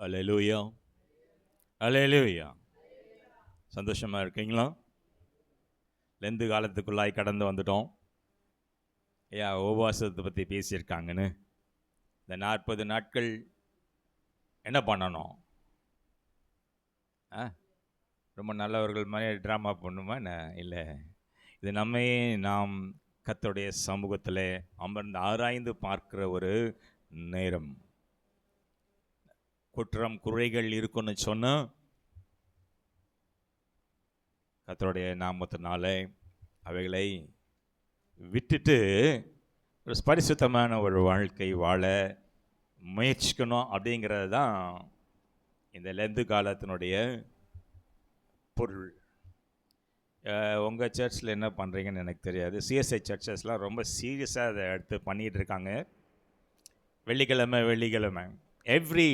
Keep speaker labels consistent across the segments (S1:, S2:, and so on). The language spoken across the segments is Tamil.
S1: அல்லேலூயா, அல்லேலூயா. சந்தோஷமா இருக்கீங்களா? லெந்து காலத்துக்குள்ளாய் கடந்து வந்துட்டோம். உபவாசத்தை பற்றி பேசியிருக்காங்கன்னு. இந்த 40 நாட்கள் என்ன பண்ணணும்? ரொம்ப நல்லவர்கள் மாதிரி ட்ராமா பண்ணுமா என்ன? இல்லை, இது நம்மையே நாம் கர்த்தருடைய சமூகத்தில் அமர்ந்து ஆராய்ந்து பார்க்கிற ஒரு நேரம். குற்றம் குறைகள் இருக்குன்னு சொன்னால் கர்த்தருடைய நாமத்தினால அவைகளை விட்டுட்டு ஒரு பரிசுத்தமான ஒரு வாழ்க்கை வாழ முயற்சிக்கணும். அப்படிங்கிறது தான் இந்த லெந்து காலத்தினுடைய பொருள். உங்கள் சர்ச்சில் என்ன பண்ணுறீங்கன்னு எனக்கு தெரியாது. சிஎஸ்ஐ சர்ச்சஸ்லாம் ரொம்ப சீரியஸாக அதை எடுத்து பண்ணிகிட்டு இருக்காங்க. வெள்ளிக்கிழமை எவ்ரி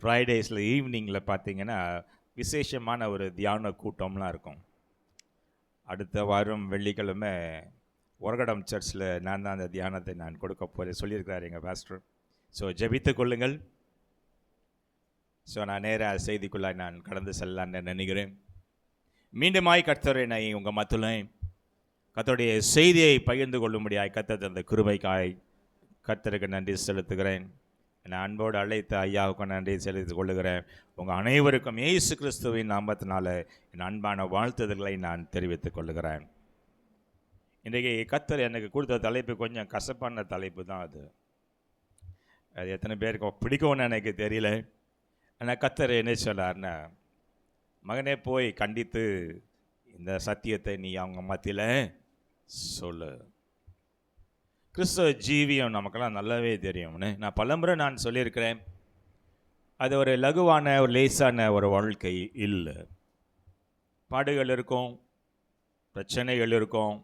S1: ஃப்ரைடேஸில் ஈவினிங்கில் பார்த்தீங்கன்னா விசேஷமான ஒரு தியான கூட்டம்லாம் இருக்கும். அடுத்த வாரம் வெள்ளிக்கிழமை உரகடம் சர்ச்சில் நான் தான் அந்த தியானத்தை நான் கொடுக்க போகிறேன் சொல்லியிருக்கிறார் எங்கள் பாஸ்டர். ஸோ ஜெபித்து கொள்ளுங்கள். ஸோ நான் நேராக செய்திக்குள்ளாய் நான் கடந்து செல்லலான்னு நினைக்கிறேன். மீண்டுமாய் கர்த்தர் என்னை உங்கள் மத்தியில் கர்த்தருடைய செய்தியை பகிர்ந்து கொள்ளும்படியாய் கர்த்தர் தந்த கிருபைக்காய் கர்த்தருக்கு நன்றி செலுத்துகிறேன். என்னை அன்போடு அழைத்த ஐயாவுக்கு நன்றி செலுத்திக் கொள்ளுகிறேன். உங்கள் அனைவருக்கும் இயேசு கிறிஸ்துவின் நாமத்தினால என் அன்பான வாழ்த்துதல்களை நான் தெரிவித்துக் கொள்ளுகிறேன். இன்றைக்கு கர்த்தர் எனக்கு கொடுத்த தலைப்பு கொஞ்சம் கசப்பான தலைப்பு தான். அது எத்தனை பேருக்கு பிடிக்கும்னு எனக்கு தெரியல. ஆனால் கர்த்தர் என்ன சொன்னார்னா, மகனே போய் கண்டித்து இந்த சத்தியத்தை நீ அவங்க மத்தியில் சொல்லு. கிறிஸ்தவ ஜீவியம் நமக்கெல்லாம் நல்லாவே தெரியும்னு நான் பலமுறை நான் சொல்லியிருக்கிறேன். அது ஒரு லகுவான ஒரு லேசான ஒரு வாழ்க்கை இல்லை. பாடுகள் இருக்கும், பிரச்சனைகள் இருக்கும்,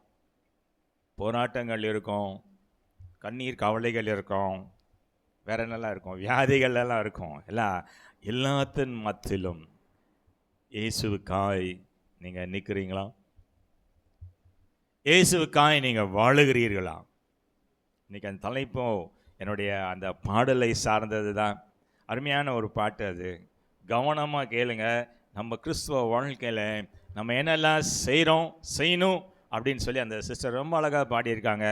S1: போராட்டங்கள் இருக்கும், கண்ணீர் கவலைகள் இருக்கும், வேற என்னெல்லாம் இருக்கும், வியாதிகள் எல்லாம் இருக்கும். எல்லாத்தின் மத்தியிலும் இயேசுவுக்காய் நீங்கள் நிற்கிறீங்களா? இயேசுவுக்காய் நீங்கள் வாழுகிறீர்களா? இன்றைக்கி அந்த தலைப்போ என்னுடைய அந்த பாடலை சார்ந்தது தான். அருமையான ஒரு பாட்டு. அது கவனமாக கேளுங்க. நம்ம கிறிஸ்துவ வாழ்க்கையில் நம்ம என்னெல்லாம் செய்யணும் அப்படின்னு சொல்லி அந்த சிஸ்டர் ரொம்ப அழகாக பாடியிருக்காங்க.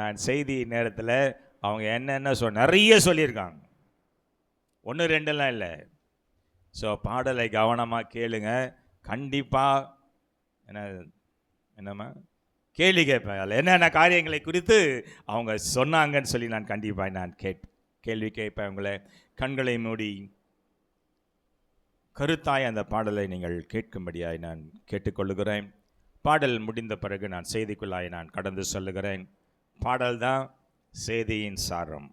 S1: நான் செய்தி நேரத்தில் அவங்க என்னென்ன நிறைய சொல்லியிருக்காங்க, 1 2 இல்லை. ஸோ பாடலை கவனமாக கேளுங்க. கண்டிப்பாக என்னம்மா கேள்வி கேட்பேன். அதில் என்னென்ன காரியங்களை குறித்து அவங்க சொன்னாங்கன்னு சொல்லி நான் கண்டிப்பாக கேள்வி கேட்பேன். உங்களை கண்களை மூடி கருத்தாய் அந்த பாடலை நீங்கள் கேட்கும்படியாய் நான் கேட்டுக்கொள்ளுகிறேன். பாடல் முடிந்த பிறகு நான் செய்திக்குள்ளாய் நான் கடந்து சொல்லுகிறேன். பாடல் தான் செய்தியின் சாரம்.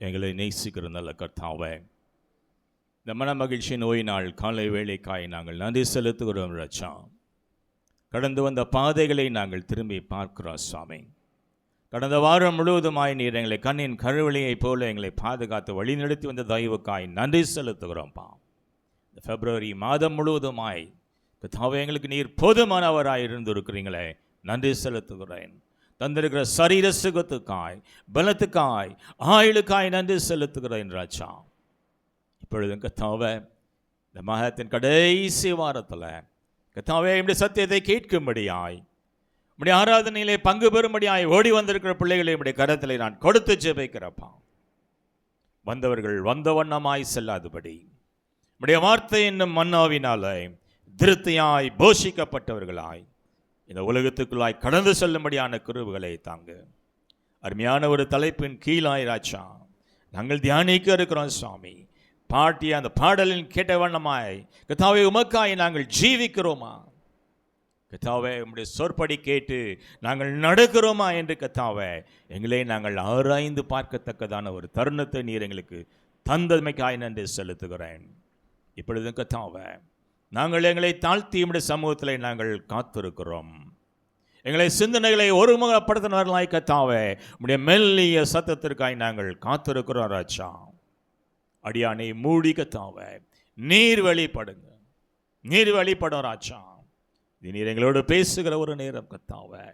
S1: எங்களை நேசிக்கிற நல்ல கர்த்தாவே, இந்த மன மகிழ்ச்சி நோய் நாள் காலை வேளைக்காய் நாங்கள் நன்றி செலுத்துகிறோம் ரட்சா. கடந்து வந்த பாதைகளை நாங்கள் திரும்பி பார்க்கிறோம் சுவாமி. கடந்த வாரம் முழுவதுமாய் நீர் எங்களை கண்ணின் கருவழியைப் போல எங்களை பாதுகாத்து வழிநடத்தி வந்த தயவுக்காய் நன்றி செலுத்துகிறோம்ப்பா. இந்த பிப்ரவரி மாதம் முழுவதுமாய் கர்த்தாவே எங்களுக்கு நீர் போதுமானவராய் இருந்திருக்கிறீங்களே, நன்றி செலுத்துகிறேன். தந்திருக்கிற சரீர சுகத்துக்காய், பலத்துக்காய், ஆயுளுக்காய் நன்றி செலுத்துகிறேன் ராஜா. இப்பொழுதும் கர்த்தாவே, இந்த மாதத்தின் கடைசி வாரத்தில் கர்த்தாவே இப்படி சத்தியத்தை கேட்கும்படியாய், இப்படி ஆராதனையிலே பங்கு பெறும்படியாய் ஓடி வந்திருக்கிற பிள்ளைகளை இப்படி கரத்தில் நான் கொடுத்து ஜெபிக்கிறப்பா. வந்தவர்கள் வந்த வண்ணமாய் செல்லாதபடி இப்படிய வார்த்தை என்னும் மன்னாவினாலே திருப்தியாய் போஷிக்கப்பட்டவர்களாய் இந்த உலகத்துக்குள்ளாய் கடந்து செல்லும்படியான கிருபைகளை தாங்க. அருமையான ஒரு தலைப்பின் கீழாய் ராஜா நாங்கள் தியானிக்க இருக்கிறோம் சுவாமி. பாட்டிய அந்த பாடலின் கேட்ட வண்ணமாய் கர்த்தாவே உமக்காய் நாங்கள் ஜீவிக்கிறோமா, கர்த்தாவே உம்முடைய சொற்படி கேட்டு நாங்கள் நடக்கிறோமா என்று கர்த்தாவே எங்களை நாங்கள் ஆராய்ந்து பார்க்கத்தக்கதான ஒரு தருணத்தை நீர் எங்களுக்கு தந்தமைக்காய் நன்றி செலுத்துகிறேன். இப்பொழுதும் கர்த்தாவே நாங்கள் எங்களை தாழ்த்தி உம்முடைய சமூகத்தில் நாங்கள் காத்திருக்கிறோம். எங்களை சிந்தனைகளை ஒருமுகப்படுத்தினவர்களாய் கர்த்தாவே உம்முடைய மெல்லிய சத்தத்திற்காய் நாங்கள் காத்திருக்கிறோம் ராஜா. அடியானை மூடி கர்த்தாவே நீர் வெளிப்படுங்க, நீர் வெளிப்படும் ராஜா. நீர் எங்களோடு பேசுகிற ஒரு நேரம் கர்த்தாவே,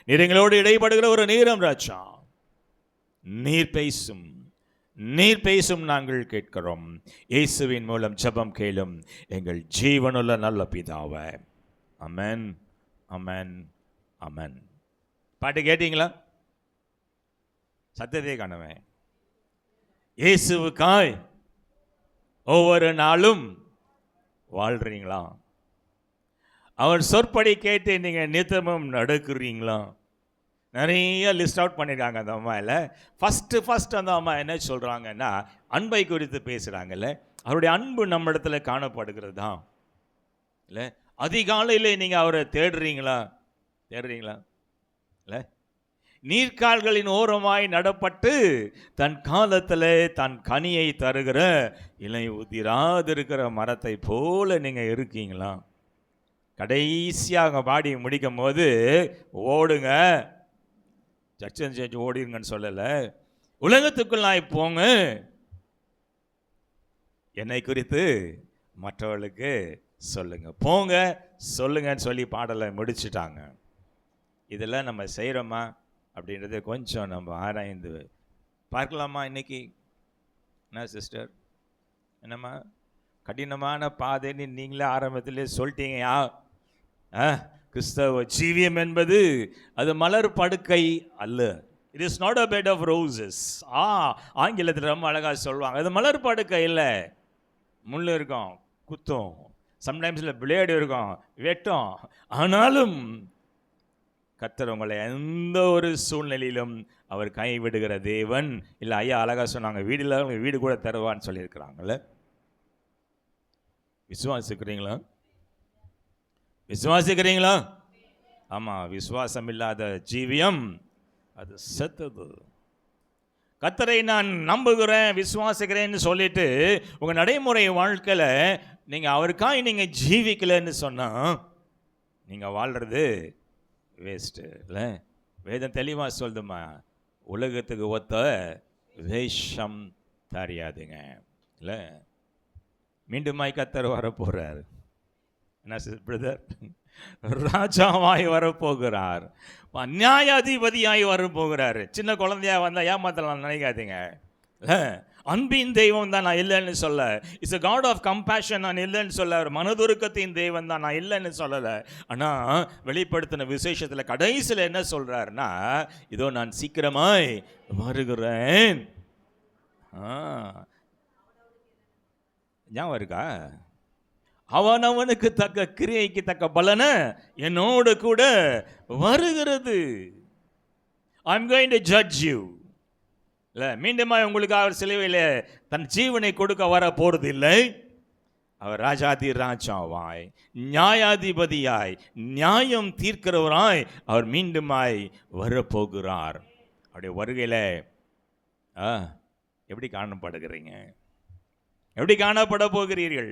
S1: நீர் எங்களோடு இடைப்படுகிற ஒரு நேரம் ராஜா. நீர் பேசும், நீர் பேசும் நாங்கள் கேட்கிறோம். இயேசுவின் மூலம் ஜெபம் கேளும் எங்கள் ஜீவனுள்ள நல்ல பிதாவே, ஆமென், ஆமென், ஆமென். பாட்டு கேட்டீங்களா? சத்தத்தை காணவே. இயேசுவுக்காய் ஒவ்வொரு நாளும் வாழ்றீங்களா? அவர் சொற்படி கேட்டு நீங்கள் நித்தமும் நடக்கிறீங்களா? நிறைய லிஸ்ட் அவுட் பண்ணியிருக்காங்க அந்த அம்மா. இல்லை, ஃபஸ்ட்டு அந்த அம்மா என்ன சொல்கிறாங்கன்னா, அன்பை குறித்து பேசுகிறாங்கல்ல. அவருடைய அன்பு நம்ம இடத்துல காணப்படுகிறது தான். இல்லை, அதிகாலையில் நீங்கள் அவரை தேடுறீங்களா? இல்லை, நீர்க்கால்களின் ஓரமாய் நடப்பட்டு தன் காலத்தில் தன் கனியை தருகிற இலை உதிராதிருக்கிற மரத்தை போல நீங்கள் இருக்கீங்களா? கடைசியாக பாடி முடிக்கும் போது ஓடுங்க, சர்ச்சை ஓடிருங்கன்னு சொல்லலை, உலகத்துக்குள்ளாய் போங்க, என்னை குறித்து மற்றவர்களுக்கு சொல்லுங்க, போங்க சொல்லுங்கன்னு சொல்லி பாடலை முடிச்சுட்டாங்க. இதெல்லாம் நம்ம செய்கிறோமா அப்படின்றத கொஞ்சம் நம்ம ஆராய்ந்து பார்க்கலாமா? இன்னைக்கு என்ன சிஸ்டர், என்னம்மா கடினமான பாதைன்னு நீங்களே ஆரம்பத்திலே சொல்லிட்டீங்கயா. கிறிஸ்தவ ஜீவியம் என்பது அது மலர் படுக்கை அல்ல. It is not a bed of roses. ஆங்கிலத்தில் ரொம்ப அழகாக சொல்லுவாங்க, அது மலர் படுக்கை இல்லை. முள் இருக்கும், குத்தும், சம்டைம்ஸில் பிளேடு இருக்கும், வெட்டும். ஆனாலும் கர்த்தர் உங்களை எந்த ஒரு சூழ்நிலையிலும் அவர் கைவிடுகிற தேவன் இல்லை. ஐயா அழகாக சொன்னாங்க, வீடில் வீடு கூட தருவான்னு சொல்லியிருக்கிறாங்கல்ல. விசுவாசிக்கிறீங்களா? விசுவாசிக்கிறீங்களா? ஆமாம், விசுவாசம் இல்லாத ஜீவியம் அது செத்தது. கர்த்தரை நான் நம்புகிறேன், விசுவாசிக்கிறேன்னு சொல்லிட்டு உங்கள் நடைமுறை வாழ்க்கையில் நீங்கள் அவருக்காக நீங்கள் ஜீவிக்கலைன்னு சொன்னால் நீங்கள் வாழ்கிறது வேஸ்ட்டு. இல்லை, வேதம் தெளிவாக சொல்லுமா, உலகத்துக்கு ஒத்த வேஷம் தெரியாதுங்க. இல்லை, மீண்டுமாய் கர்த்தர் வரப்போகிறார். என்ன பிரதர், ராஜாவாய் வரப்போகிறார், நியாயாதிபதியாய் வரப்போகிறார். சின்ன குழந்தையா வந்தால் ஏமாத்தலாம் நினைக்காதீங்க. அன்பின் தெய்வம் தான் நான் இல்லைன்னு சொல்ல, it's a God of compassion நான் இல்லைன்னு சொல்ல, மனதுருக்கத்தின் தெய்வம் தான் நான் இல்லைன்னு சொல்லலை. ஆனால் வெளிப்படுத்தின விசேஷத்தில் கடைசியில் என்ன சொல்கிறாருன்னா, இதோ நான் சீக்கிரமாய் வருகிறேன். ஞாபகம் இருக்கா? அவனவனுக்கு தக்க கிரியைக்கு தக்க பலனை என்னோடு கூட வருகிறது. I'm going to judge you. இல்லை, மீண்டுமா உங்களுக்கு அவர் சிலுவையில் தன் ஜீவனை கொடுக்க வர போகிறது இல்லை. அவர் ராஜாதி ராஜாவாய், நியாயாதிபதியாய், நியாயம் தீர்க்கிறவராய் அவர் மீண்டுமாய் வரப்போகிறார். அவருடைய வருகையில் எப்படி காணப்படுகிறீங்க? எப்படி காணப்பட போகிறீர்கள்?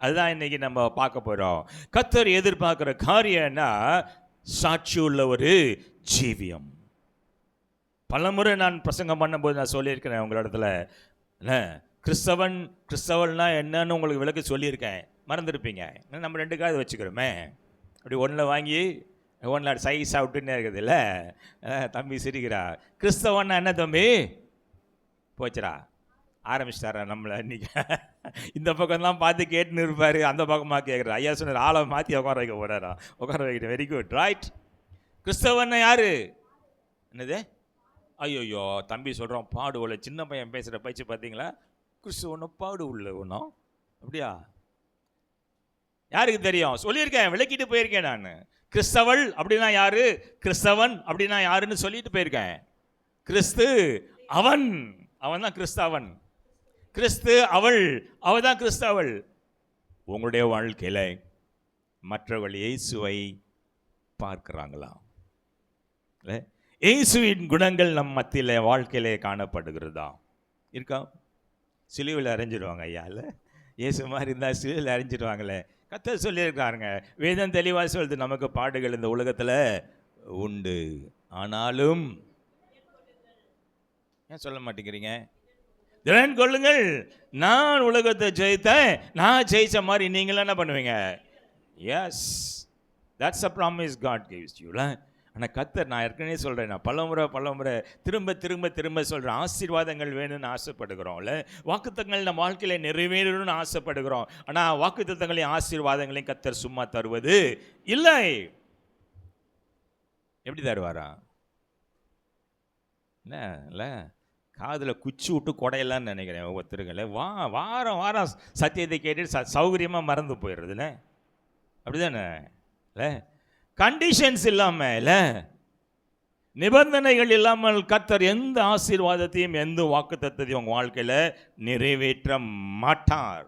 S1: அதுதான் இன்னைக்கு நம்ம பார்க்க போறோம். கர்த்தர் எதிர்பார்க்கிற காரியம்னா சாட்சி உள்ள ஒரு ஜீவியம். பலமுறை நான் பிரசங்கம் பண்ணும்போது நான் சொல்லியிருக்கிறேன் உங்களிடத்துல, கிறிஸ்தவன்னா என்னன்னு உங்களுக்கு விளக்கு சொல்லியிருக்கேன், மறந்துருப்பீங்க. நம்ம 2 காது வச்சுக்கிறோமே, அப்படி ஒன்றில் வாங்கி ஒன்றில் சைஸ் அவுட்டுன்னு இருக்குது இல்லை? தம்பி சிரிக்கிறா. கிறிஸ்தவன்னா என்ன தம்பி? போச்சுரா, ஆரம்பிச்சிட்டாரா நம்மளை இன்னைக்கு. இந்த பக்கம்லாம் பார்த்து கேட்டுன்னு இருப்பார், அந்த பக்கமாக கேட்குறாரு. ஐயா சொன்னார் ஆளை மாற்றி உட்கார வைக்க போகிறாரா? உட்கார வைக்கிட்டு. Very good, right. கிறிஸ்தவன்னா யாரு? என்னது? ஐயோயோ, தம்பி சொல்கிறோம் பாடு உள்ள. சின்ன பையன் பேசுகிற பயிற்சி பார்த்தீங்களா? கிறிஸ்தவனும் பாடு உள்ள ஒன்றும். அப்படியா? யாருக்கு தெரியும்? சொல்லியிருக்கேன், விளக்கிட்டு போயிருக்கேன் நான். கிறிஸ்தவள் அப்படின்னா யாரு, கிறிஸ்தவன் அப்படின்னா யாருன்னு சொல்லிட்டு போயிருக்கேன். கிறிஸ்து அவன், அவன் தான் கிறிஸ்தவன். கிறிஸ்து அவள், அவள் தான் கிறிஸ்தவள். உங்களுடைய வாழ்க்கையில் மற்றவர்கள் இயேசுவை பார்க்கிறாங்களா? இயேசுவின் குணங்கள் நம் மத்தியில் வாழ்க்கையிலே காணப்படுகிறதா? இருக்கா? சிலுவையில் அரைஞ்சிடுவாங்க ஐயா, இல்லை? இயேசு மாதிரி இருந்தால் சிலுவையில் அரைஞ்சிடுவாங்களே. கர்த்தர் சொல்லியிருக்காருங்க, வேதம் தெளிவாக சொல்லுது, நமக்கு பாடுகள் இந்த உலகத்தில் உண்டு, ஆனாலும் ஏன் சொல்ல மாட்டேங்கிறீங்க? திறன் கொள்ளுங்கள், நான் உலகத்தை ஜெயித்தேன், நான் ஜெயிச்ச மாதிரி நீங்களும் என்ன பண்ணுவீங்க? Yes, that's a promise God gives you. ஆனால் கர்த்தர், நான் ஏற்கனவே சொல்கிறேன், நான் பலமுறை திரும்ப சொல்கிறேன், ஆசீர்வாதங்கள் வேணும்னு ஆசைப்படுகிறோம்ல, வாக்குத்தத்தங்கள் நம்ம வாழ்க்கையில் நிறைவேறணும்னு ஆசைப்படுகிறோம். ஆனால் வாக்குத்தத்தங்களையும் ஆசீர்வாதங்களையும் கர்த்தர் சும்மா தருவது இல்லை. எப்படி தருவாரா? என்ன இல்லை, காதில் குச்சி விட்டு கொடையலான்னு நினைக்கிறேன் ஒவ்வொருத்தருங்கள. வாரம் சத்தியத்தை கேட்டுட்டு சௌகரியமாக மறந்து போயிடுறதுல, அப்படி தானே? இல்லை, கண்டிஷன்ஸ் இல்லாமல், இல்லை நிபந்தனைகள் இல்லாமல் கர்த்தர் எந்த ஆசீர்வாதத்தையும் எந்த வாக்குத்தத்தத்தையும் உங்கள் வாழ்க்கையில் நிறைவேற்ற மாட்டார்.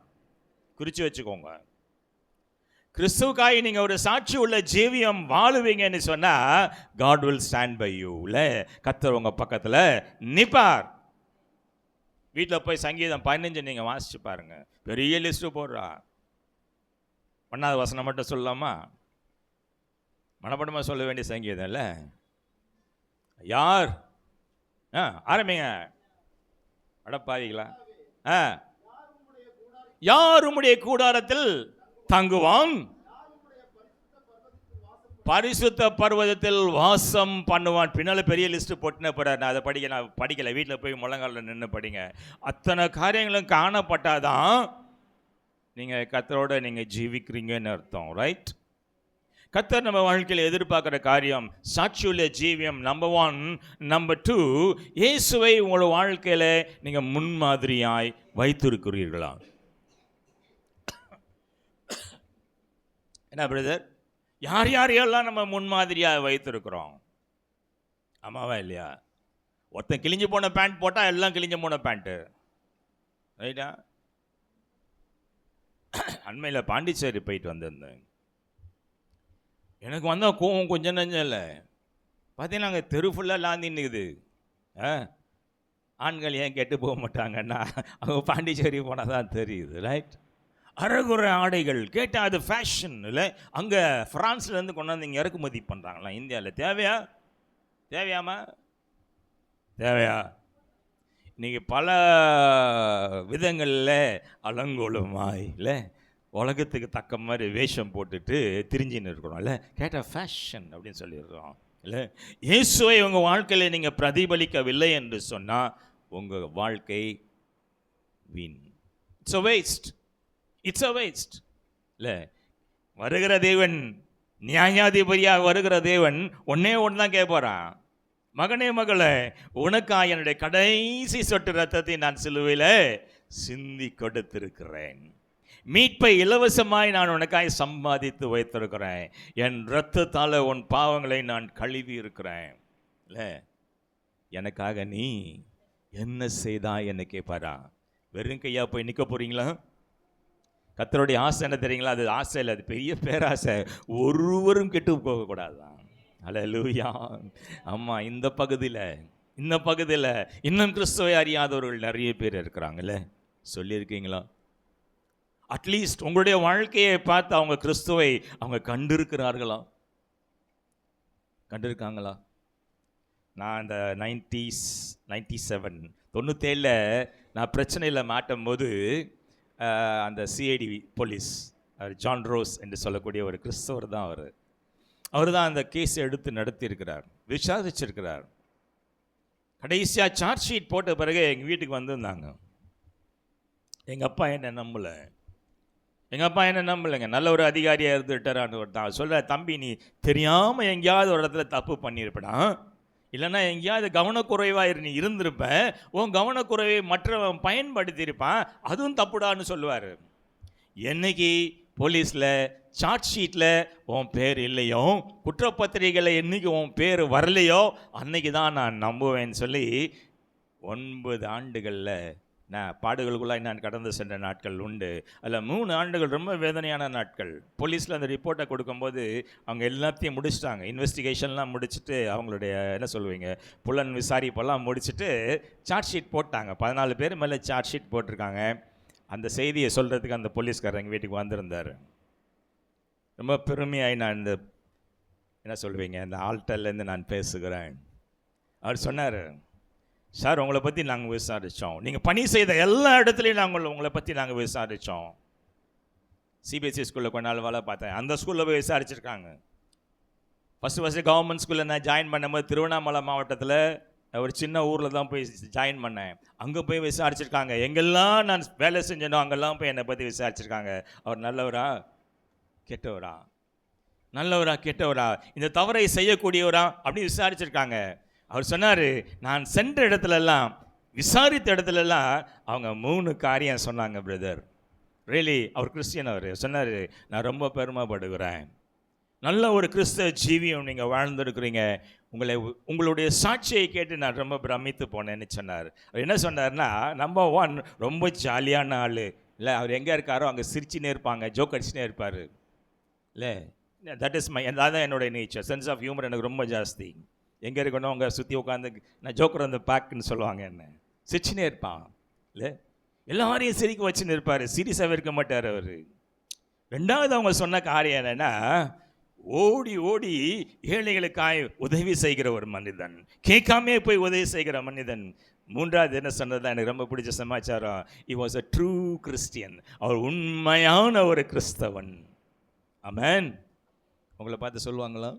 S1: குறித்து வச்சுக்கோங்க. கிறிஸ்துவுக்காய் நீங்கள் ஒரு சாட்சி உள்ள ஜீவியம் வாழுவீங்கன்னு சொன்னால் God will stand by you. இல்லை, கர்த்தர் உங்கள் பக்கத்தில் நிற்பார். வீட்டில் போய் சங்கீதம் 15 நீங்கள் வாசிச்சு பாருங்க, பெரிய லிஸ்ட்டு போடுறா. 1வது வசனம் மட்டும் சொல்லலாமா? மனப்படமாக சொல்ல வேண்டிய சங்கீதம் இல்லை? யார் ஆரம்பிங்க அடப்பாவிகளா. யார் உம்முடைய கூடாரத்தில் தங்குவான்? பரிசுத்த பர்வதத்தில் வாசம் பண்ணுவான். பின்னால் பெரிய லிஸ்ட்டு போட்டுன்னு போகிறார். நான் அதை நான் படிக்கலை, வீட்டில் போய் முழங்காலில் நின்று படிங்க. அத்தனை காரியங்களும் காணப்பட்டாதான் நீங்கள் கர்த்தரோட நீங்கள் ஜீவிக்கிறீங்கன்னு அர்த்தம், ரைட்? கர்த்தர் நம்ம வாழ்க்கையில் எதிர்பார்க்குற காரியம் சாட்சியுள்ள ஜீவியம், நம்பர் 1. நம்பர் 2, இயேசுவை உங்களோட வாழ்க்கையில் நீங்கள் முன்மாதிரியாய் வைத்திருக்கிறீர்களா? என்ன பிரதர், யாரையெல்லாம் நம்ம முன்மாதிரியாக வைத்திருக்கிறோம்? ஆமாவா இல்லையா? ஒருத்தன் கிழிஞ்சு போன பேண்ட் போட்டால் எல்லாம் கிழிஞ்சு போன பேண்ட்டு, ரைட்டா? அண்மையில் பாண்டிச்சேரி போயிட்டு வந்திருந்தேன். எனக்கு வந்தால் கோவம் கொஞ்சம் நஞ்சம் இல்லை. பார்த்தீங்கன்னா அங்கே தெரு ஃபுல்லாக லாந்தின்னு இருக்குது. ஆண்கள் ஏன் கெட்டு போக மாட்டாங்கன்னா அவங்க பாண்டிச்சேரி போனால் தான் தெரியுது, ரைட்? அறகுறை ஆடைகள் கேட்டால் அது ஃபேஷன் இல்லை. அங்கே ஃப்ரான்ஸ்லேருந்து கொண்டாந்து இங்கே இறக்குமதி பண்ணுறாங்களா இந்தியாவில். தேவையாமா? இன்றைக்கி பல விதங்களில் அலங்கோலமாய் இல்லை உலகத்துக்கு தக்க மாதிரி வேஷம் போட்டுட்டு திரிஞ்சின்னு இருக்கிறோம் இல்லை. கேட்டால் ஃபேஷன் அப்படின்னு சொல்லிடுறோம் இல்லை. இயேசுவை உங்கள் வாழ்க்கையில் நீங்கள் பிரதிபலிக்கவில்லை என்று சொன்னால் உங்கள் வாழ்க்கை வீண். இட்ஸ் அ வேஸ்ட் இல்லை. வருகிற தேவன், நியாயாதிபதியாக வருகிற தேவன் ஒன்று தான் கேட்பாரான், மகனே மகளே, உனக்காக என்னுடைய கடைசி சொட்டு ரத்தத்தை நான் சிலுவையில் சிந்தி கொடுத்திருக்கிறேன். மீட்பை இலவசமாய் நான் உனக்காய் சம்பாதித்து வைத்திருக்கிறேன். என் இரத்தத்தால் உன் பாவங்களை நான் கழுவி இருக்கிறேன் இல்லை. எனக்காக நீ என்ன செய்தா என்ன கேட்பாரா? வெறும் கையா போய் நிற்க போறீங்களா? கர்த்தருடைய ஆசை என்ன தெரியுங்களா? அது ஆசை இல்லை, அது பெரிய பேராசை. ஒருவரும் கெட்டு போகக்கூடாதான். அல்லேலூயா. ஆமாம், இந்த இந்த பகுதியில் இன்னும் கிறிஸ்துவை அறியாதவர்கள் நிறைய பேர் இருக்கிறாங்களே, சொல்லியிருக்கீங்களா? அட்லீஸ்ட் உங்களுடைய வாழ்க்கையை பார்த்து அவங்க கிறிஸ்துவை அவங்க கண்டிருக்கிறார்களா? கண்டிருக்காங்களா? நான் இந்த 97 நான் பிரச்சனையில் மாட்டும் போது அந்த சிஐடி போலீஸ் ஜான் ரோஸ் என்று சொல்லக்கூடிய ஒரு கிறிஸ்தவர் தான் அவர் தான் அந்த கேஸ் எடுத்து நடத்தியிருக்கிறார், விசாரிச்சிருக்கிறார். கடைசியாக சார்ஜ் ஷீட் போட்ட பிறகு எங்கள் வீட்டுக்கு வந்திருந்தாங்க. எங்கள் அப்பா என்ன நம்பலைங்க. நல்ல ஒரு அதிகாரியாக இருந்துட்டாரான்னு தான் சொல்ல, தம்பி நீ தெரியாமல் எங்கேயாவது ஒரு இடத்துல தப்பு பண்ணியிருப்படா, இல்லைன்னா எங்கேயாவது கவனக்குறைவாக நீ இருந்திருப்ப, உன் கவனக்குறைவை மற்றவன் பயன்படுத்தியிருப்பான், அதுவும் தப்புடான்னு சொல்லுவார். என்னைக்கு போலீஸில் சார்ஜ் ஷீட்டில் உன் பேர் இல்லையோ, குற்றப்பத்திரிகையில் என்றைக்கு உன் பேர் வரலையோ அன்னைக்கு தான் நான் நம்புவேன்னு சொல்லி 9 ஆண்டுகளில் நான் பாடுகளுக்குள்ளாக நான் கடந்து சென்ற நாட்கள் உண்டு. அதில் 3 ஆண்டுகள் ரொம்ப வேதனையான நாட்கள். போலீஸில் அந்த ரிப்போர்ட்டை கொடுக்கும்போது அவங்க எல்லாத்தையும் முடிச்சுட்டாங்க, இன்வெஸ்டிகேஷன்லாம் முடிச்சுட்டு, அவங்களுடைய என்ன சொல்லுவீங்க புலன் விசாரிப்பெல்லாம் முடிச்சுட்டு சார்ஜ் ஷீட் போட்டாங்க. 14 பேர் மேலே சார்ஜ் ஷீட் போட்டிருக்காங்க. அந்த செய்தியை சொல்கிறதுக்கு அந்த போலீஸ்காரர் எங்கள் வீட்டுக்கு வந்திருந்தார். ரொம்ப பெருமையாகி நான் இந்த என்ன சொல்லுவீங்க இந்த ஆல்டர்லேருந்து நான் பேசுகிறேன். அவர் சொன்னார், சார் உங்களை பற்றி நாங்கள் விசாரித்தோம், நீங்கள் பணி செய்த எல்லா இடத்துலையும் உங்களை பற்றி நாங்கள் விசாரித்தோம். சிபிஎஸ்சி ஸ்கூலில் கொஞ்ச நாள் வேலை பார்த்தேன், அந்த ஸ்கூலில் போய் விசாரிச்சிருக்காங்க. ஃபஸ்ட்டு கவர்மெண்ட் ஸ்கூலில் நான் ஜாயின் பண்ணும்போது திருவண்ணாமலை மாவட்டத்தில் ஒரு சின்ன ஊரில் தான் போய் ஜாயின் பண்ணேன். அங்கே போய் விசாரிச்சிருக்காங்க. எங்கெல்லாம் நான் வேலை செஞ்சேனோ அங்கெல்லாம் போய் என்னை பற்றி விசாரிச்சிருக்காங்க. அவர் நல்லவரா கெட்டவரா, இந்த தவறை செய்யக்கூடியவரா அப்படி விசாரிச்சிருக்காங்க. அவர் சொன்னார், நான் சென்ற இடத்துலலாம் விசாரித்த இடத்துலலாம் அவங்க 3 காரியம் சொன்னாங்க பிரதர். ரியலி அவர் கிறிஸ்டியன். அவர் சொன்னார், நான் ரொம்ப பெருமைப்படுகிறேன், நல்ல ஒரு கிறிஸ்தவ ஜீவியம் நீங்கள் வாழ்ந்துருக்குறீங்க, உங்களுடைய சாட்சியை கேட்டு நான் ரொம்ப பிரமித்து போனேன்னு சொன்னார். அவர் என்ன சொன்னார்னா, நம்பர் 1 ரொம்ப ஜாலியான ஆள் இல்லை, அவர் எங்கே இருக்காரோ அங்கே சிரிச்சுனே இருப்பாங்க, ஜோக் அடிச்சுனே இருப்பார் இல்லை. தட் இஸ் அதான் என்னுடைய நேச்சர். சென்ஸ் ஆஃப் ஹியூமர் எனக்கு ரொம்ப ஜாஸ்தி. எங்கே இருக்கணும் அங்கே சுற்றி உட்காந்து நான் ஜோக்கர் அந்த பேக்குன்னு சொல்லுவாங்க, என்ன சிரிச்சுனே இருப்பான் இல்லை, எல்லாரையும் சிரிக்க வச்சுன்னு இருப்பார், சீரியஸாகவே இருக்க மாட்டார் அவர். 2வது அவங்க சொன்ன காரியம் என்னென்னா, ஓடி ஓடி ஏழைகளுக்காய் உதவி செய்கிற ஒரு மனிதன், கேட்காமே போய் உதவி செய்கிற மனிதன். 3வது என்ன சொன்னது தான் எனக்கு ரொம்ப பிடிச்ச சமாச்சாரம், he was a true Christian. அவர் உண்மையான ஒரு கிறிஸ்தவன். ஆமென். உங்களை பார்த்து சொல்லுவாங்களா?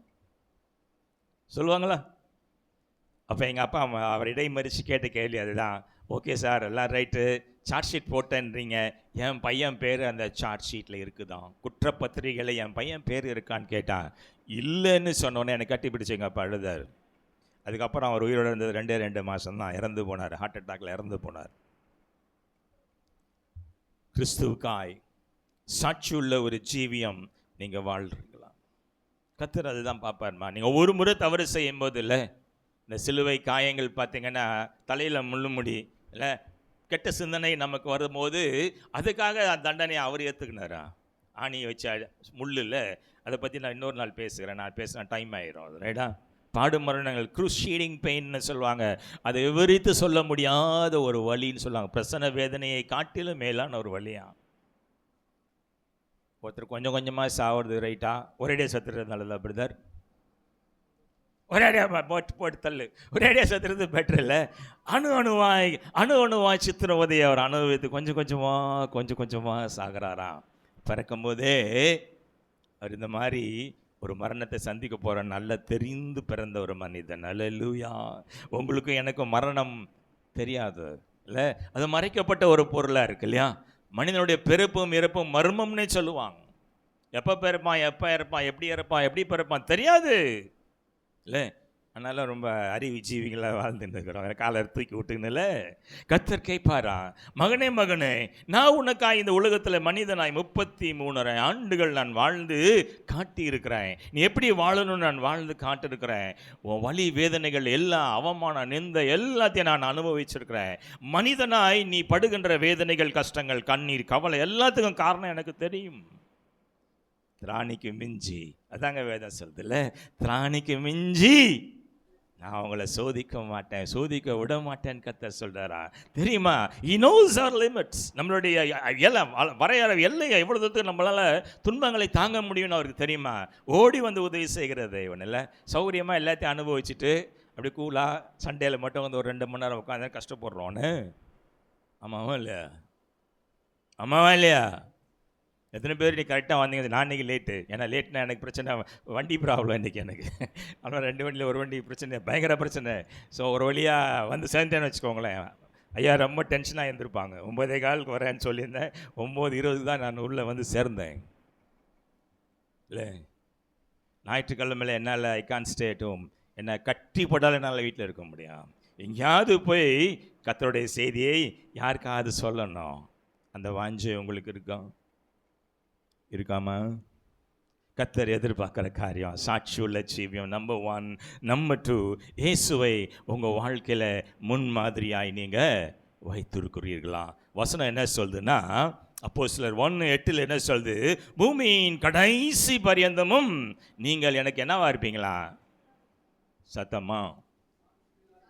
S1: அப்போ எங்கள் அப்பா அவர் இடைமறித்து கேட்ட கேள்வி அதுதான். ஓகே சார், எல்லாம் ரைட்டு, சார்ஜ் ஷீட் போட்டேன்றீங்க, என் பையன் பேர் அந்த சார்ஜ் ஷீட்டில் இருக்குதான், குற்றப்பத்திரிகையில் என் பையன் பேர் இருக்கான்னு கேட்டான். இல்லைன்னு சொன்னோன்னே எனக்கு கட்டி பிடிச்சி எங்கள் அப்பா அழுதார். அதுக்கப்புறம் அவர் உயிரோடு இருந்தது 2 மாதம் தான், இறந்து போனார், ஹார்ட் அட்டாக்ல இறந்து போனார். கிறிஸ்துவுக்காய் சாட்சி உள்ள ஒரு ஜீவியம் நீங்கள் வாழ்றீங்களா? கர்த்தர் அதுதான் பார்ப்பார்மா. நீங்கள் ஒரு முறை தவறு செய்யும் போது இல்லை, இந்த சிலுவை காயங்கள் பார்த்தீங்கன்னா தலையில் முள்ளுமுடி இல்லை, கெட்ட சிந்தனை நமக்கு வரும்போது அதுக்காக தண்டனையை அவர் ஏற்றுக்கினாரா? ஆணியை வச்சு முள் இல்லை, அதை பற்றி நான் இன்னொரு நாள் பேசுகிறேன். நான் பேசுகிறேன், டைம் ஆயிரும் அது ரைட்டா. பாடு மரணங்கள் க்ரூஷியேட்டிங் பெயின்னு சொல்லுவாங்க, அதை விவரித்து சொல்ல முடியாத ஒரு வலின்னு சொல்லுவாங்க. பிரசன வேதனையை காட்டிலும் மேலான ஒரு வலியா. ஒருத்தர் கொஞ்சம் கொஞ்சமாக சாவுறது ரைட்டா, ஒரேடியாக சத்துறது நல்லதா பிரதர்? ஒரேடியாக போட்டு தள்ளு, ஒரேடியாக சத்துறது பெட்டர் இல்லை. அணுவாய் சித்திரவதையை அவர் அனுபவித்து கொஞ்சம் கொஞ்சமாக சாகிறாராம். பிறக்கும்போதே அவர் இந்த மாதிரி ஒரு மரணத்தை சந்திக்க போகிற நல்ல தெரிந்து பிறந்த ஒரு மனிதன். அல்லேலூயா. உங்களுக்கும் எனக்கும் மரணம் தெரியாது இல்லை, அது மறைக்கப்பட்ட ஒரு பொருளாக இருக்கு இல்லையா. மனிதனுடைய பிறப்பும் இறப்பும் மர்மம்னே சொல்லுவாங்க. எப்போ பிறப்பான், எப்படி பிறப்பான் தெரியாது இல்லை. அதனால ரொம்ப அறிவு ஜீவிகளாக வாழ்ந்துட்டு இருக்கிறோம். காலை தூக்கி விட்டுங்கல. கர்த்தர் கேட்பாரா, மகனே நான் உனக்காய் இந்த உலகத்தில் மனிதனாய் 33 ஆண்டுகள் நான் வாழ்ந்து காட்டி இருக்கிறேன். நீ எப்படி வாழணும்னு நான் வாழ்ந்து காட்டிருக்கிறேன். உன் வலி வேதனைகள் எல்லாம், அவமானம் நிந்த எல்லாத்தையும் நான் அனுபவிச்சிருக்கிறேன். மனிதனாய் நீ படுகின்ற வேதனைகள், கஷ்டங்கள், கண்ணீர், கவலை எல்லாத்துக்கும் காரணம் எனக்கு தெரியும். திராணிக்கு மிஞ்சி, அதாங்க வேதம் சொல்லுதுல்ல, திராணிக்கு மிஞ்சி நான் அவங்கள சோதிக்க மாட்டேன், சோதிக்க விட மாட்டேன்னு கர்த்தர் சொல்றாரா? தெரியுமா? He knows our limits. நம்மளுடைய எல்லை, வரையறை எல்லையை எவ்வளவு தூரத்துக்கு நம்மளால துன்பங்களை தாங்க முடியும்னு அவருக்கு தெரியுமா? ஓடி வந்து உதவி செய்கிற தேவன் இல்லை. சௌகரியமாக எல்லாத்தையும் அனுபவிச்சுட்டு அப்படி கூலா சண்டேல மட்டும் வந்து ஒரு 2 மணி நேரம் உட்காந்து கஷ்டப்படுறோன்னு. ஆமாவா இல்லையா? ஆமாவா இல்லையா? எத்தனை பேர் நீ கரெக்டாக வந்தீங்க? நான் இன்றைக்கி லேட்டு. ஏன்னா லேட்னா எனக்கு பிரச்சனை, வண்டி ப்ராப்ளம் இன்றைக்கி எனக்கு. ஆனால் 2 வண்டியில் ஒரு வண்டி பிரச்சனை, பயங்கர பிரச்சனை. ஸோ ஒரு வழியாக வந்து சேர்ந்தேன்னு வச்சுக்கோங்களேன். ஐயா ரொம்ப டென்ஷனாக இருந்திருப்பாங்க. 9:15 வரேன்னு சொல்லியிருந்தேன். 9:20 தான் நான் உள்ளே வந்து சேர்ந்தேன். இல்லை, ஞாயிற்றுக்கிழமையில் என்னால் ஐ கான் ஸ்டே அட் ஹோம். என்னை கட்டி போட்டாலும் என்னால் வீட்டில் இருக்க முடியும். எங்கேயாவது போய் கர்த்தருடைய செய்தியை யாருக்காவது சொல்லணும். அந்த வாஞ்சை உங்களுக்கு இருக்காமா? கர்த்தர் எதிர்பார்க்குற காரியம் சாட்சி உள்ள ஜீவியம். நம்பர் 1. நம்பர் 2, இயேசுவை உங்கள் வாழ்க்கையில் முன்மாதிரியாய் நீங்கள் வைத்திருக்கிறீர்களா? வசனம் என்ன சொல்லுதுன்னா, அப்போஸ்தலர் 1:8 என்ன சொல்லுது? பூமியின் கடைசி பரியந்தமும் நீங்கள் எனக்கு என்னவா இருப்பீங்களா? சத்தமா?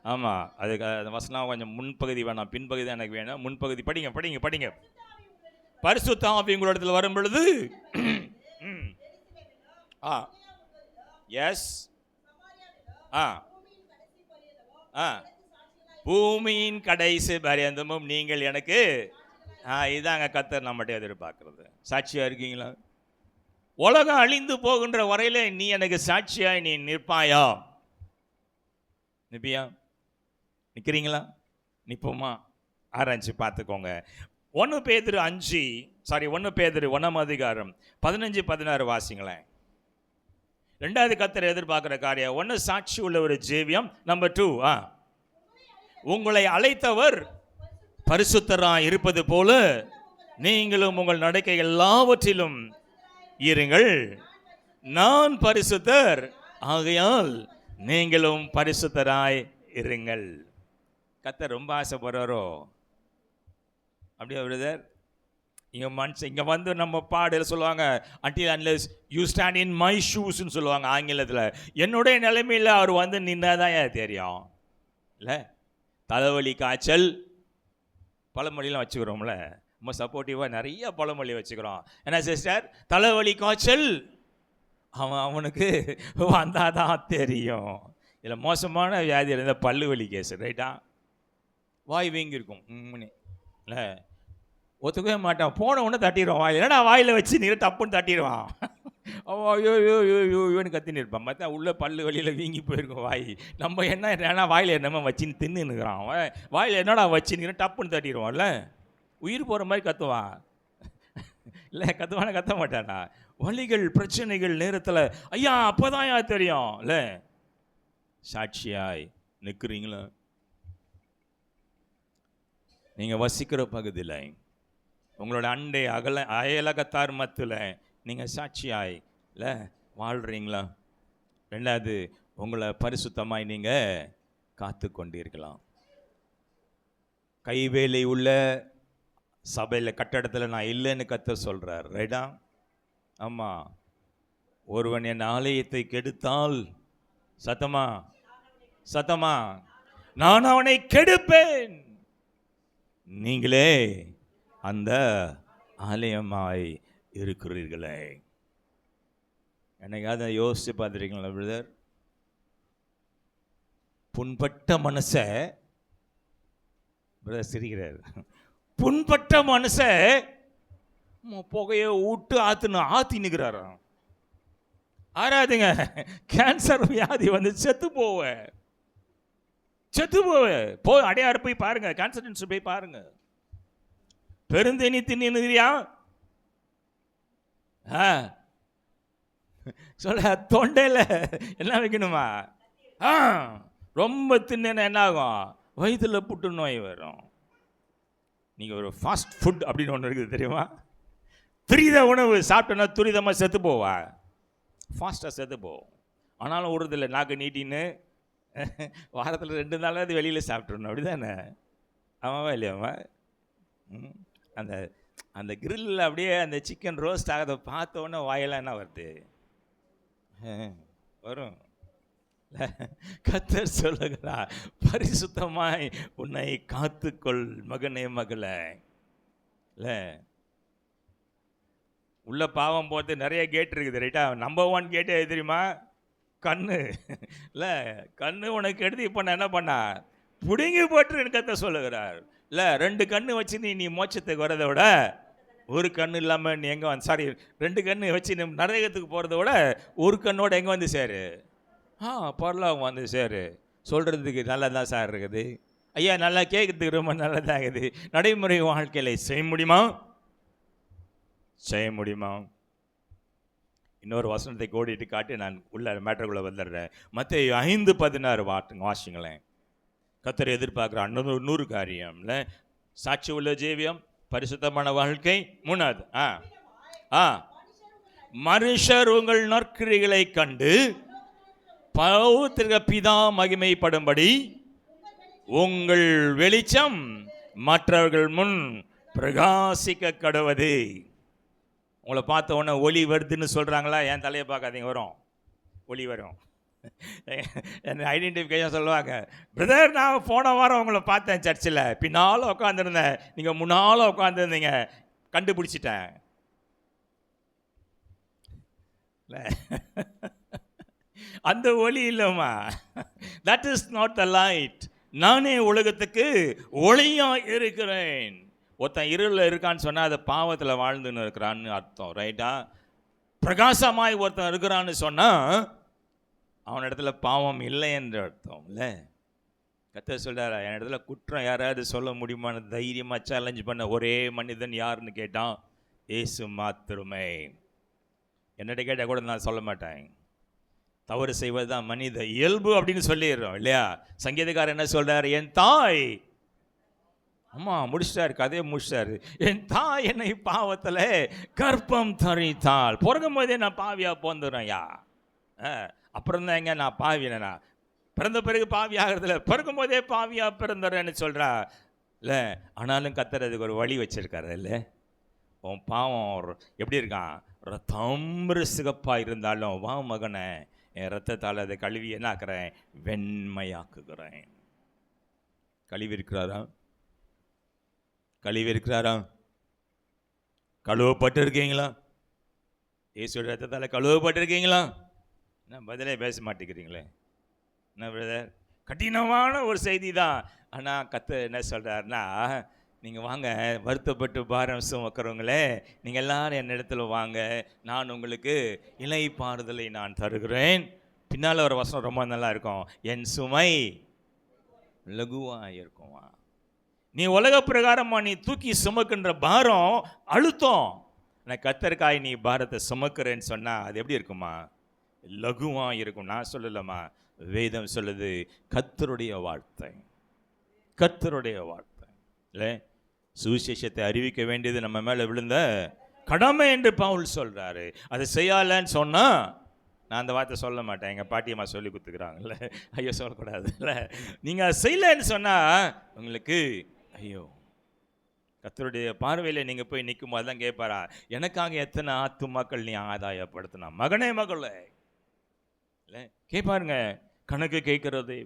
S1: ஆமாம், அதுக்கு அந்த வசனம் கொஞ்சம் முன்பகுதி வேணாம், பின்பகுதி தான் எனக்கு வேணும். முன்பகுதி படிங்க படிங்க படிங்க. பரிசுத்த ஆவி உங்களிடத்தில் வரும் பொழுது எஸ் பூமியின் கடைசி பரியந்தமும் நீங்கள் எனக்கு இதாங்க கர்த்தர் நம்மகிட்ட எதிர்பார்க்கிறது. சாட்சியா இருக்கீங்களா? உலகம் அழிந்து போகின்ற வரையில நீ எனக்கு சாட்சியாய் நீ நிற்பாயா? நிற்பியா? நிற்கிறீங்களா? நிற்போமா? ஆராய்ச்சி பார்த்துக்கோங்க. 1 பேதுரு 1 அதிகாரம் 15-16 வாசிங்களேன். 2வது கர்த்தர் எதிர்பார்க்கிற காரியம் 1 சாட்சி உள்ள ஒரு ஜீவியம். நம்பர் 2, உங்களை அழைத்தவர் பரிசுத்தராய் இருப்பது போல நீங்களும் உங்கள் நடக்கை எல்லாவற்றிலும் இருங்கள். நான் பரிசுத்தர் ஆகையால் நீங்களும் பரிசுத்தராய் இருங்கள். கர்த்தர் ரொம்ப ஆசைப்படுறாரோ? அப்படியே பிரதர், இங்கே வந்து நம்ம பாடல சொல்லுவாங்க, until unless you stand in my shoes ன்னு சொல்லுவாங்க ஆங்கிலத்தில். என்னுடைய நிலைமையில் அவர் வந்து நின்னாதான் தெரியும் இல்லை? தலைவலி, காய்ச்சல், பழமொழிலாம் வச்சுக்கிறோம்ல. ரொம்ப சப்போர்ட்டிவாக நிறைய பழமொழி வச்சுக்கிறோம். ஏன்னா சிஸ்டர், தலைவலி காய்ச்சல் அவனுக்கு வந்தாதான் தெரியும். இதில் மோசமான வியாதி இருந்தால் பல்லு வலி கேஸ், ரைட்டா? வாய் வீங்கி இருக்கும் இல்லை, ஒத்துக்கவே மாட்டான். போன உடனே தட்டிடுவான் வாயில். ஏன்னா வாயில் வச்சு நீர் டப்புன்னு தட்டிடுவான். ஐயோ யோ யோ யோன்னு கத்தின்னு இருப்பான். பார்த்தா உள்ளே பல்லு வழியில் வீங்கி போயிருக்கும் வாய். நம்ம என்ன வாயில் என்னமோ வச்சின்னு தின்னுக்கிறான். வாயில் என்னடா வச்சுன்னு டப்புன்னு தட்டிடுவான்ல, உயிர் போகிற மாதிரி கத்துவான். இல்லை கத்துவானா? கத்த மாட்டானா? வலிகள் பிரச்சனைகள் நேரத்தில் ஐயா அப்போதான் தெரியும் இல்லை? சாட்சியாய் நிற்கிறீங்களா? நீங்கள் வசிக்கிற பகுதியில், உங்களோட அண்டை அயலகத்தார் மத்தியில் நீங்கள் சாட்சியாய் இல்லை வாழ்கிறீங்களா? 2வது, உங்களை பரிசுத்தமாய் நீங்கள் காத்து கொண்டிருக்கலாம். கைவேலை உள்ள சபையில் கட்டடத்தில் நான் இல்லைன்னு கர்த்தர் சொல்கிறார், ரைட்டா? ஆமாம். ஒருவன் என் ஆலயத்தை கெடுத்தால் சத்தமா நான் அவனை கெடுப்பேன். நீங்களே அந்த ஆலயமாய் இருக்கிறீர்களே. என்னைக்காவது யோசிச்சு பார்த்துருக்கீங்களா பிரதர்? புண்பட்ட மனச பிரதர் சிரிக்கிறார். புண்பட்ட மனச புகையை விட்டு ஆத்தினுக்கிறாரா? ஆறாதுங்க, கேன்சர் வியாதி வந்து செத்து போவேன் போய் அடையாறு போய் பாருங்க, கேன்சர் போய் பாருங்க. பெருந்தேனி தின்னுறியா? சொல்ல தொண்டையில் என்ன வைக்கணுமா? ரொம்ப தின்னா என்ன ஆகும்? வயிற்றுல புட்டு நோய் வரும். நீங்கள் ஒரு ஃபாஸ்ட் ஃபுட் அப்படின்னு ஒன்று இருக்குது தெரியுமா? துரித உணவு சாப்பிட்டோன்னா துரிதமாக செத்து போவா, ஃபாஸ்ட்டாக செத்து போவோம். ஆனாலும் விடுறதில்லை, நாக்கு நீட்டின்னு வாரத்தில் 2 நாளாவது வெளியில் சாப்பிட்றணும், அப்படி தானே? ஆமாவா இல்லையாம்மா? அந்த அந்த கிரில்லில் அப்படியே அந்த சிக்கன் ரோஸ்ட் ஆகிறத பார்த்தோன்னே வாயெல்லாம் என்ன வருது? வரும் கர்த்தர் சொல்லுகிறார், பரிசுத்தமாய் உன்னை காத்துக்கொள் மகனே மகளே. இல்லை, உள்ள பாவம் போகிறது நிறைய கேட் இருக்குது ரைட்டா. நம்பர் 1 கேட்டு எது தெரியுமா? கண்ணு. இல்லை, கண்ணு உனக்கு எடுத்து இப்போ நான் என்ன பண்ணா பிடுங்கி போட்டுருன்னு கர்த்தர் சொல்லுகிறார். இல்லை, 2 கண்ணு வச்சு நீ மோட்சத்துக்கு வரதை விட, ஒரு கண்ணு இல்லாமல் நீ எங்கே வந்து, சாரி 2 கண்ணு வச்சு நீ நரகத்துக்கு போகிறத விட ஒரு கண்ணோட எங்கே வந்து சேரு? பரலோகம் வந்து சேரு. சொல்கிறதுக்கு நல்லா தான் சார் இருக்குது ஐயா, நல்லா கேட்கறதுக்கு ரொம்ப நல்லதாக இருக்குது. நடைமுறை வாழ்க்கையில் செய்ய முடியுமா? செய்ய முடியுமா? இன்னொரு வசனத்தை கோடிட்டு காட்டி நான் உள்ள மேட்டருக்குள்ளே வந்துடுறேன். மத்தேயு 5:16 வாசிங்களேன். கர்த்தர் எதிர்பார்க்குற 100 காரியம் இல்லை, சாட்சி உள்ள ஜீவியம், பரிசுத்தமான வாழ்க்கை. 3வது, மனுஷர் உங்கள் நற்கிரிகளை கண்டு பரலோகத்திற்கு பிதா மகிமைப்படும்படி உங்கள் வெளிச்சம் மற்றவர்கள் முன் பிரகாசிக்க கடவது. உங்களை பார்த்த உடனே ஒளி வருதுன்னு சொல்கிறாங்களா? என் தலையை பார்க்காதீங்க, வரும் ஒளி வரும். என்ன ஐடென்டிஃபிகேஷன் சொல்லுவாங்க. பிரதர், நான் போன வாரம் உங்களை பார்த்தேன் சர்ச்சில், பின்னால் உட்காந்துருந்தேன், நீங்கள் முன்னால் உட்காந்துருந்தீங்க, கண்டுபிடிச்சிட்டேன். அந்த ஒளி இல்லைம்மா, that is not the light. நானே உலகத்துக்கு ஒளியாக இருக்கிறேன். ஒருத்தன் இருளில் இருக்கான்னு சொன்னால் அது பாவத்தில் வாழ்ந்துன்னு இருக்கிறான்னு அர்த்தம், ரைட்டா? பிரகாசமாய் ஒருத்தன் இருக்கிறான்னு சொன்னால் அவன் இடத்துல பாவம் இல்லை என்று அர்த்தம் இல்லை. கர்த்தர் சொல்கிறாரா, என் இடத்துல குற்றம் யாராவது சொல்ல முடியுமான்னு தைரியமாக சேலஞ்ச் பண்ண ஒரே மனிதன் யாருன்னு கேட்டான், இயேசு மாத்திரமே. என்னிட்ட கேட்டால் கூட நான் சொல்ல மாட்டேன். தவறு செய்வது தான் மனித இயல்பு அப்படின்னு சொல்லிடுறோம் இல்லையா? சங்கீதக்காரர் என்ன சொல்கிறார்? என் தாய், முடிச்சிட்டாரு, கதையை முடிச்சிட்டாரு. என் தாய் என்னை பாவத்தில் கற்பம் தரித்தாள். பிறக்கும் போதே நான் பாவியாக பிறந்துடுறேன்யா. அப்புறம் தான் எங்க நான் பாவினா? பிறந்த பிறகு பாவி ஆகிறதுல, பிறக்கும் போதே பாவியாக பிறந்துடுறேன்னு சொல்கிறா இல்லை. ஆனாலும் கர்த்தர் அதுக்கு ஒரு வழி வச்சிருக்காரு இல்லை. உன் பாவம் எப்படி இருக்கான்? ரத்தம் சிகப்பாக இருந்தாலும் வா மகனை, என் ரத்தத்தால் அதை கழுவி என்ன ஆக்குறேன்? வெண்மையாக்குகிறேன். கழுவி இருக்கிறாரா? கழுவி இருக்கிறாரா? கழுவப்பட்டு இருக்கீங்களா? இயேசுடைய ரத்தத்தால் கழுவப்பட்டிருக்கீங்களா? என்ன பதிலே பேச மாட்டேங்கிறீங்களே? என்ன பிரதர், கடினமான ஒரு செய்தி தான். ஆனால் கர்த்தர் என்ன சொல்கிறாருன்னா, நீங்கள் வாங்க, வருத்தப்பட்டு பாரம் சுமக்கிறவங்களே, நீங்கள் எல்லாரும் என் இடத்துல வாங்க, நான் உங்களுக்கு இளைப்பாறுதலை நான் தருகிறேன். பின்னால் ஒரு வசனம் ரொம்ப நல்லா இருக்கும், என் சுமை லகுவாக இருக்குமா. நீ உலக பிரகாரமாக நீ தூக்கி சுமக்கின்ற பாரம் அழுத்தம். நான் கர்த்தருக்காய் நீ பாரத்தை சுமக்கிறேன்னு சொன்னால் அது எப்படி இருக்குமா? லகுவாக இருக்கும். நான் சொல்லலம்மா, வேதம் சொல்லுது, கர்த்தருடைய வார்த்தை, கர்த்தருடைய வார்த்தை இல்லை. சுவிசேஷத்தை அறிவிக்க வேண்டியது நம்ம மேலே விழுந்த கடமை என்று பவுல் சொல்கிறாரு. அதை செய்யலைன்னு சொன்னால், நான் அந்த வார்த்தை சொல்ல மாட்டேன், எங்கள் பாட்டியம்மா சொல்லி கொடுத்துக்கிறாங்கல்ல, ஐயோ சொல்லக்கூடாது இல்லை. நீங்கள் அதை செய்யலைன்னு சொன்னால் உங்களுக்கு ஐயோ. கர்த்தருடைய பார்வையில் நீங்கள் போய் நிற்கும் போது தான் கேட்பாரா, எனக்காக எத்தனை ஆத்துமாக்கள் நீ ஆதாயப்படுத்தினா மகனே மகளே இல்லை. கேட்பாருங்க, கணக்கு கேட்குறது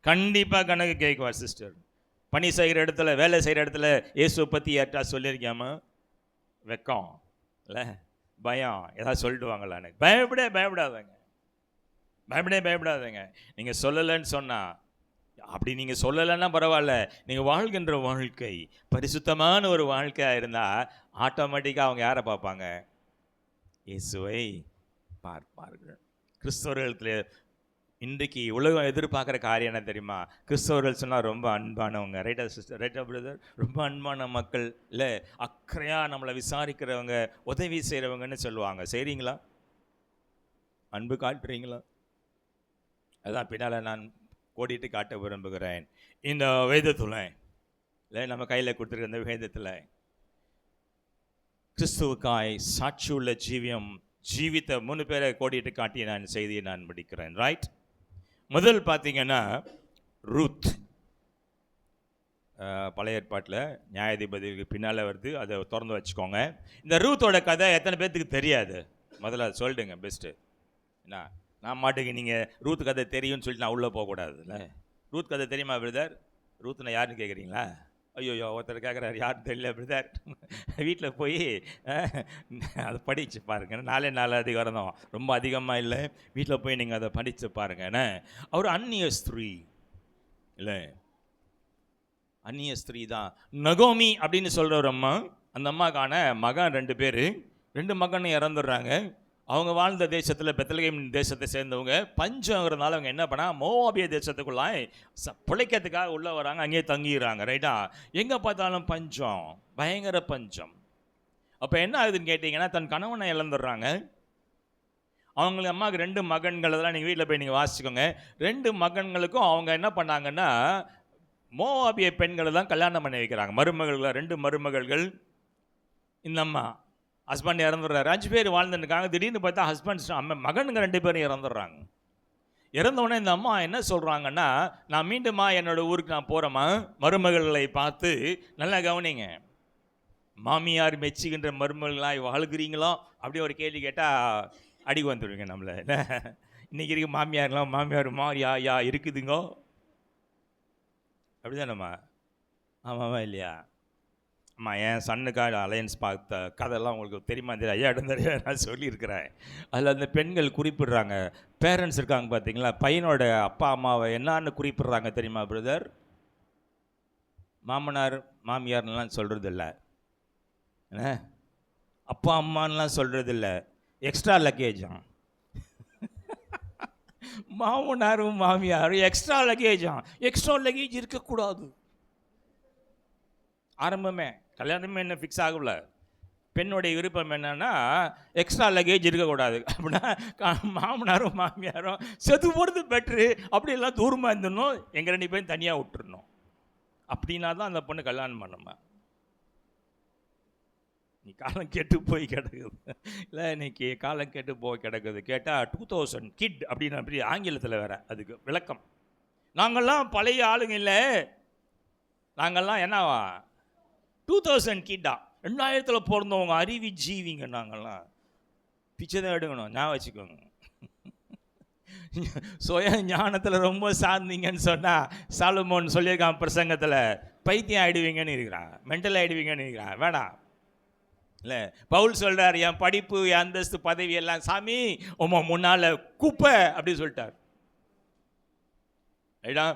S1: கண்டிப்பாக கணக்கு கேட்குவார். சிஸ்டர், பணி செய்கிற இடத்துல, வேலை செய்கிற இடத்துல இயேசுவை பற்றி யார்ட்டா சொல்லியிருக்கியாமா? வெக்கம் இல்லை, பயம், ஏதாவது சொல்லிடுவாங்களா? எனக்கு பயப்படாதங்க, பயப்படாதங்க. நீங்கள் சொல்லலைன்னு சொன்னால், அப்படி நீங்கள் சொல்லலைன்னா பரவாயில்ல, நீங்கள் வாழ்கின்ற வாழ்க்கை பரிசுத்தமான ஒரு வாழ்க்கையாக இருந்தால் ஆட்டோமேட்டிக்காக அவங்க யாரை பார்ப்பாங்க? இயேசுவை பார்ப்பார்கள். கிறிஸ்தவர்களுக்கு இன்றைக்கு உலகம் எதிர்பார்க்குற காரியம் என்ன தெரியுமா? கிறிஸ்தவர்கள் சொன்னால் ரொம்ப அன்பானவங்க, ரைட்டா சிஸ்டர், ரைட்டா பிரதர், ரொம்ப அன்பான மக்கள் இல்லை, அக்கறையாக நம்மளை விசாரிக்கிறவங்க, உதவி செய்கிறவங்கன்னு சொல்லுவாங்க. செய்கிறீங்களா? அன்பு காட்டுறீங்களா? அதான் பின்னால் நான் கோடிட்டு காட்ட விரும்புகிறேன். இந்த வேதத்தில் இல்லை, நம்ம கையில் கொடுத்துருக்க இந்த வேதத்தில் கிறிஸ்துவுக்காய் சாட்சி உள்ள ஜீவியம் ஜீவித்த 3 பேரை கோடிட்டு காட்டி நான் செய்தியை நான் முடிக்கிறேன். ரைட், முதல் பார்த்தீங்கன்னா ரூத். பழைய ஏற்பாட்டில் நியாயாதிபதிக்கு பின்னால் வருது, அதை திறந்து வச்சுக்கோங்க. இந்த ரூத்தோட கதை எத்தனை பேர்த்துக்கு தெரியாது? முதல்ல சொல்லிடுங்க பெஸ்ட்டு. என்ன நான் மாட்டுக்கு நீங்கள் ரூத் கதை தெரியும்னு சொல்லிட்டு நான் உள்ளே போகக்கூடாதுல்ல. ரூத் கதை தெரியுமா பிரதர்? ரூத்னா யாருன்னு கேட்குறீங்களா? ஐயோ ஒருத்தர் கேட்குறாரு, யாரும் தெரியல பிரதர். வீட்டில் போய் அதை படித்து பாருங்க. 4 அதிகாரம் தான், ரொம்ப அதிகமாக இல்லை. வீட்டில் போய் நீங்கள் அதை படித்து பாருங்க. அவர் அந்நிய ஸ்திரீ இல்லை, அந்நிய ஸ்திரீ தான். நகோமி அப்படின்னு சொல்கிற ஒரு அம்மா. அந்த அம்மாக்கான மகன் 2 பேர், 2 மகனும் இறந்துடுறாங்க. அவங்க வாழ்ந்த தேசத்தில் பெத்லகேம் தேசத்தை சேர்ந்தவங்க. பஞ்சங்கிறதுனால அவங்க என்ன பண்ணா, மோவாபிய தேசத்துக்குள்ளாய் பிழைக்கிறதுக்காக உள்ளே வராங்க, அங்கேயே தங்கிடுறாங்க. ரைட்டா? எங்கே பார்த்தாலும் பஞ்சம், பயங்கர பஞ்சம். அப்போ என்ன ஆகுதுன்னு கேட்டிங்கன்னா, தன் கணவனை இழந்துடுறாங்க. அவங்களுக்கு அம்மாவுக்கு 2 மகன்கள், அதெல்லாம் நீங்கள் வீட்டில் போய் நீங்கள் வாசிக்கோங்க. 2 மகன்களுக்கும் அவங்க என்ன பண்ணாங்கன்னா, மோவாபிய பெண்களை தான் கல்யாணம் பண்ணி வைக்கிறாங்க. மருமகள் 2 மருமகள்கள். இந்த அம்மா ஹஸ்பண்ட் இறந்துடுறாரு. 5 பேர் வாழ்ந்துருக்காங்க. திடீர்னு பார்த்தா ஹஸ்பண்ட் மகனுங்க 2 பேரும் இறந்துடுறாங்க. இறந்தவுடனே இந்த அம்மா என்ன சொல்கிறாங்கன்னா, நான் மீண்டுமா என்னோட ஊருக்கு நான் போகிறேம்மா, மருமகளை பார்த்து. நல்லா கவனிங்க, மாமியார் மெச்சுகின்ற மருமகளாய் வாழ்கிறீங்களோ அப்படி ஒரு கேள்வி கேட்டால் அடிக்கு வந்துடுவீங்க நம்மளை. இன்றைக்கி இருக்க மாமியார்லாம் மாமியார் மாறியா இருக்குதுங்கோ, அப்படிதானம்மா? ஆமாம்மா இல்லையா? அம்மா, என் சன்னுக்காக அலையன்ஸ் பார்த்த கதையெல்லாம் உங்களுக்கு தெரியுமா? தெரியும், ஐயா நிறைய நான் சொல்லியிருக்கிறேன். அதில் அந்த பெண்கள் குறிப்பிடுறாங்க, பேரண்ட்ஸ் இருக்காங்க பார்த்தீங்களா, பையனோட அப்பா அம்மாவை என்னான்னு குறிப்பிடுறாங்க தெரியுமா பிரதர்? மாமனார் மாமியார்லாம் சொல்கிறதில்ல, அப்பா அம்மான்லாம் சொல்கிறதில்ல, எக்ஸ்ட்ரா லக்கேஜாம். மாமனாரும் மாமியாரும் எக்ஸ்ட்ரா லக்கேஜாம். எக்ஸ்ட்ரா லக்கேஜ் இருக்கக்கூடாது. ஆரம்பமே கல்யாணமே என்ன ஃபிக்ஸ் ஆகல. பெண்ணுடைய விருப்பம் என்னன்னா, எக்ஸ்ட்ரா லக்கேஜ் இருக்கக்கூடாது. அப்படின்னா மாமனாரும் மாமியாரும் செத்து போகிறது பெட்ரு, அப்படியெல்லாம் தூரமாக இருந்துடணும், எங்கள் 2 பேரும் தனியாக விட்டுருணும். அப்படின்னா தான் அந்த பொண்ணு கல்யாணம் பண்ணமா. நீ காலம் கெட்டு போய் கிடக்குது இல்லை, இன்னைக்கு காலம் கெட்டு போய் கிடக்குது. கேட்டால் 2000 கிட் அப்படின்னு அப்படி ஆங்கிலத்தில் வேற அதுக்கு விளக்கம். நாங்கள்லாம் பழைய ஆளுங்க இல்லை, நாங்கள்லாம் என்னவா 2000 கிட்டா, 2000 பிறந்தவங்க, அறிவி ஜீவிங்க. நாங்கள்லாம் பிச்சை தான் எடுக்கணும், ஞாபகம் வச்சுக்கோங்க. சுய ஞானத்தில் ரொம்ப சார்ந்தீங்கன்னு சொன்னால், சாலமோன் சொல்லியிருக்கான் பிரசங்கத்தில், பைத்தியம் ஆகிடுவீங்கன்னு இருக்கிறான், மென்டல் ஆகிடுவீங்கன்னு இருக்கிறான். வேணாம் இல்லை, பவுல் சொல்கிறார், என் படிப்பு, என் அந்தஸ்து, பதவி எல்லாம் சாமி உமா முன்னால் குப்பை அப்படின்னு சொல்லிட்டார். ரைடா?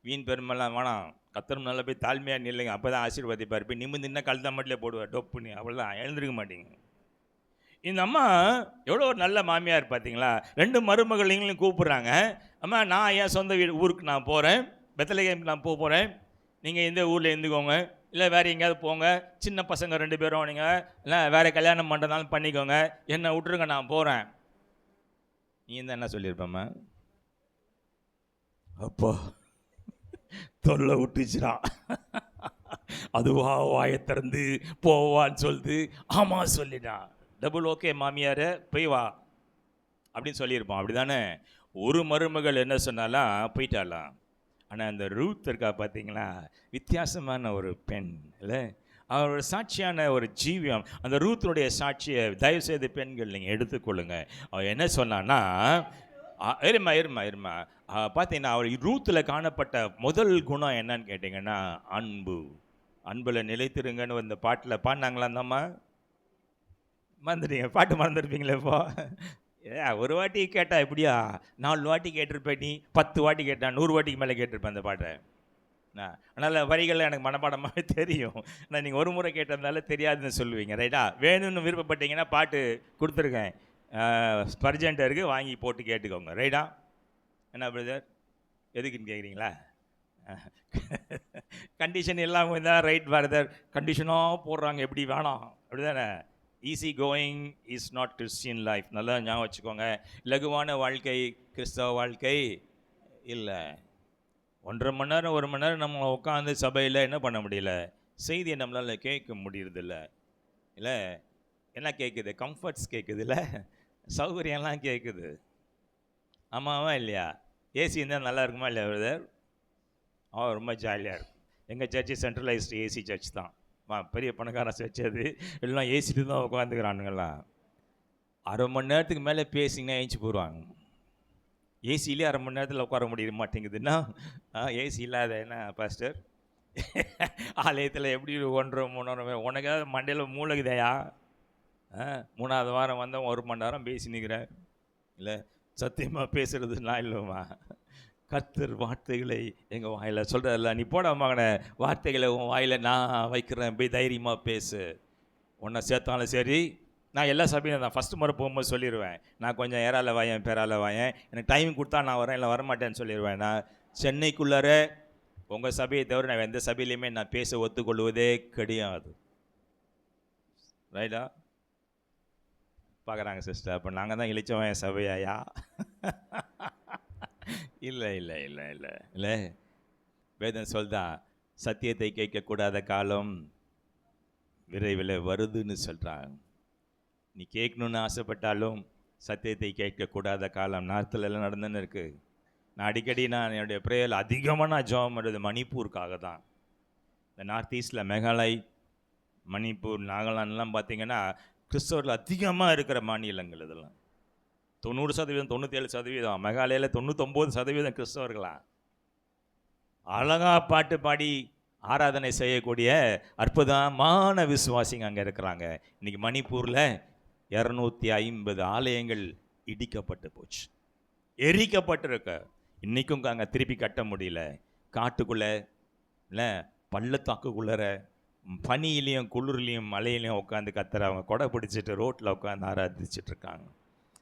S1: வீண் பெருமெல்லாம் வேணாம், கத்தரும் நல்லா போய் தாழ்மையாக நில்லைங்க, அப்போ தான் ஆசீர்வதிப்பார். போய் நிமிர்ந்துன்னா கழுத்தா மட்டும் போடுவார், டொப்புன்னு, அவ்வளோதான், எழுந்திருக்க மாட்டீங்க. இந்த அம்மா எவ்வளோ ஒரு நல்ல மாமியார் பார்த்தீங்களா? 2 மருமகளையும் கூப்பிட்றாங்க. அம்மா, நான் என் சொந்த ஊருக்கு நான் போகிறேன், பெத்லகேம் நான் போகிறேன், நீங்கள் இந்த ஊரில் இருந்துக்கோங்க, இல்லை வேறு எங்கேயாவது போங்க, சின்ன பசங்க 2 பேரும் நீங்கள் இல்லை வேறு கல்யாணம் பண்ணுறதுனாலும் பண்ணிக்கோங்க, என்னை விட்டுருங்க, நான் போகிறேன். நீ தான் என்ன சொல்லியிருப்பேம்மா? அப்போ தொல்லை விட்டுச்சுடான். அதுவா வாயை திறந்து போவான்னு சொல்லுது. ஆமாம் சொல்லிட்டான். டபுள் ஓகே மாமியார், போய் வா அப்படின்னு சொல்லியிருப்பான். அப்படி தானே? ஒரு மருமகள் என்ன சொன்னாலாம் போயிட்டாலாம். ஆனால் அந்த ரூத் இருக்கா பார்த்தீங்களா, வித்தியாசமான ஒரு பெண் இல்லை, அவரோட சாட்சியான ஒரு ஜீவியம். அந்த ரூத்தினுடைய சாட்சியை தயவுசெய்து பெண்கள் நீங்கள் எடுத்துக்கொள்ளுங்க. அவள் என்ன சொன்னான்னா, இருமா பார்த்தீங்கன்னா, அவள் ரூத்தில் காணப்பட்ட முதல் குணம் என்னன்னு கேட்டிங்கன்னா அன்பு. அன்பில் நிலைத்திருங்கன்னு இந்த பாட்டில் பாடினாங்களா அந்தம்மா? மறந்துட்டீங்க, பாட்டு மறந்துருப்பீங்களே இப்போ. ஒரு வாட்டி கேட்டா எப்படியா, 4 வாட்டி கேட்டிருப்பேன், நீ 10 வாட்டி கேட்டான், 100 வாட்டிக்கு மேலே கேட்டிருப்பேன் அந்த பாட்டை. அதனால் வரிகள் எனக்கு மனப்பாடமாகவே தெரியும். ஆனால் நீங்கள் ஒரு முறை கேட்டதுனால தெரியாதுன்னு சொல்லுவீங்க. ரைட்டா? வேணும்னு விருப்பப்பட்டீங்கன்னா பாட்டு கொடுத்துருக்கேன், ஸ்பர்ஜன்ட் இருக்குது, வாங்கி போட்டு கேட்டுக்கோங்க. ரைட்டா? என்ன பிரதர், எதுக்குன்னு கேட்குறீங்களா? கண்டிஷன் இல்லாமல் இருந்தால் ரைட் பிரதர், கண்டிஷனாக போடுறாங்க, எப்படி வேணாம், அப்படி தானே? Easy going is not Christian life. நல்லா ஞாபகம் வச்சுக்கோங்க. இலகுவான வாழ்க்கை கிறிஸ்தவ வாழ்க்கை இல்லை. 1.5 மணி நேரம் 1 மணி நேரம் நம்ம உட்காந்து சபையில் என்ன பண்ண முடியல, செய்தியை நம்மளால் கேட்க முடியறதில்ல இல்லை. என்ன கேட்குது? கம்ஃபர்ட்ஸ் கேட்குது இல்லை, சௌகரியம்லாம் கேட்குது. ஆமாவா இல்லையா? ஏசி இருந்தால் நல்லா இருக்குமா இல்லையா பிரதர்? ரொம்ப ஜாலியாக இருக்கும். எங்கள் சர்ச்சு சென்ட்ரலைஸ்டு ஏசி சர்ச் தான், பெரிய பணக்கார சர்ச் அது. எல்லாம் ஏசிட்டு தான் உட்காந்துக்கிறானுங்களாம். அரை மணி நேரத்துக்கு மேலே பேசிங்கன்னா ஏஞ்சி போடுவாங்க. ஏசியிலே அரை மணி நேரத்தில் உட்கார முடிய மாட்டேங்குதுன்னா ஏசி இல்லாத என்ன பாஸ்டர் ஆலயத்தில் எப்படி 1.5 3 நேரம் உனக்காவது மண்டையில் மூளைக்குதையா? 3வது வாரம் வந்தால் 1 மணி நேரம் பேசி நிற்கிறேன். இல்லை சத்தியமாக பேசுகிறதுலாம் இல்லைம்மா. கர்த்தர் வார்த்தைகளை எங்கள் வாயில் சொல்கிறதில்ல. நீ போட மகனே, வார்த்தைகளை உன் வாயில் நான் வைக்கிறேன், போய் தைரியமாக பேசு. உன்னை சேர்த்தாலும் சரி, நான் எல்லா சபையும் நான் ஃபஸ்ட்டு முறை போகும்போது சொல்லிடுவேன், நான் கொஞ்சம் ஏறால வாயேன் பேரால வாயேன், எனக்கு டைம் கொடுத்தா நான் வரேன், இல்லை வரமாட்டேன்னு சொல்லிடுவேன். நான் சென்னைக்குள்ளார உங்கள் சபையை தவிர நான் எந்த சபையிலையுமே நான் பேச ஒத்துக்கொள்வதே கிடையாது. ரைட்டா? பார்க்குறாங்க சிஸ்டர், அப்போ நாங்கள் தான் இழிச்சவன் என் சபையாயா? இல்லை இல்லை இல்லை இல்லை இல்லை. வேதம் சொல்தா, சத்தியத்தை கேட்கக்கூடாத காலம் விரைவில் வருதுன்னு சொல்கிறாங்க. நீ கேட்கணுன்னு ஆசைப்பட்டாலும் சத்தியத்தை கேட்கக்கூடாத காலம் நார்த்துலலாம் நடந்துன்னு இருக்குது. நான் அடிக்கடி என்னுடைய ப்ரேயரில் அதிகமாக நான் ஜெபம் பண்ணுறது மணிப்பூருக்காக தான். இந்த நார்த் ஈஸ்டில் மேகாலய், மணிப்பூர், நாகாலாந்துலாம் பார்த்திங்கன்னா கிறிஸ்தவர்கள் அதிகமாக இருக்கிற மாநிலங்கள். இதெல்லாம் 90%, 97%. மேகாலயில் 99% கிறிஸ்தவர்களா. அழகாக பாட்டு பாடி ஆராதனை செய்யக்கூடிய அற்புதமான விசுவாசிங்க அங்கே இருக்கிறாங்க. இன்றைக்கி மணிப்பூரில் 250 ஆலயங்கள் இடிக்கப்பட்டு போச்சு, எரிக்கப்பட்டிருக்க. இன்றைக்கும் அங்கே திருப்பி கட்ட முடியல. காட்டுக்குள்ளே இல்லை பள்ளத்தாக்குக்குள்ளே பனியிலையும் குளிர்லையும் மழையிலையும் உட்காந்து கத்துற அவங்க கொடை பிடிச்சிட்டு ரோட்டில் உட்காந்து ஆராதிச்சிட்ருக்காங்க.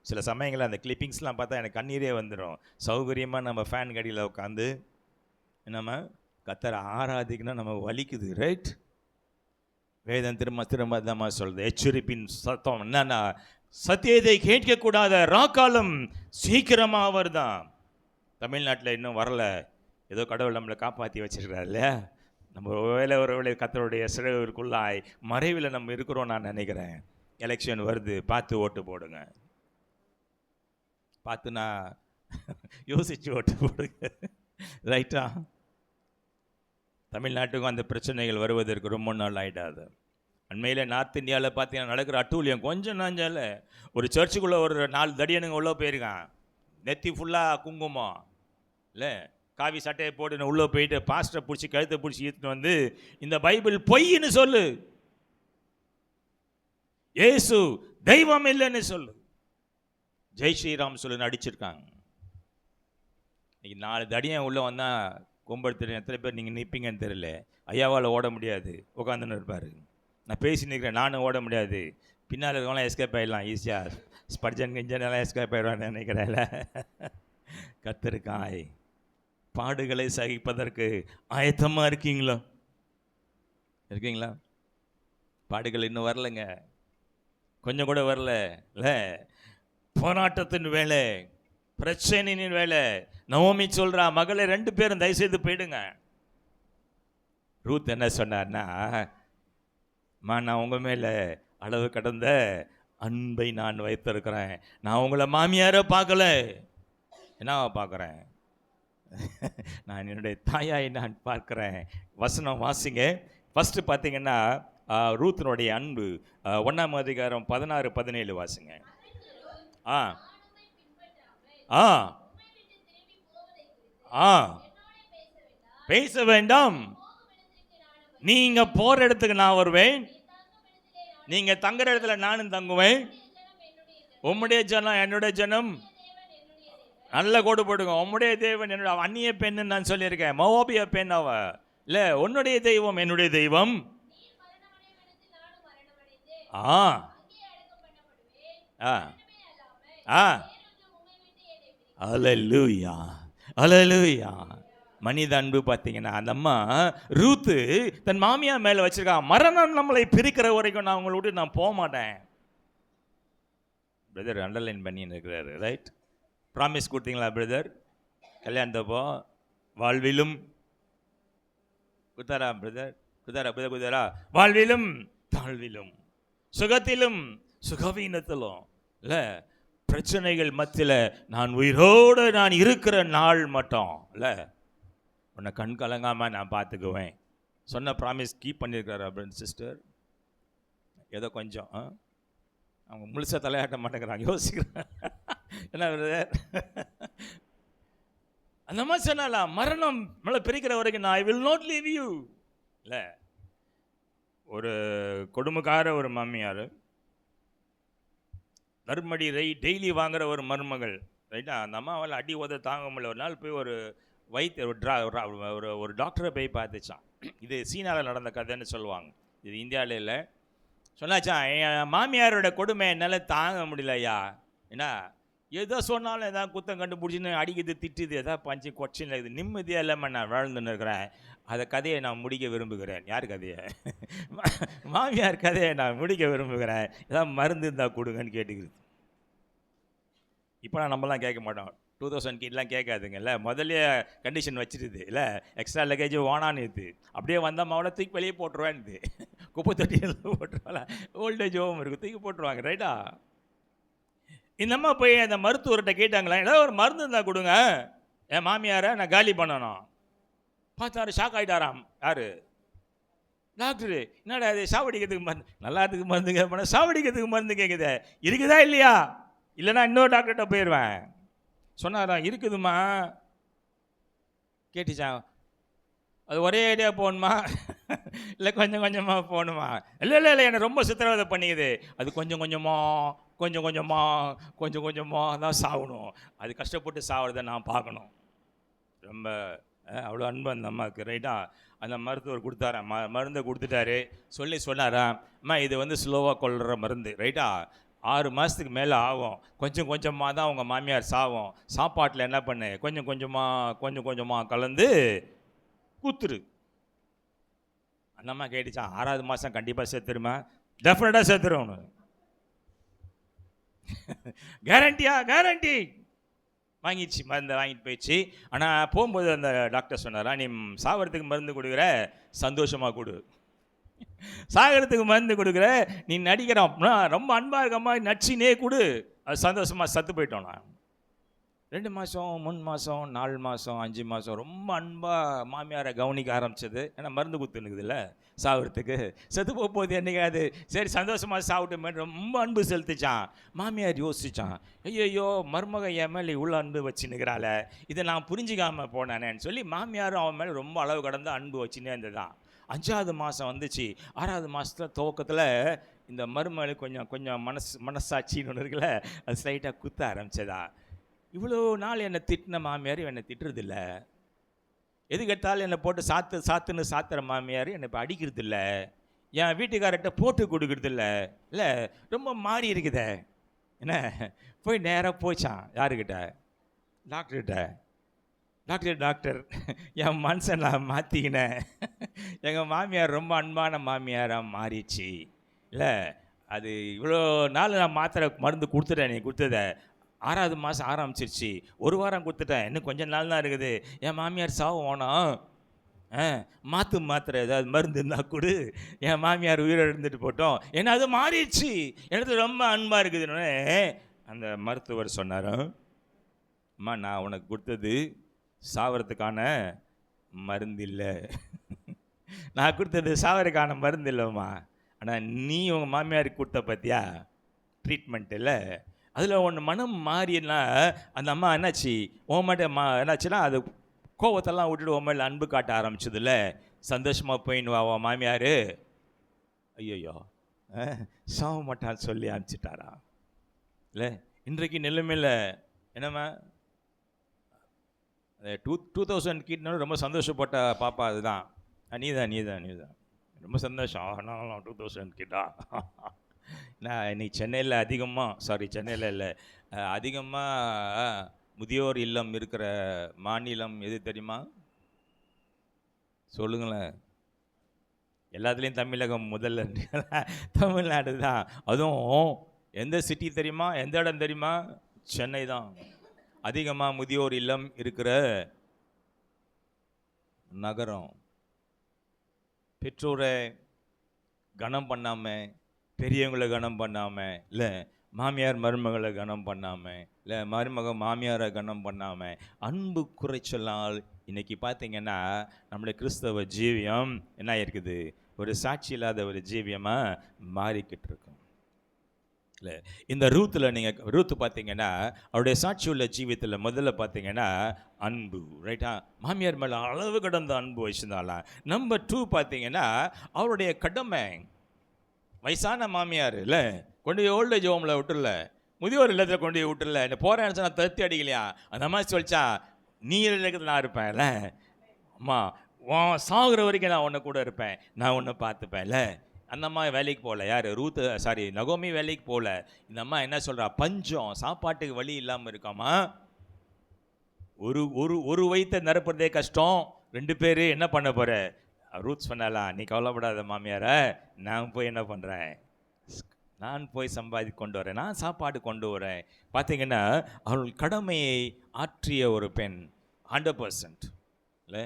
S1: சில சமயங்களில் அந்த கிளிப்பிங்ஸ்லாம் பார்த்தா எனக்கு கண்ணீரே வந்துடும். சௌகரியமாக நம்ம ஃபேன் கடியில் உட்காந்து நம்ம கத்தரை ஆராதிக்கணும், நம்ம வலிக்குது. ரைட்? வேதம் திரும்ப திரும்ப தான் சொல்லுது, எச்சரிப்பின் சத்தம் என்னன்னா, சத்தியத்தை கேட்கக்கூடாத ராக்காலம் சீக்கிரமாக வருதான். தமிழ்நாட்டில் இன்னும் வரல, ஏதோ கடவுள் நம்மளை காப்பாற்றி வச்சிருக்கிறார் இல்லையா? நம்ம ஒரு வேளை கத்தருடைய சிறைக்குள்ளாய் மறைவில் நம்ம இருக்கிறோம் நான் நினைக்கிறேன். எலெக்ஷன் வருது, பார்த்து ஓட்டு போடுங்க. பார்த்துனா யோசிச்சு ஓட்டு போடுங்க. ரைட்டா? தமிழ்நாட்டுக்கும் அந்த பிரச்சனைகள் வருவதற்கு ரொம்ப நாள் ஆகிடாது. அண்மையில் நார்த் இந்தியாவில் பார்த்தீங்கன்னா நடக்கிற அட்டூழியம் கொஞ்சம் நாஞ்சால ஒரு சர்ச்சுக்குள்ளே ஒரு 4 தடியனுங்க உள்ளே போயிருக்கான். நெத்தி ஃபுல்லாக குங்குமம் இல்லை, காவி சட்டையை போட்டு உள்ளே போயிட்டு பாஸ்டரை பிடிச்சி கழுத்தை பிடிச்சி ஈத்துட்டு வந்து, இந்த பைபிள் பொய்ன்னு சொல்லு, ஏசு தெய்வம் இல்லைன்னு சொல்லு, ஜெய் ஸ்ரீராம் சொல்லு அடிச்சிருக்காங்க. இன்னைக்கு 4 தடியன் உள்ளே வந்தால் கும்படுத்துட்டு எத்தனை பேர் நீங்கள் நிற்பீங்கன்னு தெரியல. ஐயாவால் ஓட முடியாது, உட்காந்துன்னு இருப்பார். நான் பேசி நிற்கிறேன், நானும் ஓட முடியாது. பின்னால் இருக்கவங்களாம் எஸ்கேப் ஆகிடலாம் ஈஸியாக. Spurgeon கிஞ்சனெல்லாம் escape ஆகிடுவான்னு நினைக்கிறேன்ல. கர்த்தருக்காய் பாடுகளை சகிப்பதற்கு ஆயத்தமாக இருக்கீங்களா? பாடுகள் இன்னும் வரலைங்க, கொஞ்சம் கூட வரல இல்லை. போராட்டத்தின் வேலை, பிரச்சனையின் வேலை. நவோமி சொல்கிறா, மகளே 2 பேரும் தயவுசெய்து போயிடுங்க. ரூத் என்ன சொன்னார்னா, நான் உங்கள் மேலே அளவு கடந்த அன்பை நான் வைத்திருக்கிறேன். நான் உங்களை மாமியாரை பார்க்கல, என்ன பார்க்குறேன்? நான் என்னுடைய தாயாய் நான் பார்க்குறேன். வசனம் வாசிங்க. ஃபஸ்ட்டு பார்த்தீங்கன்னா ரூத்தினுடைய அன்பு 1ஆம் அதிகாரம் 16, 17 வாசிங்க. பேச வேண்டாம், நீங்க போற இடத்துக்கு நான் வருவேன், நீங்க தங்குற இடத்துல நானும் தங்குவேன். உம்முடைய ஜனம் என்னுடைய ஜனம். நல்ல கோடு போடுங்க. உம்முடைய தேவன் என்னுடைய அந்நிய பெண்ணு நான் சொல்லியிருக்கேன், மோபிய பெண் அவ இல்லை. உன்னுடைய தெய்வம் என்னுடைய தெய்வம். அல்லேலூயா, அல்லேலூயா. மனித அன்பு பார்த்தீங்கன்னா, அந்த அம்மா ரூத்து தன் மாமியா மேலே வச்சிருக்கான், மரணம் நம்மளை பிரிக்கிற வரைக்கும் நான் உங்களோட நான் போக மாட்டேன். பிரதர் அண்டர்லைன் பண்ணின்னு இருக்கிறாரு. ரைட்? ப்ராமிஸ் கொடுத்தீங்களா பிரதர்? கல்யாணத்தப்போ வாழ்விலும் குத்தாரா பிரதர்? குத்தாரா? வாழ்விலும் தாழ்விலும், சுகத்திலும் சுகவீனத்திலும் இல்லை, பிரச்சனைகள் மத்தியில் நான் உயிரோடு நான் இருக்கிற நாள் மட்டும் இல்லை, உன்னை கண் கலங்காமல் நான் பார்த்துக்குவேன். சொன்ன ப்ராமிஸ் கீப் பண்ணியிருக்கிறார் அப்படின்னு சிஸ்டர். ஏதோ கொஞ்சம் அவங்க முழுசாக தலையாட்ட மாட்டேங்கிறாங்க, யோசிக்கிறாங்க. என்ன அந்த மாதிரி சொன்னாலாம், மரணம் மேலே பிரிக்கிற வரைக்கும் நான் I will not leave you. இல்லை, ஒரு கொடுமைக்கார ஒரு மாமியார், நறுமடி டெய்லி வாங்குற ஒரு மருமகள், ரைட்டா? அந்த அம்மாவால் அடி உத தாங்க முடியல. ஒரு நாள் போய் ஒரு ஒரு டாக்டரை போய் பார்த்துச்சான். இது சீனாவில் நடந்த கதைன்னு சொல்லுவாங்க, இது இந்தியாவில் இல்லை. சொன்னாச்சான், என் மாமியாரோட கொடுமை என்னால் தாங்க முடியலையா, ஏன்னா எதோ சொன்னாலும் எதாவது குத்தம் கண்டுபிடிச்சின்னு அடிக்குது, திட்டுது, எதாவது பஞ்சு கொச்சின்னு இது நிம்மதியாக இல்லாமல் நான் வாழ்ந்துன்னு இருக்கிறேன். அதை கதையை நான் முடிக்க விரும்புகிறேன். யார் கதையை? மாமியார் கதையை நான் முடிக்க விரும்புகிறேன். ஏதாவது மருந்து இருந்தால் கொடுங்கன்னு கேட்டுக்கிறது. இப்போ நம்மலாம் கேட்க மாட்டோம். 2000 கிட்லாம் கேட்காதுங்கல்ல, முதல்ல கண்டிஷன் வச்சிருது இல்லை, எக்ஸ்ட்ரா லக்கேஜ் ஓனான்னு இது, அப்படியே வந்தால் மாவளை தூக்கி வெளியே போட்டுருவான்னு, குப்பை தொட்டியில் போட்டுருவாங்க, ஓல்டேஜ் ஹோம் இருக்குது, தூக்கி போட்டுருவாங்க, ரைட்டா? இந்த அம்மா போய் அந்த மருத்துவர்கிட்ட கேட்டாங்களா, ஏதாவது ஒரு மருந்து இருந்தால் கொடுங்க, என் மாமியாரை நான் காலி பண்ணணும். பார்த்தாரு, ஷாக் ஆகிட்டாராம். யார்? டாக்டரு. என்னடா அது, சாவடிக்கிறதுக்கு மருந்து, நல்லாத்துக்கு மருந்து கேட்பேன், சாவடிக்கிறதுக்கு மருந்து கேட்குது, இருக்குதா இல்லையா? இல்லைனா இன்னொரு டாக்டர்கிட்ட போயிடுவேன். சொன்னாரா, இருக்குதுமா. கேட்டுச்சான், அது ஒரே ஐடியா போகணுமா இல்லை கொஞ்சம் கொஞ்சமாக போகணுமா? இல்லை இல்லை இல்லை, என்னை ரொம்ப சித்திரவதை பண்ணிக்குது, அது கொஞ்சம் கொஞ்சமாக கொஞ்சம் கொஞ்சமாக கொஞ்சம் கொஞ்சமாக தான் சாகணும், அது கஷ்டப்பட்டு சாகிறத நான் பார்க்கணும். ரொம்ப அவ்வளோ அன்பு அந்த அம்மாவுக்கு, ரைட்டா? அந்த மருத்துவர் கொடுத்தாரா, மருந்தை கொடுத்துட்டாரு. சொன்னாரா, அம்மா இது ஸ்லோவாக கொள்கிற மருந்து, ரைட்டா? 6 மாதத்துக்கு மேலே ஆகும், கொஞ்சம் கொஞ்சமாக தான் உங்கள் மாமியார் சாகும், சாப்பாட்டில் என்ன பண்ணு, கொஞ்சம் கொஞ்சமாக கலந்து குத்துரு. அந்த அம்மா கேட்டுச்சான், 6வது மாதம் கண்டிப்பாக செத்துருமா? டெஃபினட்டாக செத்துரும். கேரண்டியா? கேரண்டி. வாங்கிடுச்சு, மருந்தை வாங்கிட்டு போயிடுச்சு. ஆனால் போகும்போது அந்த டாக்டர் சொன்னாரா, நீ சாகிறதுக்கு மருந்து கொடுக்குற, சந்தோஷமாக கொடு. சாகிறதுக்கு மருந்து கொடுக்குற, நீ நடிக்கிறான், ரொம்ப அன்பாக இருக்கம்மா, நடிச்சினே கொடு, அது சந்தோஷமாக சத்து போயிட்டோம். நான் 2 மாதம் 3 மாதம் 4 மாதம் 5 மாதம் ரொம்ப அன்பாக மாமியாரை கவனிக்க ஆரம்பிச்சது. ஏன்னா மருந்து குத்துனுக்குது இல்லை சாகிறதுக்கு, செத்து போகுது என்னைக்காது, சரி சந்தோஷமாக சாப்பிட்டுமே ரொம்ப அன்பு செலுத்திச்சான். மாமியார் யோசிச்சான், ஐயோ மருமக என் மேலே இவ்வளோ அன்பு வச்சுன்னுக்கிறாள, இதை நான் புரிஞ்சிக்காமல் போனானேன்னு சொல்லி மாமியாரும் அவன் மேலே ரொம்ப அளவு கடந்து அன்பு வச்சுன்னே இருந்ததுதான். 5வது மாதம் வந்துச்சு. 6வது மாதத்தில் துவக்கத்தில் இந்த மருமகளுக்கு கொஞ்சம் மனசாட்சின்னு ஒன்று இருக்குல்ல, அது ஸ்லைட்டாக குத்த ஆரம்பிச்சதா. இவ்வளோ நாள் என்னை திட்டின மாமியார் என்னை திட்டுறதில்ல, எது கேட்டாலும் என்னை போட்டு சாத்துன்னு சாத்துற மாமியார் என்னை இப்போ அடிக்கிறது இல்லை, என் வீட்டுக்காரர்கிட்ட போட்டு கொடுக்குறதில்ல, இல்லை ரொம்ப மாறி இருக்குதே. என்ன போய் நேராக போச்சான் யாருக்கிட்ட? டாக்டர்கிட்ட. டாக்டர் என் மனசை நான் மாற்றிக்கினேன், எங்கள் மாமியார் ரொம்ப அன்பான மாமியாராக மாறிடுச்சு, இல்லை அது இவ்வளோ நாள் நான் மாத்திரை மருந்து கொடுத்துட்டேன், நீ கொடுத்ததை 6வது மாதம் ஆரம்பிச்சிருச்சு, 1 வாரம் கொடுத்துட்டேன், இன்னும் கொஞ்சம் நாள் தான் இருக்குது, என் மாமியார் சாவு ஓணும், மாத்திரை ஏதாவது மருந்து இருந்தால் கொடு, என் மாமியார் உயிரை இருந்துட்டு போட்டோம், ஏன்னா அது மாறிடுச்சு, எனக்கு ரொம்ப அன்பாக இருக்குதுன்னு அந்த மருத்துவர் சொன்னார். அம்மா, நான் உனக்கு கொடுத்தது சாவறதுக்கான மருந்து இல்லை, நான் கொடுத்தது சாவறதுக்கான மருந்து இல்லைம்மா, ஆனால் நீ உங்கள் மாமியாருக்கு கொடுத்த பார்த்தியா ட்ரீட்மெண்ட் இல்லை, அதில் ஒன்று மனம் மாறினா அந்த அம்மா என்னாச்சு, ஓமாட்ட என்னாச்சுன்னா அது கோவத்தெல்லாம் விட்டுட்டு ஓமையில் அன்பு காட்ட ஆரம்பிச்சதில்ல, சந்தோஷமாக போயின்னு வா மாமியார், ஐயோ சாவ மாட்டான்னு சொல்லி அனுப்பிச்சிட்டாரா. இல்லை இன்றைக்கு நிலைமையில் என்னம்மா 2000 கிட்னாலும் ரொம்ப சந்தோஷப்பட்ட பாப்பா அதுதான், நீதான் ரொம்ப சந்தோஷம், ஆனால் 2000 கிட்டா. நான் இன்னைக்கு சென்னையில் சென்னையில் இல்லை, அதிகமாக முதியோர் இல்லம் இருக்கிற மாநிலம் எது தெரியுமா? சொல்லுங்களேன். எல்லாத்துலேயும் தமிழகம் முதல்ல, தமிழ்நாடு தான். அதுவும் எந்த சிட்டி தெரியுமா, எந்த இடம் தெரியுமா? சென்னை தான். அதிகமாக முதியோர் இல்லம் இருக்கிற நகரம். பெற்றோரை கனம் பண்ணாமல், பெரியவங்களை கனம் பண்ணாமல், இல்லை மாமியார் மருமகளை கனம் பண்ணாமல், இல்லை மாமியாரை கனம் பண்ணாமல், அன்பு குறைச்சலால் இன்றைக்கி பார்த்திங்கன்னா நம்மளுடைய கிறிஸ்தவ ஜீவியம் என்ன இருக்குது, ஒரு சாட்சி இல்லாத ஒரு ஜீவியமாக மாறிக்கிட்டு இருக்கும். இல்லை, இந்த ரூத்து பார்த்தீங்கன்னா அவருடைய சாட்சி உள்ள ஜீவியத்தில் முதல்ல பார்த்தீங்கன்னா அன்பு, ரைட்டா? மாமியார் மேலே அளவு கடந்த அன்பு வச்சுருந்தாலாம். நம்பர் 2 பார்த்தீங்கன்னா அவருடைய கடமை. வயசான மாமியார் இல்லை, கொண்டு போய் ஓல்டேஜ் ஹோமில் விட்டுல, முதியோர் இல்லத்தில் கொண்டு போய் விட்டுல, என்ன போகிறேன்னு சொன்னால் தருத்தி அடிக்கலையா? அந்த மாதிரி சொல்லிச்சா, நீ இருக்கிறது நான் இருப்பேன்ல, அம்மா சாகுற வரைக்கும் நான் உன்னை கூட இருப்பேன், நான் உன்னை பார்த்துப்பேன்ல. அந்த அம்மா வேலைக்கு போகல. யார்? நகோமி வேலைக்கு போகல. இந்த அம்மா என்ன சொல்கிறா? பஞ்சம், சாப்பாட்டுக்கு வழி இல்லாமல் இருக்காமா. ஒரு ஒரு ஒரு வயிற்றை நிரப்புறதே கஷ்டம். 2 பேர் என்ன பண்ண போகிற? ரூத் சொன்னாலாம், நீ கவலைப்படாத மாமியார, நான் போய் என்ன பண்ணுறேன், நான் போய் சம்பாதி கொண்டு வரேன், நான் சாப்பாடு கொண்டு வரேன். பார்த்தீங்கன்னா அவள் கடமையை ஆற்றிய ஒரு பெண். 100% இல்லை,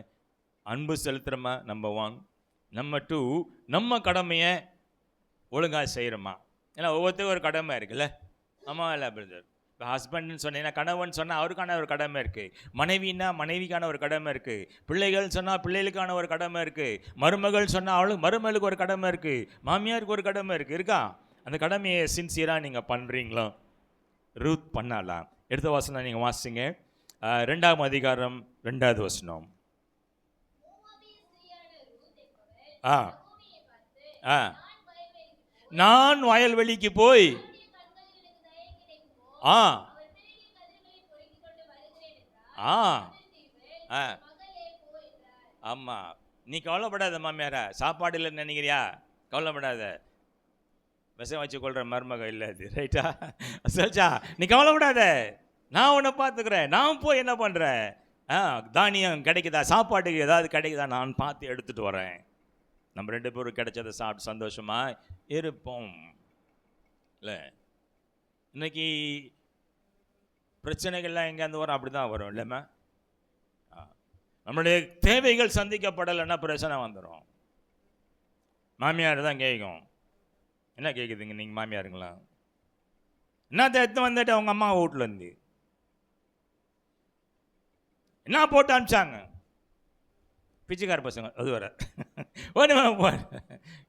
S1: அன்பு செலுத்துகிறோமா? நம்பர் 1. நம்பர் 2, நம்ம கடமையை ஒழுங்காக செய்கிறோமா? ஏன்னா ஒவ்வொருத்தரும் ஒரு கடமை இருக்குல்ல. ஆமாம் இல்லை பிரதர்? இப்போ ஹஸ்பண்ட்னு சொன்னீங்கன்னா, கணவன் சொன்னால் அவருக்கான ஒரு கடமை இருக்குது, மனைவின்னா மனைவிக்கான ஒரு கடமை இருக்குது, பிள்ளைகள் சொன்னால் பிள்ளைகளுக்கான ஒரு கடமை இருக்குது, மருமகள் சொன்னால் அவளுக்கு மருமகளுக்கு ஒரு கடமை இருக்குது, மாமியாருக்கு ஒரு கடமை இருக்கா? அந்த கடமையை சின்சியராக நீங்கள் பண்ணுறீங்களோ? ரூத் பண்ணலாம். எடுத்த வசனம் நீங்கள் வாசிங்க, 2ஆம் அதிகாரம் 2வது வசனம். நான் வயல்வெளிக்கு போய் ஆமா, நீ கவலைப்படாத மாமியாரா, சாப்பாடு இல்லைன்னு நினைக்கிறியா? கவலைப்படாத, விஷம் வச்சு கொள்ற மருமக இல்லை அது, ரைட்டா? சொல்ச்சா, நீ கவலைப்படாத, நான் உன்னை பார்த்துக்கிறேன், நான் போய் என்ன பண்ணுறேன், தானியம் கிடைக்குதா, சாப்பாட்டுக்கு ஏதாவது கிடைக்குதா, நான் பார்த்து எடுத்துகிட்டு வரேன். நம்ம 2 பேரும் கிடைச்சதை சாப்பிட்டு சந்தோஷமாக இருப்போம் இல்லை? இன்னைக்கு பிரச்சனைகள்லாம் எங்கேருந்து வரும்? அப்படி தான் வரும் இல்லைம்மா? நம்மளுடைய தேவைகள் சந்திக்கப்படலைன்னா பிரச்சனை வந்துடும். மாமியார் தான் கேட்கும். என்ன கேட்குதுங்க நீங்கள் மாமியாருங்களா? என்னத்தை எடுத்து வந்துட்டு அவங்க அம்மா வீட்டிலேருந்து என்ன போட்டு அனுப்பிச்சாங்க? பிச்சைக்கார பசங்க அது வர ஒன்று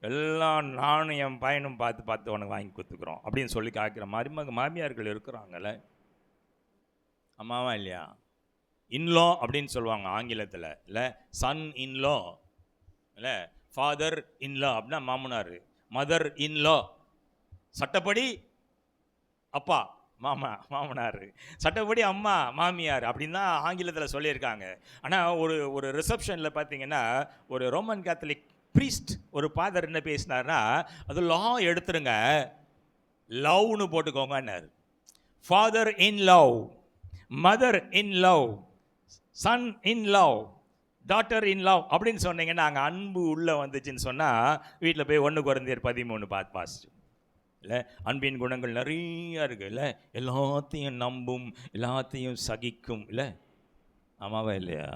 S1: எல்லாம் நானும் என் பையனும் பார்த்து உனக்கு வாங்கி கொடுத்துக்குறோம் அப்படின்னு சொல்லி காய்க்கிற மாமியார்கள் இருக்கிறாங்கல்ல. அம்மாவா இல்லையா? இன்லோ அப்படின்னு சொல்லுவாங்க ஆங்கிலத்தில் இல்லை, சன் இன்லோ இல்லை, ஃபாதர் இன்லோ அப்படின்னா மாமனார், மதர் இன்லோ சட்டப்படி அப்பா மாமனார், சட்டப்படி அம்மா மாமியார் அப்படின்னு தான் ஆங்கிலத்தில் சொல்லியிருக்காங்க. ஆனால் ஒரு ரிசப்ஷனில் பார்த்தீங்கன்னா ஒரு ரோமன் கேத்தலிக் ப்ரீஸ்ட் ஒரு ஃபாதர் என்ன பேசினார்னா, அது லா எடுத்துருங்க, லவ்னு போட்டுக்கோங்கன்னார். Father in love, mother in love, son in love, daughter in love அப்படின்னு சொன்னீங்கன்னா அங்கே அன்பு உள்ளே வந்துச்சுன்னு சொன்னால் வீட்டில் போய் 1 கொரிந்தியர் 13 வாசிச்சு இல்லை, அன்பின் குணங்கள் நிறைய இருக்குது இல்லை, எல்லாத்தையும் நம்பும், எல்லாத்தையும் சகிக்கும் இல்லை. ஆமாவா இல்லையா?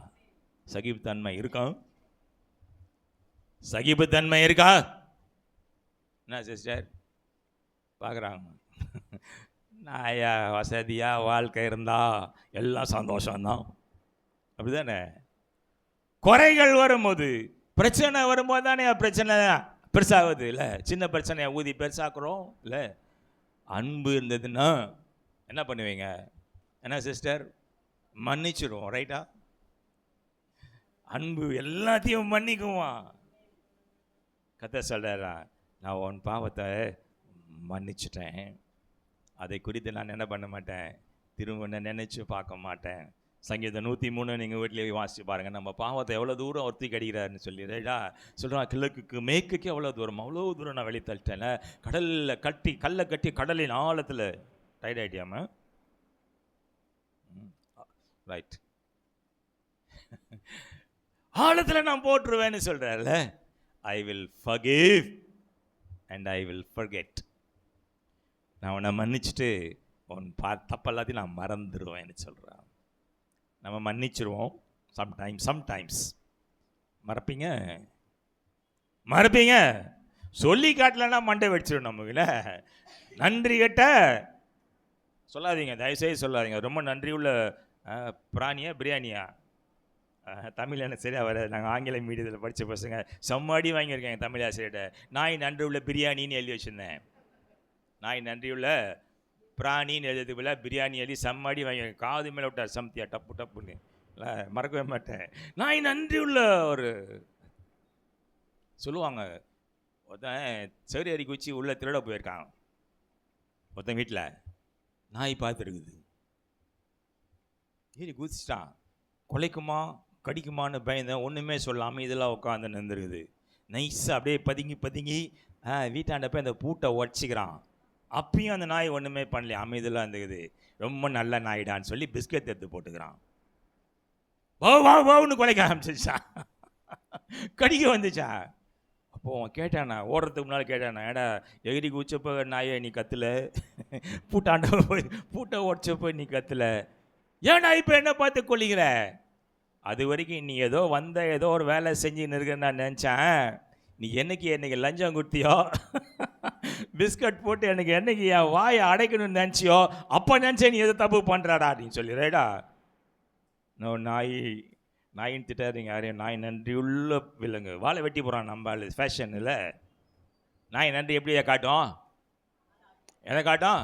S1: சகிப்புத்தன்மை இருக்கா? சகிப்புத்தன்மை இருக்கா? என்ன சிஸ்டர் பார்க்குறாங்க? நாயா வசதியாக வாழ்க்கை இருந்தா எல்லாம் சந்தோஷம்தான், அப்படி தானே? குறைகள் வரும்போது, பிரச்சனை வரும்போது தானே பிரச்சனை பெருசாகுது இல்லை? சின்ன பிரச்சனையை ஊதி பெருசாக்குறோம் இல்லை? அன்பு இருந்ததுன்னா என்ன பண்ணுவீங்க? என்ன சிஸ்டர்? மன்னிச்சிடுவோம், ரைட்டா? அன்பு எல்லாத்தையும் மன்னிக்குவான். கதை சொல்கிறா, நான் உன் பாவத்தை மன்னிச்சிட்டேன், அதை குறித்து நான் என்ன பண்ண மாட்டேன், திரும்ப நினைச்சு பார்க்க மாட்டேன். சங்கீதம் 103 நீங்கள் வீட்டிலேயே வாசிச்சு பாருங்கள். நம்ம பாவத்தை எவ்வளோ தூரம் ஒருத்தி கடிக்கிறாருன்னு சொல்லி, ரைட்டா? சொல்கிறான், கிழக்குக்கு மேற்குக்கு எவ்வளோ தூரம், அவ்வளோ தூரம் நான் வெளியே தள்ளிட்டேன். கடலில் கல்லை கட்டி கடலின் ஆழத்தில் டைட் ஆகிட்டியாம, ரைட், ஆழத்தில் நான் போட்டுருவேன்னு சொல்கிறார்ல. I will forgive and I will forget. நான் உன்னை மன்னிச்சுட்டு உன் தப்பெல்லாத்தையும் நான் மறந்துடுவேன்னு சொல்கிறான். நம்ம மன்னிச்சிருவோம், சம்டைம்ஸ் மறப்பீங்க, சொல்லி காட்டலன்னா மண்டை வெடிச்சிடும் நமக்குல. நன்றி கேட்ட சொல்லாதீங்க, தயவுசெய்து சொல்லாதீங்க. ரொம்ப நன்றி உள்ள பிராணியா பிரியாணியா, தமிழ் என்ன சரியாக வராது. நாங்கள் ஆங்கில மீடியத்தில் படித்த பசங்க செம்மாடி வாங்கியிருக்காங்க தமிழ் ஆசிரியர்கிட்ட. நாய் நன்றி உள்ள பிரியாணின்னு எழுதி வச்சுருந்தேன். நாய் நன்றியுள்ள பிராணின்னு எழுதுல பிரியாணி எழுதி செம்மடி வாங்கி காது மேலே விட்டார் சமத்தியா டப்பு டப்புன்னு இல்லை மறக்கவே மாட்டேன். நாய் நன்றியுள்ள ஒரு சொல்லுவாங்க. ஒருத்தன் சரி அடி குச்சி உள்ள திருட போயிருக்கான். ஒருத்தன் வீட்டில் நாய் பார்த்துருக்குது. ஏறி குதிச்சிட்டான். கொலைக்குமா கடிக்குமான்னு பயந்தேன். ஒன்றுமே சொல்லாமல் இதெல்லாம் உட்காந்து நின்றுருக்குது. நைஸாக அப்படியே பதுங்கி பதுங்கி வீட்டாண்ட போய் அந்த பூட்டை உடச்சிக்கிறான். அப்பயும் அந்த நாய் ஒன்றுமே பண்ணல, அமைதியெல்லாம் இருந்துக்குது. ரொம்ப நல்ல நாயிடான்னு சொல்லி பிஸ்கெட் எடுத்து போட்டுக்கிறான். வா வா வான்னு கொலைக்க ஆரம்பிச்சிச்சான், கடிக்க வந்துச்சான். அப்போது அவன் கேட்டானா, ஓடுறதுக்கு முன்னால் கேட்டானா, ஏடா எகிரி குச்சப்போ நாயை நீ கத்துல, பூட்டாண்ட போய் பூட்டை உடச்சப்போ நீ கத்துல, ஏன்னா இப்போ என்ன பார்த்து கொல்லிக்கிற? அது வரைக்கும் நீ ஏதோ ஒரு வேலை செஞ்சுன்னு இருக்குன்னு நான் நினச்சேன். நீ என்னைக்கு லஞ்சம் கொடுத்தியோ, பிஸ்கட் போட்டு எனக்கு என்னைக்கு என் வாயை அடைக்கணும்னு நினச்சியோ, அப்போ நினச்சேன் நீ எதோ தப்பு பண்ணுறாடா அப்படின்னு சொல்லி. ரைடா நாயின்னு திட்டாதீங்க யாரையும். நாய் நன்றி உள்ள விலங்கு. வாழை வெட்டி போகிறான் நம்ம ஃபேஷன் இல்லை. நாய் நன்றி எப்படியா காட்டும்? எதை காட்டும்?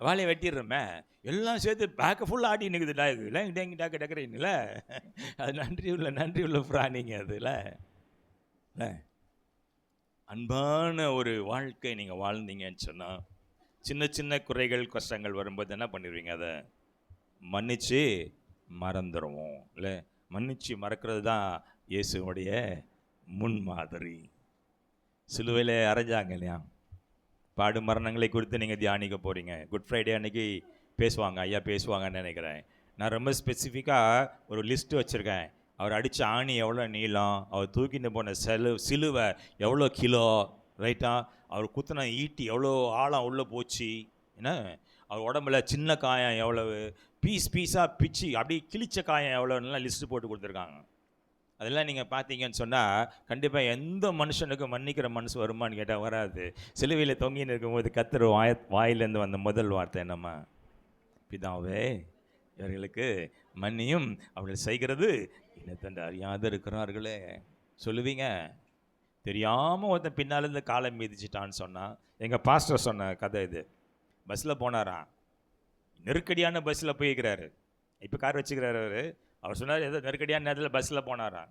S1: வாழையை வெட்டிடுறோமே. எல்லாம் சேர்த்து பேக்கை ஃபுல்லாக ஆட்டி நிற்குது டாக்கு. இல்லை டேங்கி டாக்கு டக்குறீங்கள, அது நன்றி உள்ள பிராணிங்க. அதில் இல்லை அன்பான ஒரு வாழ்க்கை நீங்கள் வாழ்ந்தீங்கன்னு சொன்னால், சின்ன சின்ன குறைகள் கஷ்டங்கள் வரும்போது என்ன பண்ணிடுவீங்க? அதை மன்னிச்சு மறந்துடுவோம். இல்லை மன்னிச்சு மறக்கிறது தான் இயேசுடைய முன்மாதிரி. சிலுவையில் அரைஞ்சாங்க இல்லையா, பாடு மரணங்களை குறித்து நீங்கள் தியானிக்க போகிறீங்க. குட் ஃப்ரைடே அன்னைக்கு பேசுவாங்க, ஐயா பேசுவாங்கன்னு நினைக்கிறேன். நான் ரொம்ப ஸ்பெசிஃபிக்காக ஒரு லிஸ்ட்டு வச்சுருக்கேன். அவர் அடித்த ஆணி எவ்வளோ நீளம், அவர் தூக்கிட்டு போன சிலுவை எவ்வளோ கிலோ, ரைட்டா, அவர் குத்தின ஈட்டி எவ்வளோ ஆழம் உள்ளே போச்சு, என்ன அவர் உடம்புல சின்ன காயம் எவ்வளவு, பீஸாக பிச்சு அப்படி கிழிச்ச காயம் எவ்வளோலாம் லிஸ்ட்டு போட்டு கொடுத்துருக்காங்க. அதெல்லாம் நீங்கள் பார்த்தீங்கன்னு சொன்னால் கண்டிப்பாக எந்த மனுஷனுக்கும் மன்னிக்கிற மனசு வருமானு கேட்டால் வராது. சிலுவையில் தொங்கின்னு இருக்கும்போது கர்த்தர் வாயிலேருந்து வந்த முதல் வார்த்தை என்னம்மா? பிதாவே இவர்களுக்கு மன்னியும், அவர்கள் செய்கிறது இன்னத்தண்டு அறியாத இருக்கிறார்களே. சொல்லுவீங்க. தெரியாமல் ஒருத்தன் பின்னாலேருந்து காலை மீதிச்சிட்டான்னு சொன்னால், எங்கள் பாஸ்டர் சொன்ன கதை இது. பஸ்ஸில் போனாராம், நெருக்கடியான பஸ்ஸில் போயிருக்கிறாரு. இப்போ கார் வச்சுக்கிறாரு அவர் சொன்னார், ஏதோ நெருக்கடியான நேரத்தில் பஸ்ஸில் போனாராம்.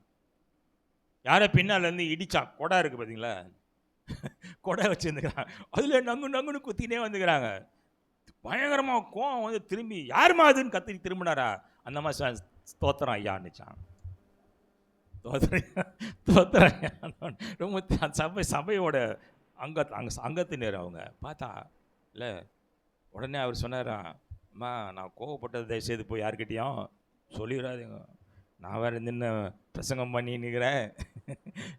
S1: யாரை பின்னாலேருந்து இடித்தான். கொடை இருக்குது பார்த்தீங்களா, கொடை வச்சுருந்துக்கிறான். அதில் நங்குன்னு குத்தினே வந்துக்கிறாங்க. பயங்கரமாக கோவம் வந்து திரும்பி யாருமா அதுன்னு கத்தி திரும்பினாரா? அந்த மாதிரி ஸ்தோத்திரம் ஐயான்னுச்சான். தோத்திரம் ரொம்ப சபையோட அங்கத்தினர் அவங்க பார்த்தா இல்லை. உடனே அவர் சொன்னாராம், அம்மா நான் கோவப்பட்டதை தயவுசெய்து போய் யார்கிட்டையும் சொல்லிடாதீங்க, நான் வேறு நின்று பிரசங்கம் பண்ணி நிற்கிறேன்.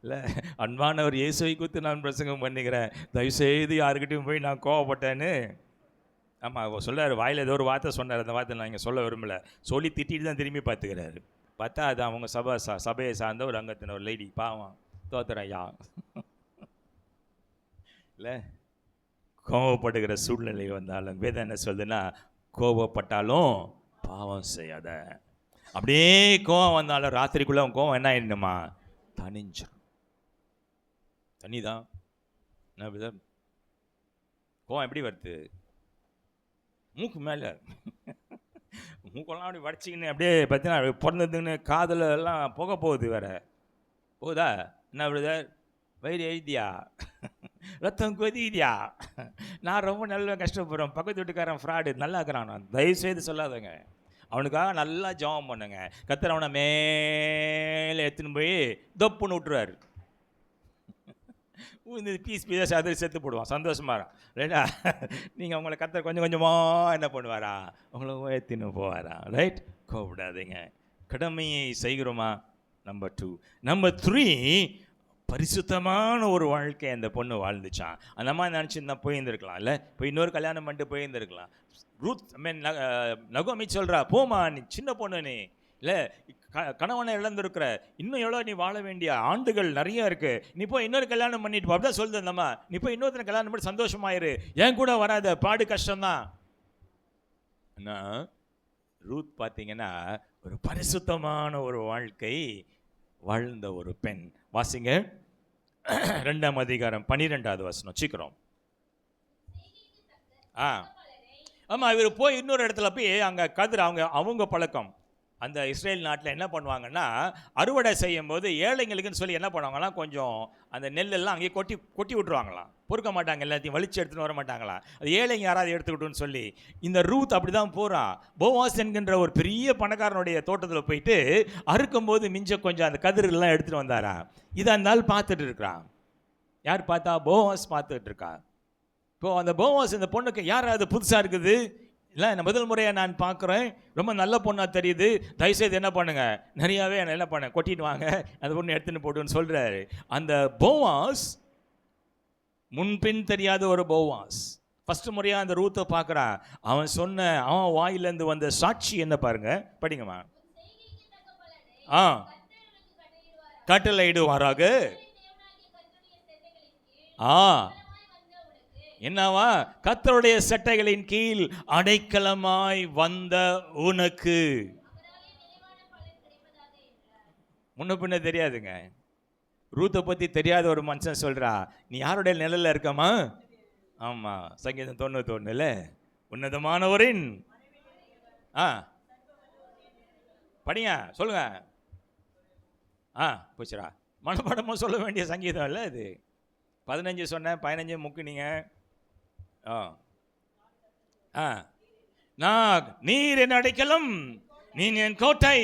S1: இல்லை அன்பானவர் இயேசுவை குறித்து நான் பிரசங்கம் பண்ணிக்கிறேன், தயவுசெய்து யாருக்கிட்டையும் போய் நான் கோவப்பட்டேன்னு. ஆமாம் அவர் சொல்லார், வாயில் ஏதோ ஒரு வார்த்தை சொன்னார், அந்த வார்த்தை நான் இங்கே சொல்ல விரும்பலை. சொல்லி திட்டிட்டு தான் திரும்பி பார்த்துக்கிறாரு. பார்த்தா அது அவங்க சபையை சார்ந்த ஒரு அங்கத்தின ஒரு லேடி. பாவம் தோத்துறேன் ஐயா. இல்லை கோவப்படுகிற சூழ்நிலை வந்தாலும் வேதம் என்ன சொல்லுதுன்னா, கோவப்பட்டாலும் பாவம் செய்யாத. அப்படியே கோவம் வந்தாலும் ராத்திரிக்குள்ளே அவன் கோவம் என்ன ஆயிடணுமா? தனிஞ்சிடும். தனிதான் என்ன கோவம் எப்படி வருது? மூக்கு மேலே மூக்கெல்லாம் அப்படி வடிச்சிக்கின்னு அப்படியே பார்த்தீங்கன்னா பிறந்ததுன்னு காதில் எல்லாம் புகை போகுது. வேற போகுதா என்ன பிரதர்? வயிறு எழுதியா, ரத்தம் கொதிதியா, நான் ரொம்ப நல்லா கஷ்டப்படுறேன், பக்கத்து வீட்டுக்காரன் ஃப்ராடு நல்லா இருக்கிறான், நான் தயவுசெய்து சொல்லாதங்க. அவனுக்காக நல்லா ஜெபம் பண்ணுங்க. கர்த்தர் அவனை மேலே எடுத்துன்னு போய் தொப்புன்னு விட்டுருவார். இந்த பீஸாக அதில் செத்து போடுவான், சந்தோஷமாக ரைட்டா. நீங்கள் உங்களை கர்த்தர் கொஞ்சம் கொஞ்சமாக என்ன பண்ணுவாரா? உங்களை ஏற்றின்னு போவாரா? ரைட், கோவிடாதீங்க. கடமையை செய்கிறோமா? நம்பர் 2. நம்பர் 3, பரிசுத்தமான ஒரு வாழ்க்கை அந்த பொண்ணு வாழ்ந்துச்சான். அந்த மாதிரி நினச்சிருந்தா போயிருந்துருக்கலாம். இல்லை போய் இன்னொரு கல்யாணம் பண்ணிட்டு போயிருந்துருக்கலாம். ரூத் நகோமி சொல்கிறா, போமா நீ சின்ன பொண்ணு, நீ இல்லை கணவனை இழந்திருக்கிற, இன்னும் எவ்வளோ நீ வாழ வேண்டிய ஆண்டுகள் நிறைய இருக்குது, நீ போய் இன்னொரு கல்யாணம் பண்ணிட்டு போ. அப்படிதான் சொல்லுது நம்ம. நீ போய் இன்னொருத்தனை கல்யாணம் பண்ணி சந்தோஷமாயிரு, ஏன் கூட வராத, பாடு கஷ்டம்தான். ஆனால் ரூத் பார்த்தீங்கன்னா ஒரு பரிசுத்தமான ஒரு வாழ்க்கை வாழ்ந்த ஒரு பெண். வாசிங்க 2ஆம் அதிகாரம் 12வது வசனம் சீக்கிரம். ஆ ஆமாம், இவர் போய் இன்னொரு இடத்துல போய் அங்கே கதிர் அவங்க பழக்கம் அந்த இஸ்ரேல் நாட்டில் என்ன பண்ணுவாங்கன்னா, அறுவடை செய்யும் போது ஏழைங்களுக்குன்னு சொல்லி என்ன பண்ணுவாங்களாம், கொஞ்சம் அந்த நெல்லெல்லாம் அங்கேயே கொட்டி கொட்டி விட்டுருவாங்களாம். பொறுக்க மாட்டாங்க, எல்லாத்தையும் வலிச்சு எடுத்துன்னு வர மாட்டாங்களாம். அது ஏழைங்க யாராவது எடுத்துக்கிட்டுன்னு சொல்லி இந்த ரூத் அப்படி தான் போகிறான். போவாஸ் என்கின்ற ஒரு பெரிய பணக்காரனுடைய தோட்டத்தில் போயிட்டு அறுக்கும்போது மிஞ்ச கொஞ்சம் அந்த கதிரெல்லாம் எடுத்துகிட்டு வந்தாரா. இதை அந்த நாள் பார்த்துட்டு இருக்கிறான். யார் பார்த்தா? போவாஸ் பார்த்துட்டு இருக்கான். இப்போ அந்த போவாஸ் இந்த பொண்ணுக்கு யாராவது புதுசாக இருக்குது, இல்லை என்ன முதல் முறையாக நான் பார்க்குறேன், ரொம்ப நல்ல பொண்ணாக தெரியுது, தயவுசெய்து என்ன பண்ணுங்க, நிறையாவே என்ன பண்ண கொட்டிட்டு வாங்க, அந்த பொண்ணு எடுத்துன்னு போட்டுன்னு சொல்கிறாரு. அந்த போவாஸ் முன்பின் தெரியாத ஒரு போவாஸ் ஃபஸ்ட்டு முறையாக அந்த ரூத்தை பார்க்குறான். அவன் வாயிலேருந்து வந்த சாட்சி என்ன பாருங்க, படிங்கம்மா. கட்டளையிடுவாராக. என்னவா? கர்த்தருடைய சட்டைகளின் கீழ் அடைக்கலமாய் வந்த உனக்கு. முன்ன பின்ன தெரியாதுங்க. ரூத்தை பற்றி தெரியாத ஒரு மனுஷன் சொல்கிறா, நீ யாருடைய நிழல்ல இருக்கமா? ஆமாம், சங்கீதம் 91 உன்னதமானவரின் படிங்க, சொல்லுங்க. போச்சுடா, மனப்பாடமாக சொல்ல வேண்டிய சங்கீதம் இல்லை இது. 15 சொன்னேன், 15 முக்குனீங்க. நீர் என் அடைக்கலம், நீ என் கோட்டை,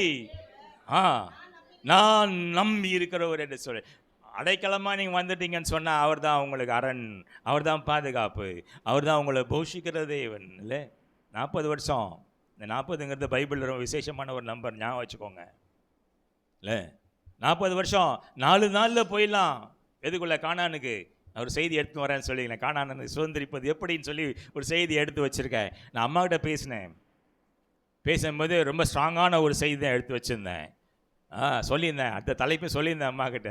S1: நான் நம்பி இருக்கிறவர் என்று சொல்லு. அடைக்கலமாக நீங்கள் வந்துட்டீங்கன்னு சொன்னால் அவர் தான் உங்களுக்கு அரண், அவர் தான் பாதுகாப்பு, அவர் தான் உங்களை போஷிக்கிற தேவன். இல்லை 40 வருஷம், இந்த 40ங்கிறது பைபிளில் ரொம்ப விசேஷமான ஒரு நம்பர், ஞாபகம் வச்சுக்கோங்க. இல்லை 40 வருஷம் 4 நாளில் போயிடலாம். எதுக்குள்ள? கானானுக்கு. அவர் செய்தி எடுத்து வரேன்னு சொல்லிங்களேன், கானானை சுதந்திரிப்பது எப்படின்னு சொல்லி ஒரு செய்தி எடுத்து வச்சுருக்கேன். நான் அம்மாக்கிட்ட பேசும்போது ரொம்ப ஸ்ட்ராங்கான ஒரு செய்தி தான் எடுத்து வச்சுருந்தேன். சொல்லியிருந்தேன், அடுத்த தலைப்பையும் சொல்லியிருந்தேன் அம்மாக்கிட்ட.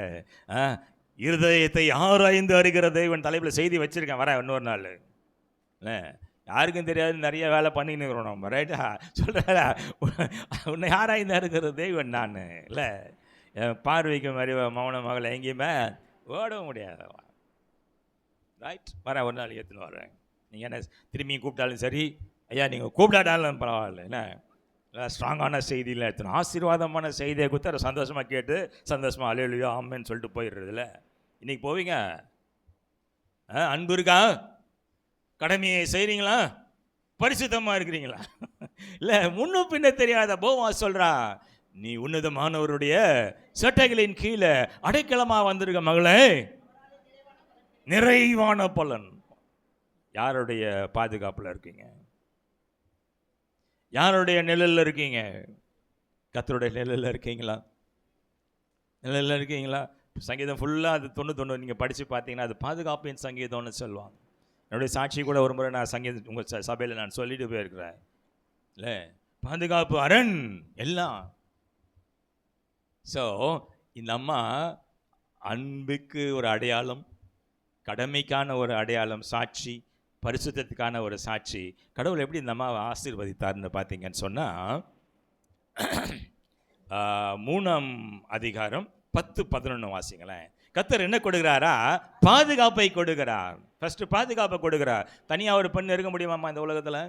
S1: இருதயத்தை ஆராய்ந்து அறிகிற தேவன் தலைப்பில் செய்தி வச்சுருக்கேன், வரேன் இன்னொரு நாள். இல்லை யாருக்கும் தெரியாது, நிறைய வேலை பண்ணின்னு இருக்கிறோம் நம்ம, ரைட்டா? சொல்கிறா, உன்னை ஆராய்ந்து அறிகிற தேவன் நான். இல்லை என் பார்வைக்கு மாதிரி மௌன மகளை எங்கேயுமே ஓடவும் முடியாது, ரைட்? வரேன் ஒரு நாள் ஏற்றுன்னு வரேன். நீங்கள் என்ன திரும்பி கூப்பிட்டாலும் சரி, ஐயா நீங்கள் கூப்பிடாட்டாலும் பரவாயில்ல. என்ன ஸ்ட்ராங்கான செய்தியில் எடுத்துணும், ஆசீர்வாதமான செய்தியை கொடுத்து அதை சந்தோஷமாக கேட்டு சந்தோஷமாக அலையிலையோ ஆமேன்னு சொல்லிட்டு போயிடுறதில்ல. இன்றைக்கி போவீங்க, அன்பு இருக்கா, கடமையை செய்கிறீங்களா, பரிசுத்தமாக இருக்கிறீங்களா? இல்லை முன்ன பின்ன தெரியாத போவாஸ் சொல்கிறா, நீ உன்னதமானவருடைய சட்டைகளின் கீழே அடைக்கலமாக வந்திருக்க மகளே, நிறைவான பலன். யாருடைய பாதுகாப்பில் இருக்கீங்க? யாருடைய நிழலில் இருக்கீங்க? கர்த்தருடைய நிழலில் இருக்கீங்களா? நிழலில் இருக்கீங்களா? சங்கீதம் ஃபுல்லாக அது 91 நீங்கள் படித்து பார்த்தீங்கன்னா அது பாதுகாப்பின் சங்கீதம்னு சொல்லுவாங்க. என்னுடைய சாட்சி கூட ஒரு முறை நான் சங்கீதம் உங்கள் சபையில் நான் சொல்லிட்டு போயிருக்கிறேன். இல்லை பாதுகாப்பு அரண் எல்லாம். ஸோ இந்த அம்மா அன்புக்கு ஒரு அடையாளம், கடமைக்கான ஒரு அடையாளம், சாட்சி, பரிசுத்தத்துக்கான ஒரு சாட்சி. கடவுள் எப்படி இந்த அம்மாவை ஆசீர்வதித்தார்னு பார்த்தீங்கன்னு சொன்னால் 3ஆம் அதிகாரம் 10-11 வாசிங்களேன். கர்த்தர் என்ன கொடுக்குறாரா? பாதுகாப்பை கொடுக்கிறார். ஃபஸ்ட்டு பாதுகாப்பை கொடுக்குறார். தனியாக ஒரு பெண் இருக்க முடியுமாம்மா இந்த உலகத்தில்?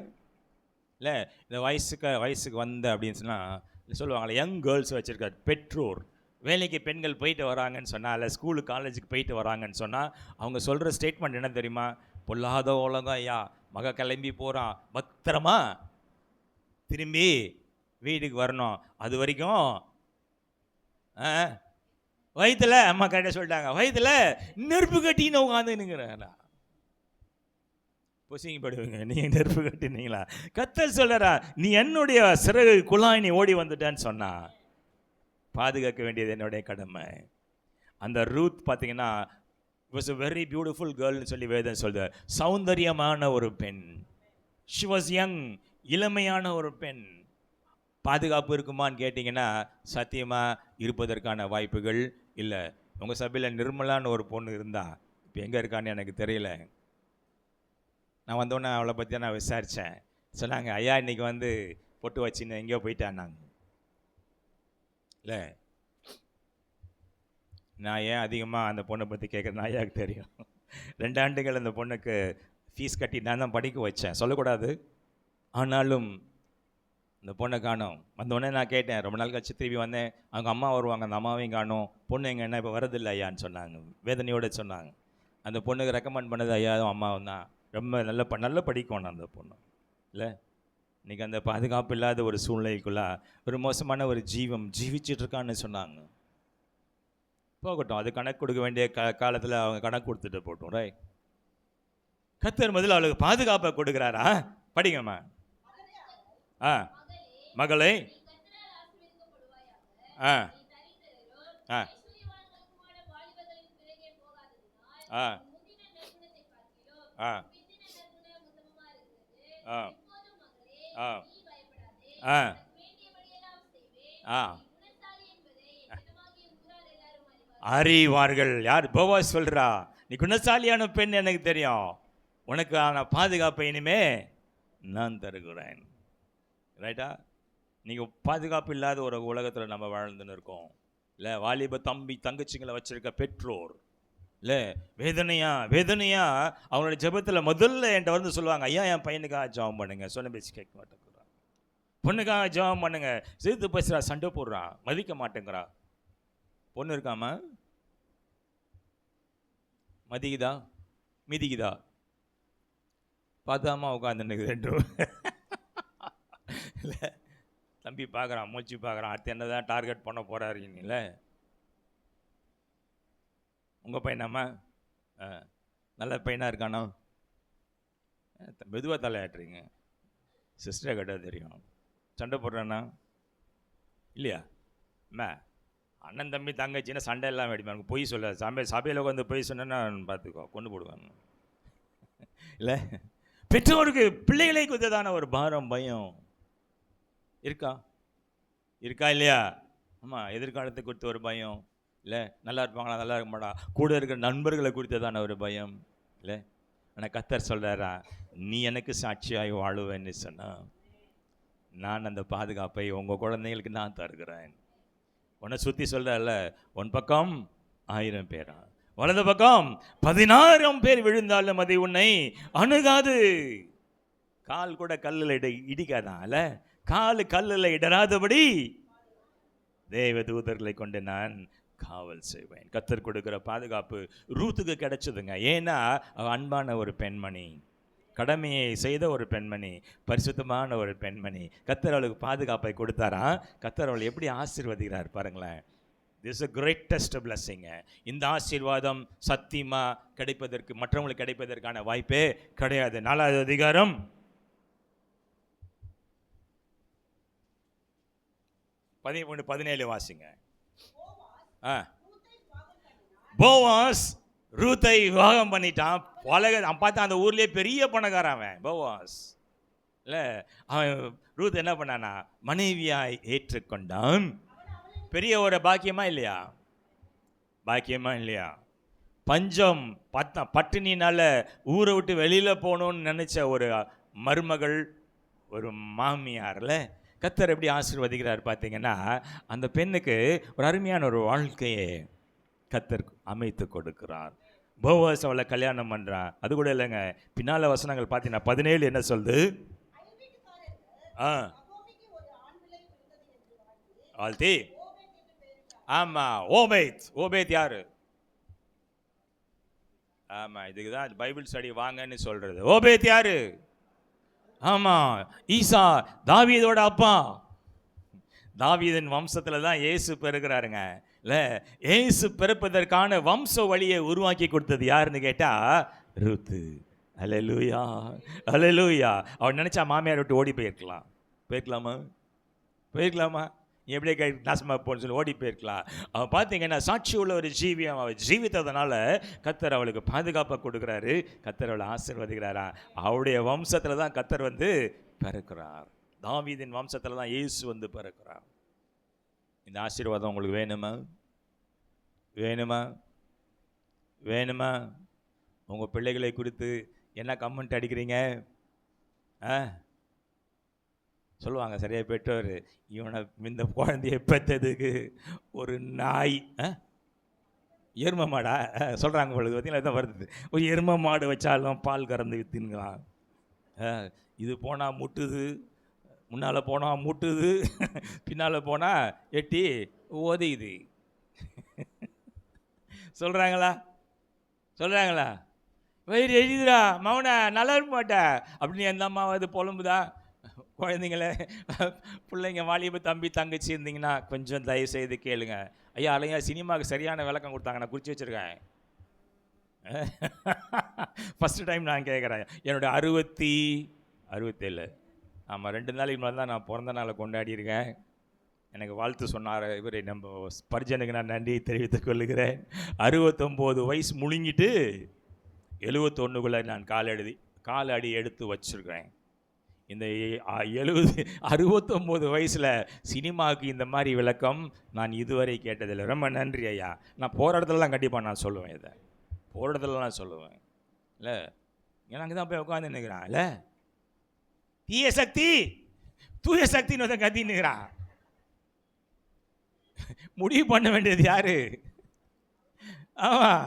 S1: இல்லை இந்த வயசுக்கு வந்த அப்படின்னு சொன்னால் சொல்லுவாங்களே, யங் கேர்ள்ஸ் வச்சுருக்கார் பெற்றோர். வேலைக்கு பெண்கள் போயிட்டு வராங்கன்னு சொன்னால், இல்லை ஸ்கூலுக்கு காலேஜுக்கு போயிட்டு வராங்கன்னு சொன்னால் அவங்க சொல்கிற ஸ்டேட்மெண்ட் என்ன தெரியுமா? பொல்லாத உலகம் ஐயா, மக கிளம்பி போகிறான், பத்திரமா திரும்பி வீட்டுக்கு வரணும், அது வரைக்கும் வயிற்றுல அம்மா கரெக்டாக சொல்லிட்டாங்க, வயிற்றுல நெருப்பு கட்டின்னு உட்காந்துன்னுங்கிறா. பொசிங்கப்படுவீங்க, நீங்கள் நெருப்பு கட்டினீங்களா? கர்த்தர் சொல்கிறா, நீ என்னுடைய சிறகு குழாய் நீ ஓடி வந்துட்டான்னு சொன்னா, பாதுகாக்க வேண்டியது என்னுடைய கடமை. அந்த ரூத் பார்த்தீங்கன்னா வாஸ் a very beautiful girlனு சொல்லி வேதம் சொல்லுது. சௌந்தரியமான ஒரு பெண். she was young, இளமையான ஒரு பெண். பாதுகாப்பு இருக்குமான்னு கேட்டிங்கன்னா சத்தியமாக இருப்பதற்கான வாய்ப்புகள் இல்லை. உங்கள் சபையில் நிர்மலான்னு ஒரு பொண்ணு இருந்தா, இப்போ எங்கே இருக்கான்னு எனக்கு தெரியல. நான் வந்தோடனே அவளை பற்றி நான் விசாரித்தேன். சொன்னாங்க, ஐயா இன்றைக்கி வந்து பொட்டு வச்சுன்னு எங்கேயோ போயிட்டான்னாங்க. இல்லை நான் ஏன் அதிகமாக அந்த பொண்ணை பற்றி கேட்குறேன், ஐயாவுக்கு தெரியும். 2 ஆண்டுகள் அந்த பொண்ணுக்கு ஃபீஸ் கட்டி நான் தான் படிக்க வச்சேன், சொல்லக்கூடாது. ஆனாலும் இந்த பொண்ணை காணோம். வந்தோடனே நான் கேட்டேன், ரொம்ப நாள் கழிச்சு திரும்பி வந்தேன். அவங்க அம்மா வருவாங்க, அந்த அம்மாவையும் காணோம். பொண்ணு எங்க என்ன இப்போ வரதில்லை ஐயான்னு சொன்னாங்க, வேதனையோடு சொன்னாங்க. அந்த பொண்ணுக்கு ரெக்கமெண்ட் பண்ணது ஐயாவும் அம்மாவும் தான். ரொம்ப நல்ல படிக்கணும் அந்த பொண்ணு இல்லை. இன்றைக்கி அந்த பாதுகாப்பு இல்லாத ஒரு சூழ்நிலைக்குள்ளே ஒரு மோசமான ஒரு ஜீவிச்சிட்ருக்கான்னு சொன்னாங்க. போகட்டும், அது கணக்கு கொடுக்க வேண்டிய காலத்தில் அவங்க கணக்கு கொடுத்துட்டு போட்டோம். ரைட். கர்த்தர் முதல்ல அவளுக்கு பாதுகாப்பை கொடுக்குறாரா? படிங்கம்மா. மகளே, அறிவார்கள். யார்? போவாஸ் சொல்றா, நீ குணசாலியான பெண், எனக்கு தெரியும், உனக்கான பாதுகாப்பை இனிமே நான் தருகிறேன். ரைட்டா? நீங்கள் பாதுகாப்பு இல்லாத ஒரு உலகத்தில் நம்ம வாழ்ந்துன்னு இருக்கோம் இல்லை. வாலிப தம்பி தங்கச்சிங்களை வச்சுருக்க பெற்றோர் இல்லை, வேதனையா அவங்களோட ஜெபத்தில் முதல்ல என்கிட்ட வந்து சொல்லுவாங்க, ஐயா என் பையனுக்காக ஜெபம் பண்ணுங்க, சொன்ன பேச்சு கேட்க மாட்டேங்கிறா, பொண்ணுக்காக ஜெபம் பண்ணுங்க, சேர்த்து பேசுகிறா, சண்டை போடுறா, மதிக்க மாட்டேங்கிறா. பொண்ணு இருக்காமா? மதிக்குதா மிதிக்குதா? பார்த்தாமா உட்காந்துன்னு ரெண்டும் இல்லை. தம்பி பார்க்குறான், மூச்சு பார்க்குறான், அடுத்து என்ன தான் டார்கெட் பண்ண போகிறாருங்கல்ல. உங்கள் பையனாம்மா நல்ல பையனாக இருக்கானோ? மெதுவாக தலையாட்டுறீங்க, சிஸ்டரை கேட்டால் தெரியும். சண்டை போடுறானா இல்லையா? அம்மா அண்ணன் தம்பி தங்கச்சின்னா சண்டை எல்லாம் வெடிப்பாங்க. பொய் சொல்ல சபையில் உட்காந்து பொய் சொன்னா பார்த்துக்கோ, கொண்டு போடுவாங்க இல்லை. பெற்றோருக்கு பிள்ளைகளை குறித்ததான ஒரு பாரம், பயம் இருக்கா இல்லையா? ஆமாம், எதிர்காலத்தை குறித்த ஒரு பயம் இல்லை. நல்லா இருப்பாங்களா, நல்லா இருக்க மாட்டா, கூட இருக்கிற நண்பர்களை குறித்ததான ஒரு பயம் இல்லை. ஆனால் கர்த்தர் சொல்கிறாரா, நீ எனக்கு சாட்சியாகி வாழுவேன்னு சொன்னால் நான் அந்த பாதுகாப்பை உங்கள் குழந்தைங்களுக்கு நான் தருகிறேன். உன்னை சுற்றி சொல்கிறல்ல, உன் பக்கம் 1000 பேரா, வலது பக்கம் 10000 பேர் விழுந்தாலும் அதை உன்னை அணுகாது. கால் கூட கல்லில் இடிக்காதான் இல்லை. காலு கல்லில் இடராதபடி தேவ தூதர்களை கொண்டு நான் காவல் செய்வேன். கர்த்தர் கொடுக்குற பாதுகாப்பு ரூத்துக்கு கிடைச்சதுங்க. ஏன்னா அவள் அன்பான ஒரு பெண்மணி, கடமையை செய்த ஒரு பெண்மணி, பரிசுத்தமான ஒரு பெண்மணி. கர்த்தர் அவளுக்கு பாதுகாப்பை கொடுத்தாரா. கர்த்தர் அவளை எப்படி ஆசீர்வதிக்கிறார் பாருங்களேன். This a greatest blessing. இந்த ஆசீர்வாதம் சத்தியமாக கிடைப்பதற்கு, மற்றவங்களுக்கு கிடைப்பதற்கான வாய்ப்பே கிடையாது. 4வது அதிகாரம் 13-17 வாசிங்க. போவாஸ் ரூத்தை விவாகம் பண்ணிட்டான். பார்த்தா அந்த ஊர்லேயே பெரிய பணக்காரன் அவன் போவாஸ் இல்லை. அவன் ரூத் என்ன பண்ணானா, மனைவியாய் ஏற்றுக்கொண்டான். பெரிய ஒரு பாக்கியமா இல்லையா? பாக்கியமா இல்லையா? பஞ்சம் பட்டினினால ஊரை விட்டு வெளியில் போகணும்னு நினச்ச ஒரு மருமகள், ஒரு மாமியார்ல கர்த்தர் எப்படி ஆசீர்வதிக்கிறார் பார்த்தீங்கன்னா, அந்த பெண்ணுக்கு ஒரு அருமையான ஒரு வாழ்க்கையை கர்த்தர் அமைத்து கொடுக்கிறார். போவாஸ் அவளை கல்யாணம் பண்ணுறான். அது கூட இல்லைங்க, பின்னால் வசனங்கள் பார்த்தீங்கன்னா 17 என்ன சொல்லுது? ஆல்தி ஆமாம், ஓபேத் யாரு? ஆமாம், இதுக்கு தான் பைபிள் ஸ்டடி வாங்கன்னு சொல்கிறது. ஓபேத் யாரு? ஆமாம், ஈசா தாவீதோட அப்பா. தாவீதின் வம்சத்தில் தான் இயேசு பிறகுறாருங்க இல்லை. இயேசு பிறப்பதற்கான வம்ச வழியை உருவாக்கி கொடுத்தது யாருன்னு கேட்டால் ரூத்து. அல்லேலூயா, அல்லேலூயா. அவன் நினச்சா மாமியார் விட்டு ஓடி போயிருக்கலாமா? எப்படியே நாசமாக போன்னு சொல்லி ஓடி போயிருக்கலாம். அவன் பார்த்தீங்கன்னா சாட்சி உள்ள ஒரு ஜீவியம் அவள் ஜீவித்ததுனால கர்த்தர் அவளுக்கு பாதுகாப்பை கொடுக்குறாரு. கர்த்தர் அவளை ஆசீர்வதிக்கிறாரா. அவளுடைய வம்சத்தில் தான் கர்த்தர் வந்து பிறக்கிறார். தாவீதின் வம்சத்தில் தான் இயேசு வந்து பிறக்கிறார். இந்த ஆசீர்வாதம் உங்களுக்கு வேணுமா? உங்கள் பிள்ளைகளை குறித்து என்ன கமெண்ட் அடிக்கிறீங்க? சொல்லுவாங்க சரியா பெற்றோர், இவனை இந்த குழந்தைய பெற்றதுக்கு ஒரு நாய் எரும மாடா சொல்கிறாங்க பொழுது பார்த்தீங்களா, இதான் வருது. ஒரு எரும மாடு வச்சாலும் பால் கறந்து விற்றுங்களாம். இது போனால் முட்டுது, முன்னால் போனால் முட்டுது, பின்னால் போனால் எட்டி ஒதையுது. சொல்கிறாங்களா? சொல்கிறாங்களா? வயிறு எழுதுடா மவனை நல்லா இருக்க மாட்டா அப்படின்னு எந்த அம்மாவது புலம்புதா? குழந்தைங்கள பிள்ளைங்க வாலிப தம்பி தங்கச்சி இருந்தீங்கன்னா கொஞ்சம் தயவு செய்து கேளுங்க. ஐயா அலையா சினிமாவுக்கு சரியான விளக்கம் கொடுத்தாங்க, நான் குறித்து வச்சுருக்கேன். ஃபஸ்ட்டு டைம் நான் கேட்குறேன். என்னோடய 67 ஆமாம் 2 நாளைக்கு முன்னாடி தான் நான் பிறந்த நாளை கொண்டாடியிருக்கேன். எனக்கு வாழ்த்து சொன்னார் இவர், நம்ம பரிஜனுக்கு நான் நன்றி தெரிவித்துக் கொள்ளுகிறேன். 69 வயசு முழுங்கிட்டு 71க்குள்ளே நான் கால் அடி எடுத்து வச்சுருக்கிறேன். இந்த 69 வயசில் சினிமாவுக்கு இந்த மாதிரி விளக்கம் நான் இதுவரை கேட்டதில்லை. ரொம்ப நன்றி ஐயா. நான் போகிற இடத்துலலாம் கண்டிப்பாக நான் சொல்லுவேன், இதை போகிற இடத்துல நான் சொல்லுவேன். இல்லை எனக்கு தான் போய் உட்காந்து நிற்கிறான். இல்லை தீய சக்தி தூய சக்தின்னு வந்து கத்தின்னுக்கிறான். முடிவு பண்ண வேண்டியது யாரு? ஆமாம்,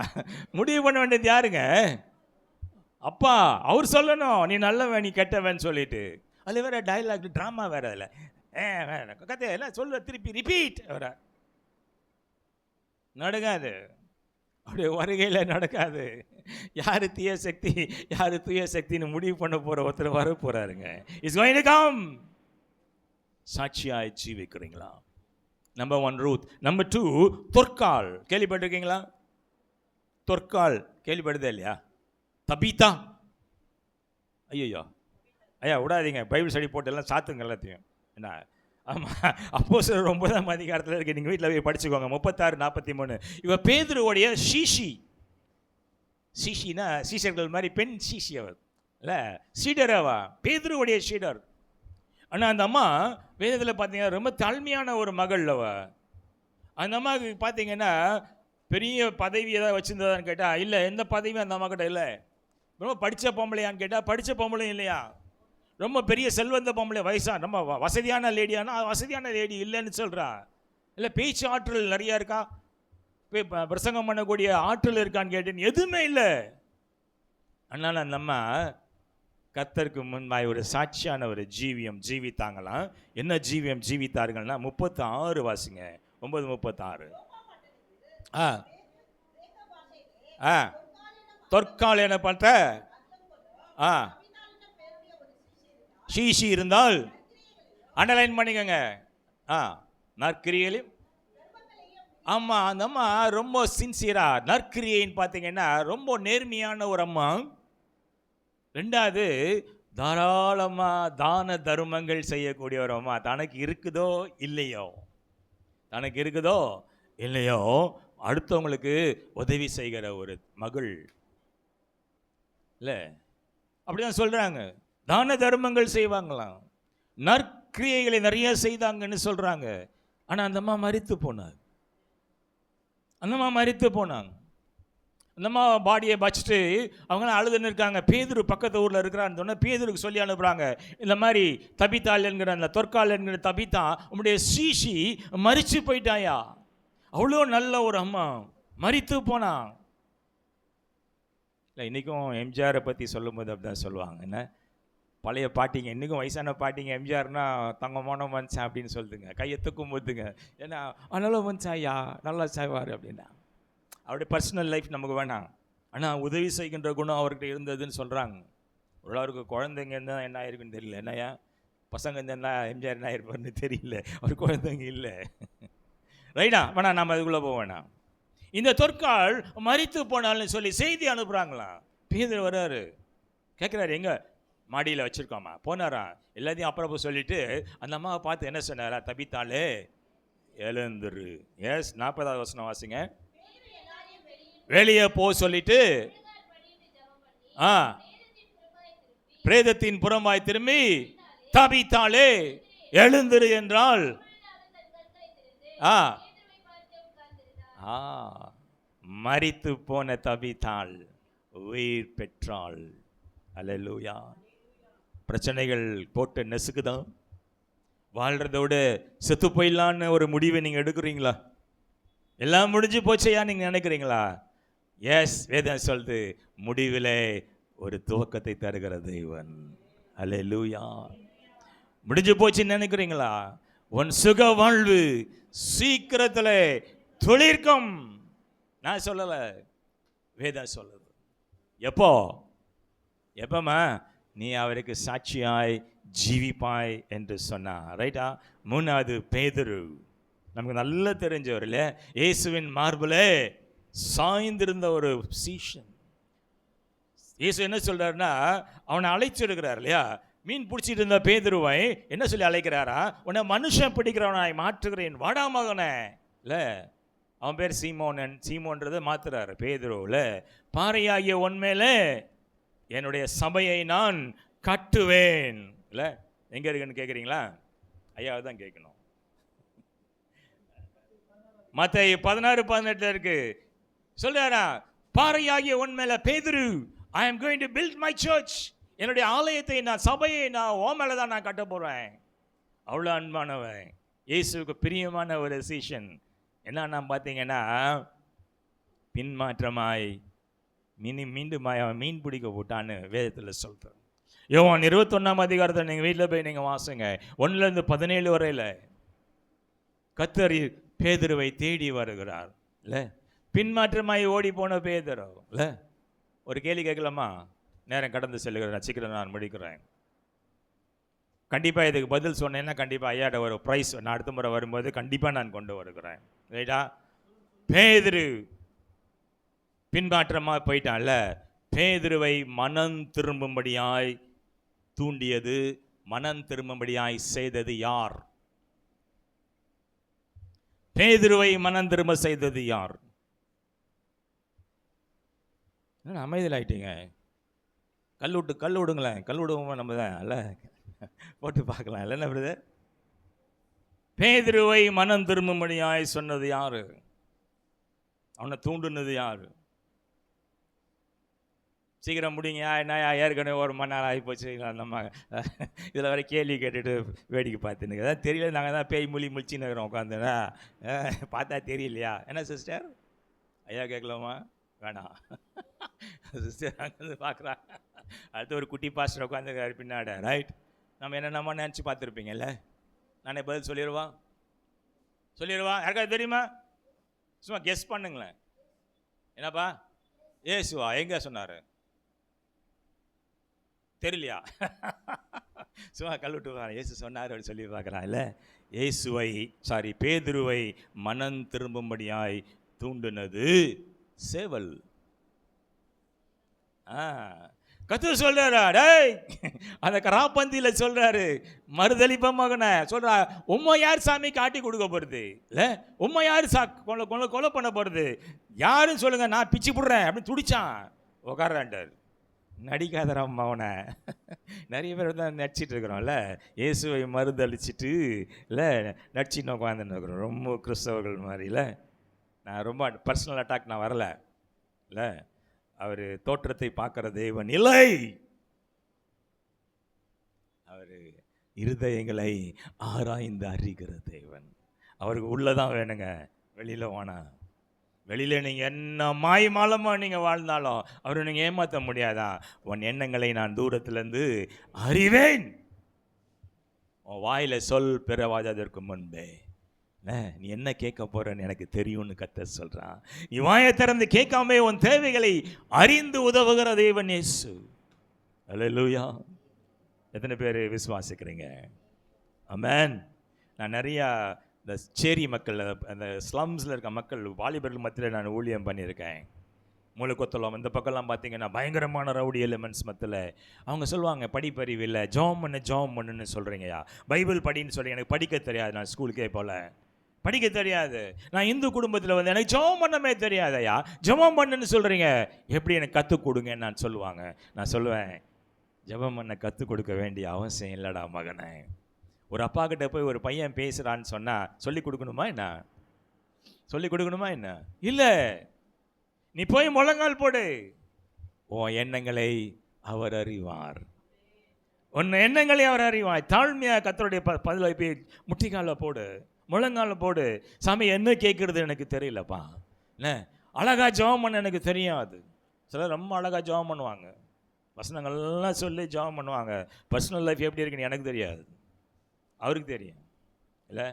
S1: முடிவு பண்ண வேண்டியது யாருங்க? அப்பா. அவர் சொல்லணும் நீ நல்லவன் நீ கெட்டவன் சொல்லிட்டு. அதில் வேற டைலாக் ட்ராமா வேற. அதில் கதை எல்லாம் சொல்ல திருப்பி ரிப்பீட் வர நடக்காது. அப்படியே வருகையில் நடக்காது. யார் தீய சக்தி யார் தூய சக்தின்னு முடிவு பண்ண போகிற ஒருத்தர் வர போகிறாருங்க. It's going to come. சாட்சியாய் ஜீவிக்கிறீங்களா? Number 1 Ruth. நம்பர் 2 தொற்கால். கேள்விப்பட்டிருக்கீங்களா? தொற்கால் கேள்விப்படுதே இல்லையா? தபீத்தா. ஐயோ ஐயா விடாதீங்க, பைபிள் ஸ்டடி போட்டு எல்லாம் சாத்துங்க எல்லாத்தையும். என்ன? ஆமாம், அப்போஸ்தலர் 9ஆம் அதிகாரத்தில் இருக்கு, நீங்கள் வீட்டில் போய் படிச்சுக்கோங்க. 36-43. இவ பேதுருவோடைய சீஷினா சீஷர்கள் மாதிரி பெண் சீஷி அவர் இல்லை, சீடர். அவ பேதுருவோடைய சீடர். ஆனால் அந்த அம்மா வேதத்தில் பார்த்தீங்கன்னா ரொம்ப தாழ்மையான ஒரு மகள். அவ அந்த அம்மாவுக்கு பார்த்தீங்கன்னா பெரிய பதவி ஏதாவது வச்சுருந்ததான்னு கேட்டால் இல்லை, எந்த பதவியும் அந்த அம்மா கிட்ட இல்லை. ரொம்ப படித்த பொம்பளையான்னு கேட்டால் படித்த பொம்பளையும் இல்லையா. ரொம்ப பெரிய செல்வந்த பொம்பளை, வயசான ரொம்ப வசதியான லேடியானா வசதியான லேடி இல்லைன்னு சொல்கிறா. இல்லை பேச்சு ஆற்றல் நிறையா இருக்கா, பிரசங்கம் பண்ணக்கூடிய ஆற்றல் இருக்கான்னு கேட்டேன்னு எதுவுமே இல்லை. அதனால் அந்த அம்மா கர்த்தருக்கு முன்பாய் ஒரு சாட்சியான ஒரு ஜீவியம் ஜீவித்தாங்களாம். என்ன ஜீவியம் ஜீவித்தார்கள்னா 36 வாசிங்க. 9:36. தொற்கால் என பார்த்த சீஷி இருந்தால் அண்டர்லைன் பண்ணிக்கோங்க. நற்கிரியையும் ஆமாம், அந்த அம்மா ரொம்ப சின்சியரா நற்கிரியைன்னு பார்த்தீங்கன்னா ரொம்ப நேர்மையான ஒரு அம்மா. 2வது தாராளமாக தான தர்மங்கள் செய்யக்கூடிய ஒரு அம்மா. தனக்கு இருக்குதோ இல்லையோ அடுத்தவங்களுக்கு உதவி செய்கிற ஒரு மகள் இல்லை. அப்படிதான் சொல்கிறாங்க. தான தர்மங்கள் செய்வாங்களாம், நற்கிரியைகளை நிறைய செய்தாங்கன்னு சொல்கிறாங்க. ஆனால் அந்த அம்மா மரித்து போனாங்க. அந்த அம்மா பாடியை வச்சுட்டு அவங்களாம் அழுதுன்னு இருக்காங்க. பேதுரு பக்கத்து ஊரில் இருக்கிறான்னு சொன்னால் பேதுருக்கு சொல்லி அனுப்புகிறாங்க, இந்த மாதிரி தபித்தாள் என்கிற அந்த தொற்கால் என்கிற தபித்தா உங்களுடைய சீஷி மரித்து போயிட்டாயா. அவ்வளோ நல்ல ஒரு அம்மா மரித்து போனான். இல்லை இன்றைக்கும் எம்ஜிஆரை பற்றி சொல்லும்போது அப்படி தான் சொல்லுவாங்க. என்ன பழைய பாட்டிங்க, இன்றைக்கும் வயசான பாட்டிங்க எம்ஜிஆர்னா தங்கமான மனுஷன் அப்படின்னு சொல்லுதுங்க, கையை தூக்கும் போதுங்க. ஏன்னா நல்ல மனுஷன் ஐயா, நல்லா செய்வார் அப்படின்னா. அவருடைய பர்சனல் லைஃப் நமக்கு வேணாம், ஆனால் உதவி செய்கின்ற குணம் அவர்கிட்ட இருந்ததுன்னு சொல்கிறாங்க. அவருக்கு குழந்தைங்க இருந்தால் என்ன ஆயிருக்குன்னு தெரியல. என்னையா பசங்க இருந்தா எம்ஜிஆர் என்ன ஆயிருப்பார்னு தெரியல. அவர் குழந்தைங்க இல்லை. ரைட்டா, வேணாம் நம்ம அதுக்குள்ளே போக வேணாம். இந்த தொற்கால் மரித்து போனால்னு சொல்லி செய்தி அனுப்புகிறாங்களாம். பேதுரு வர்றாரு, கேட்குறாரு எங்கே மாடியில் வச்சுருக்கோம்மா. போனாரா, எல்லாத்தையும் அப்புறம் சொல்லிவிட்டு அந்த அம்மாவை பார்த்து என்ன சொன்னாரா, தபித்தாளே எழுந்துரு. 40வது வசனம் வாசிங்க. வெளியே போ சொல்லிட்டு பிரேதத்தின் புறமாய் திரும்பி தபித்தாளே எழுந்துரு என்றால் மரித்து போன தபித்தாள் உயிர் பெற்றாள். அல்லேலூயா. பிரச்சனைகள் போட்டு எல்லாம் முடிஞ்சு போச்சையா நீங்க நினைக்கிறீங்களா? எஸ், வேதம் சொல்லுது முடிவிலே ஒரு துவக்கத்தை தருகிற தேவன். அல்லேலூயா. முடிஞ்சு போச்சுன்னு நினைக்கிறீங்களா? உன் சுக வாழ்வு சீக்கிரத்தில் துளிர்க்கும். நான் சொல்லல, வேதம் சொல்லுது. எப்பமா நீ அவருக்கு சாட்சியாய் ஜீவிப்பாய் என்று சொன்னார். ரைட்டா? மூணாவது பேதுரு, நமக்கு நல்லா தெரிஞ்சவர் இல்லையா? இயேசுவின் மார்பிலே சாய்ந்திருந்த ஒரு சீஷன். இயேசு என்ன சொல்றாருன்னா, அவனை அழைச்சிருக்கிறார் இல்லையா? மீன் பிடிச்சிட்டு இருந்த பேதுருவை என்ன சொல்லி அழைக்கிறாரா? உன்னை மனுஷன் பிடிக்கிறவனாய் மாற்றுகிறேன், வாடா மகனே. இல்லை, அவன் பேர் சீமோன்றதை மாத்துறாரு பேதுருவில். பாறையாகிய உன்மேலே என்னுடைய சபையை நான் கட்டுவேன். இல்லை, எங்கே இருக்குன்னு கேட்குறீங்களா? ஐயாவை தான் கேட்கணும். மத்தேயு 16:18 இருக்கு. சொல்றாரா, பாறையாகிய உன்மேல பேதுரு, I am going to build my church. என்னுடைய ஆலயத்தை, நான் சபையை நான் உன் மேலே தான் நான் கட்ட போகிறேன். அவ்வளோ அன்பானவன், இயேசுவுக்கு பிரியமான ஒரு சீஷன். என்ன பார்த்தீங்கன்னா, பின்மாற்றமாய் மீண்டும் அவன் மீன் பிடிக்க போட்டான்னு வேதத்தில் சொல்கிறார். யோவான் 21 நீங்கள் வீட்டில் போய் நீங்கள் வாசுங்க, 1-17 வரையில் கர்த்தர் பேதுருவை தேடி வருகிறார். இல்லை, பின்மாற்றமாய் ஓடி போன பேதுரு. இல்லை, ஒரு கேள்வி கேட்கலாமா? நேரம் கடந்து செல்லுகிறேன், சீக்கிரம் நான் முடிக்கிறேன். கண்டிப்பாக இதுக்கு பதில் சொன்னேன்னா கண்டிப்பாக ஐயாட்ட ஒரு ப்ரைஸ் நான் அடுத்த முறை வரும்போது கண்டிப்பாக நான் கொண்டு வருகிறேன். ரைட்டா? பேதுரு பின்மாற்றமாக போயிட்டான்ல, பேதுருவை மனம் திரும்பும்படியாய் தூண்டியது, மனம் திரும்பும்படியாய் செய்தது யார்? பேதுருவை மனம் திரும்ப செய்தது யார்? அமைதியில் ஆயிட்டீங்க. கல் விடுங்களேன், கல் விடுவோம் நம்ம தான். அல்ல, போட்டு பார்க்கலாம். இல்லை, என்ன பிரதர்? பேதுருவை மனம் திரும்பும்படியாய் சொன்னது யாரு? அவனை தூண்டுனது யாரு? சீக்கிரம் முடிங்க. என்ன ஏற்கனவே 1 மணி நேரம் ஆகி போச்சு. நம்ம இதில் வரை கேள்வி கேட்டுட்டு வேடிக்கை பார்த்துன்னு அதான் தெரியல. நாங்கள் தான் பேய் முழிச்சின்னு இருக்கிறோம் உட்காந்துனா, பார்த்தா தெரியலையா? என்ன சிஸ்டர்? ஐயா கேட்கலாமா? வேணாம் சிஸ்டர் அங்கே பார்க்குறாங்க. அடுத்து ஒரு குட்டி பாஸ்டர் உட்காந்துருக்காரு பின்னாட. ரைட்? நம்ம என்னென்னமா நினச்சி பார்த்துருப்பீங்கல்ல. நானே பதில் சொல்லிடுவா? யாருக்காவது தெரியுமா? சும்மா கெஸ் பண்ணுங்களேன். என்னப்பா? ஏசுவா? எங்கே சொன்னார்? தெரியலையா? சும்மா கல்விட்டு ஏசு சொன்னார் அப்படி சொல்லி பார்க்குறான். இல்லை, பேதுருவை மனம் திரும்பும்படியாய் தூண்டினது சேவல். கர்த்தர் சொல்றாரா, டேய் அந்த கராப்பந்தியில் சொல்றாரு, மறுதளிப்ப மகனை சொல்றா, உம்மை யார் சாமி காட்டி கொடுக்க போறது? இல்லை, உம்மை யார் கொலை பண்ண போறது? யாருன்னு சொல்லுங்க, நான் பிச்சு போடுறேன் அப்படின்னு துடிச்சான். உட்காராண்டார். நடிக்காதராம் அவனை. நிறைய பேர் தான் நடிச்சிட்டு இருக்கிறோம்ல, இயேசுவை மறுதளிச்சிட்டு இல்லை நடிச்சின்னு உட்காந்துன்னு இருக்கிறோம். ரொம்ப கிறிஸ்தவர்கள் மாதிரி. இல்லை, நான் ரொம்ப பர்சனல் அட்டாக் நான் வரல. இல்லை, அவர் தோற்றத்தை பார்க்குற தேவன் இல்லை, அவர் இருதயங்களை ஆராய்ந்து அறிகிற தேவன். அவருக்கு உள்ளதான் வேணுங்க, வெளியில் வேணா. வெளியில் நீங்கள் என்ன மாயமாலமாக நீங்கள் வாழ்ந்தாலும் அவரை நீங்கள் ஏமாற்ற முடியாதா? உன் எண்ணங்களை நான் தூரத்துலேருந்து அறிவேன். உன் வாயில் சொல் பிறவாததற்கு முன்பே நீ என்ன கேட்க போறன்னு எனக்கு தெரியும்னு கர்த்தர் சொல்றான். நீ வாயை திறந்து கேட்காம உன் தேவைகளை அறிந்து உதவுகிற தேவன் இயேசு. அல்லேலூயா. எத்தனை பேர் விசுவாசிக்கிறீங்க? ஆமென். நான் நிறையா இந்த சேரி மக்கள், அந்த ஸ்லம்ஸில் இருக்க மக்கள், வாலிபர்கள் மத்தியில் நான் ஊழியம் பண்ணியிருக்கேன். மூலக்கொத்தலம் இந்த பக்கம்லாம் பார்த்தீங்கன்னா பயங்கரமான ரவுடி எலிமெண்ட்ஸ் மத்தியில் அவங்க சொல்லுவாங்க, படிப்பறிவு இல்லை, ஜாம் பண்ணுன்னு சொல்கிறீங்கயா, பைபிள் படின்னு சொல்லி. எனக்கு படிக்க தெரியாது, நான் ஸ்கூலுக்கே போகல, படிக்க தெரியாது. நான் இந்து குடும்பத்தில் வந்து எனக்கு ஜெபம் பண்ணவே தெரியாதையா, ஜெபம் பண்ணுன்னு சொல்கிறீங்க, எப்படி எனக்கு கற்றுக் கொடுங்கன்னு நான் சொல்லுவாங்க. நான் சொல்லுவேன், ஜெபம் பண்ண கற்றுக் கொடுக்க வேண்டிய அவசியம் இல்லைடா மகனே. ஒரு அப்பா கிட்ட போய் ஒரு பையன் பேசுகிறான்னு சொன்னால் சொல்லிக் கொடுக்கணுமா என்ன? இல்லை, நீ போய் முழங்கால் போடு. உன் எண்ணங்களை அவர் அறிவார். உன் எண்ணங்களை அவர் அறிவார். தாழ்மையாக கர்த்தருடைய பதிலை போய் முட்டிக்கால போடு. முழங்கால போடு. சாமி என்ன கேட்குறது எனக்கு தெரியலப்பா. என்ன அழகா ஜெபம் பண்ண எனக்கு தெரியாது. சிலர் ரொம்ப அழகா ஜெபம் பண்ணுவாங்க, வசனங்கள்லாம் சொல்லி ஜெபம் பண்ணுவாங்க. பர்சனல் லைஃப் எப்படி இருக்குன்னு எனக்கு தெரியாது, அவருக்கு தெரியும். இல்லை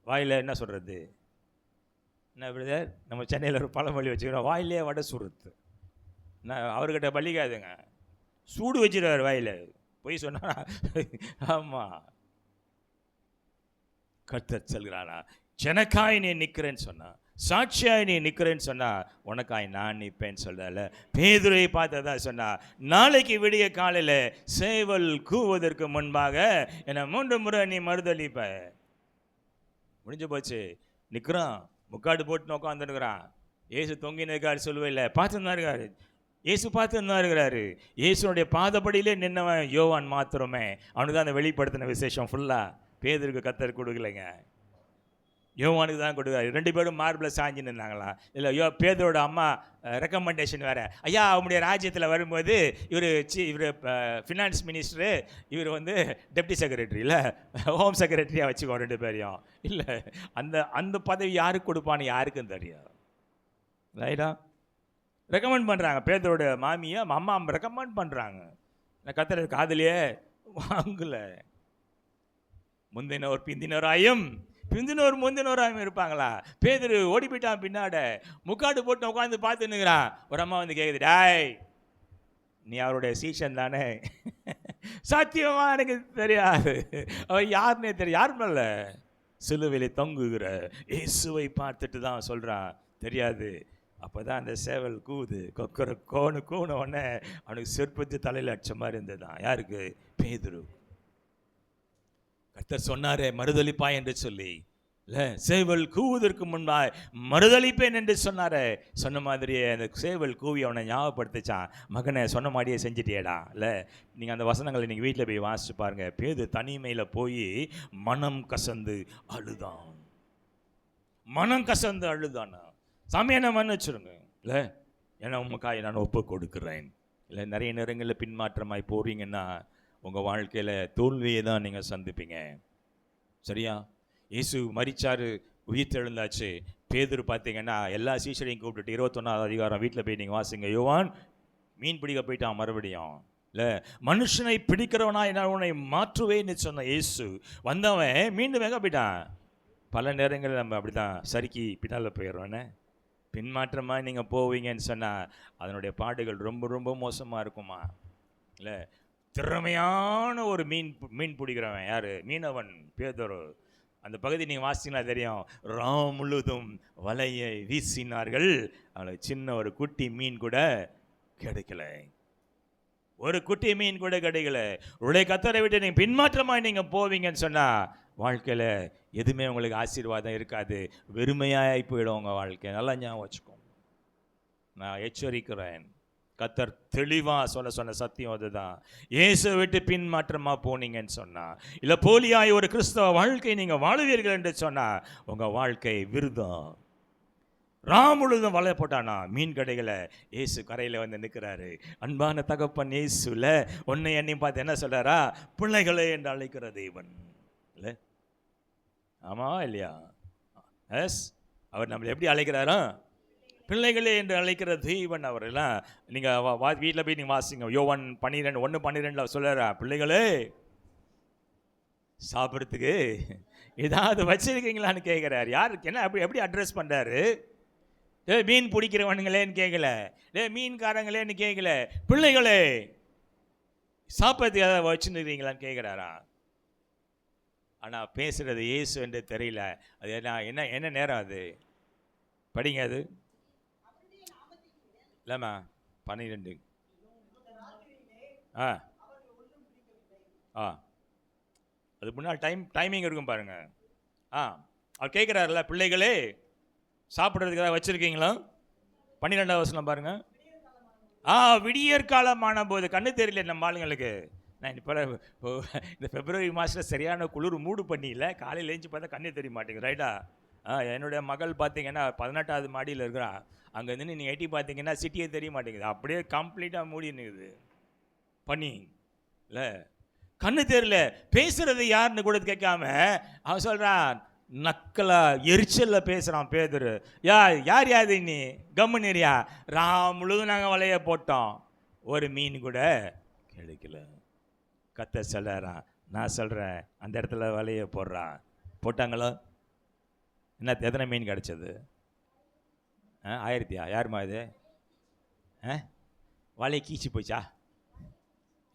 S1: வாயில் என்ன சொல்கிறது, என்ன பிரதர், நம்ம சென்னையில் ஒரு பழமொழி வச்சுக்கிறோம், வாயிலே வடை சுடுறது. நான் அவர்கிட்ட பள்ளிக்காதுங்க, சூடு வச்சிருவார் வாயில், போய் சொன்னா. ஆமாம், கர்த்தர் சொல்கிறானா, எனக்காய் நீ நிற்கிறேன்னு சொன்னா, சாட்சியாய் நீ நிற்கிறேன்னு சொன்னா, உனக்காய் நான் நிற்பேன்னு சொல்றல. பேதுரை பார்த்ததான் சொன்னா, நாளைக்கு விடிய காலையில் சேவல் கூவதற்கு முன்பாக என்னை 3 முறை நீ மறுதளிப்ப. முடிஞ்சு போச்சு. நிற்கிறான், முக்காடு போட்டு உட்காந்துருக்கிறான். ஏசு தொங்கினதுக்காரு சொல்லுவே இல்லை, பார்த்துன்னு தான் இருக்காரு. ஏசு பார்த்துன்னு தான் இருக்கிறாரு. ஏசுனுடைய பாதப்படியிலே நின்னவன் யோவான் மாத்திரமே. அவனுக்கு தான் அந்த வெளிப்படுத்தின விசேஷம் ஃபுல்லாக பேதுருக்கு கர்த்தர் கொடுக்கலைங்க, யோவானுக்கு தான் கொடுக்குறாரு. 2 பேரும் மார்பில் சாஞ்சி நின்னாங்களா? இல்லை, பேதரோட அம்மா ரெக்கமெண்டேஷன் வேறு. ஐயா, அவங்களுடைய ராஜ்யத்தில் வரும்போது இவர் ஃபினான்ஸ் மினிஸ்டரு, இவர் டெப்டி செக்ரட்டரி, இல்லை ஹோம் செக்ரட்டரியாக வச்சுக்கோ 2 பேரையும். இல்லை, அந்த பதவி யாருக்கு கொடுப்பான்னு யாருக்கும் தெரியும். ரைட்டா? ரெக்கமெண்ட் பண்ணுறாங்க. பேதரோட மாமியை அம்மா ரெக்கமெண்ட் பண்ணுறாங்க. நான் கர்த்தர் காதலியே வாங்கலை. முந்தினோர் பிந்தினோராயும் பிந்தினோர் முந்தினோராயும் இருப்பாங்களா? பேதுரு ஓடி போயிட்டான் பின்னாட, முக்காடு போட்டு உட்காந்து பார்த்துன்னுக்கிறான். ஒரு அம்மா கேட்குது, டாய் நீ அவருடைய சீஷன் தானே? சத்தியமா எனக்கு தெரியாது, அவன் யாருன்னே தெரியும். யாரும் இல்ல, சிலுவையிலே தொங்குகிற இயேசுவை பார்த்துட்டு தான் சொல்கிறான், தெரியாது. அப்போ தான் அந்த சேவல் கூது, கொக்கர கோண உடனே அவனுக்கு செருப்பத்து தலையில் அடிச்ச மாதிரி இருந்ததுதான். யாருக்கு? பேதுரு. கர்த்தர் சொன்னாரே மறுதளிப்பாய் என்று சொல்லி, இல்லை சேவல் கூவுவதற்கு முன்பாய் மறுதளிப்பேன் என்று சொன்னாரே. சொன்ன மாதிரியே அந்த சேவல் கூவி அவனை ஞாபகப்படுத்திச்சான், மகனை சொன்ன மாதிரியே செஞ்சிட்டியேடா. இல்லை, நீங்கள் அந்த வசனங்களை நீங்கள் வீட்டில் போய் வாசிச்சு பாருங்கள். பேது தனிமையில் போய் மனம் கசந்து அழுதான். மனம் கசந்து அழுதானா? சாமி என்ன மன்னிச்சிருங்க, இல்லை ஏன்னா உமக்காய் நான் ஒப்பு கொடுக்குறேன். இல்லை, நிறைய நேரங்களில் பின்மாற்றமாய் போறீங்கன்னா உங்கள் வாழ்க்கையில் தோல்வியை தான் நீங்கள் சந்திப்பீங்க. சரியா? இயேசு மரிச்சாரு, உயிர் தெழுந்தாச்சு. பேதுரு பார்த்தீங்கன்னா எல்லா சீஷரையும் கூப்பிட்டுட்டு 21ஆவது அதிகாரம் வீட்டில் போய் நீங்கள் வாசிங்க. யோவான் மீன் பிடிக்க போயிட்டான் மறுபடியும். இல்லை, மனுஷனை பிடிக்கிறவனா நான் உன்னை மாற்றுவேன்னு சொன்ன இயேசு வந்தவன் மீண்டும் எங்கே போயிட்டான்? பல நேரங்களில் நம்ம அப்படி தான் சறுக்கி பின்னால் போயிடுறோன்னே. பின்மாற்றமாக நீங்கள் போவீங்கன்னு சொன்னால் அதனுடைய பாடுகள் ரொம்ப ரொம்ப மோசமாக இருக்குமா? இல்லை, திறமையான ஒரு மீன் பிடிக்கிறவன் யார்? மீனவன் பேதுரு. அந்த பகுதி நீங்கள் வாசிங்கன்னா தெரியும். ராம் முழுதும் வலையை வீசினார்கள், அவளுக்கு சின்ன ஒரு குட்டி மீன் கூட கிடைக்கல. ஒரு குட்டி மீன் கூட கிடைக்கல. உடைய கர்த்தரை விட்டு நீங்கள் பின்மாற்றமாக நீங்கள் போவீங்கன்னு சொன்னால் வாழ்க்கையில் எதுவுமே உங்களுக்கு ஆசீர்வாதம் இருக்காது, வெறுமையாகி போயிடும் உங்கள் வாழ்க்கை. நல்லா ஞாபகம் வச்சுக்கோங்க, நான் எச்சரிக்கிறேன். கர்த்தர் தெளிவாக சொன்ன சத்தியம் அதுதான். இயேசு விட்டு பின்மாற்றமாக போனீங்கன்னு சொன்னால், இல்லை போலியாய் ஒரு கிறிஸ்தவ வாழ்க்கை நீங்கள் வாழுவீர்கள் என்று சொன்னால் உங்கள் வாழ்க்கை விருதம். ராம் முழுதும் வலை போட்டானா மீன் கடைகளை. இயேசு கரையில் நிற்கிறாரு. அன்பான தகப்பன் இயேசுல உன்னை என்னையும் பார்த்து என்ன சொல்கிறாரா? பிள்ளைகளே என்று அழைக்கிற தேவன். இல்லை, ஆமாவா இல்லையா? எஸ், அவர் நம்மளை எப்படி அழைக்கிறாரா? பிள்ளைகளே என்று அழைக்கிற தெய்வன் அவரெல்லாம். நீங்கள் வீட்டில் போய் நீங்கள் வாசிங்க. யோவான் 1:12 சொல்லுறா, பிள்ளைகளே சாப்பிட்றதுக்கு ஏதாவது வச்சிருக்கீங்களான்னு கேட்குறாரு. யாருக்கு என்ன எப்படி அட்ரஸ் பண்ணுறாரு? மீன் பிடிக்கிறவனுங்களேன்னு கேட்கல, மீன்காரங்களேன்னு கேட்கல, பிள்ளைகளே சாப்பிட்றதுக்கு ஏதாவது வச்சுருக்கீங்களான்னு கேட்குறாரா? ஆனால் பேசுகிறது இயேசு என்று தெரியல. அது என்ன நேரம் அது? படிங்க, அது இல்லைம்மா 12. அது முன்னால் டைமிங் இருக்கும் பாருங்க. அவர் கேட்குறாருல, பிள்ளைகளே சாப்பிட்றதுக்கு ஏதாவது வச்சுருக்கீங்களா? 12ஆவது வசனம் பாருங்க. விடியற்காலமான போது கண்ணு தெரியல நம்ம ஆளுங்களுக்கு. நான் இப்போ இந்த பிப்ரவரி மாதத்தில் சரியான குளிர் மூடு பண்ணியில்லை, காலையில் எழுந்து பார்த்தா கண்ணே தெரிய மாட்டேங்குது. ரைட்டா? என்னுடைய மகள் பார்த்தீங்கன்னா 18ஆவது மாடியில் இருக்கிறான். அங்கே இருந்து நீங்கள் எட்டி பார்த்தீங்கன்னா சிட்டியே தெரிய மாட்டேங்குது, அப்படியே கம்ப்ளீட்டாக மூடி நிற்குது பண்ணி. இல்லை, கண்ணு தெரியல. பேசுறது யாருன்னு கூட கேட்காம அவன் சொல்கிறான், நக்கலா எரிச்சல்ல பேசுகிறான் பேதுரு. யார் யாது நீ கம்முனிரியா, முழுதும் நாங்கள் வலைய போட்டோம், ஒரு மீன் கூட கிடைக்கல. கத்த சொல்றான், நான் சொல்கிறேன் அந்த இடத்துல வலைய போடுறான். போட்டாங்களோ? என்ன எத்தனை மீன் கிடச்சது? 1000? யாருமா இது? வலையை கீச்சு போச்சா?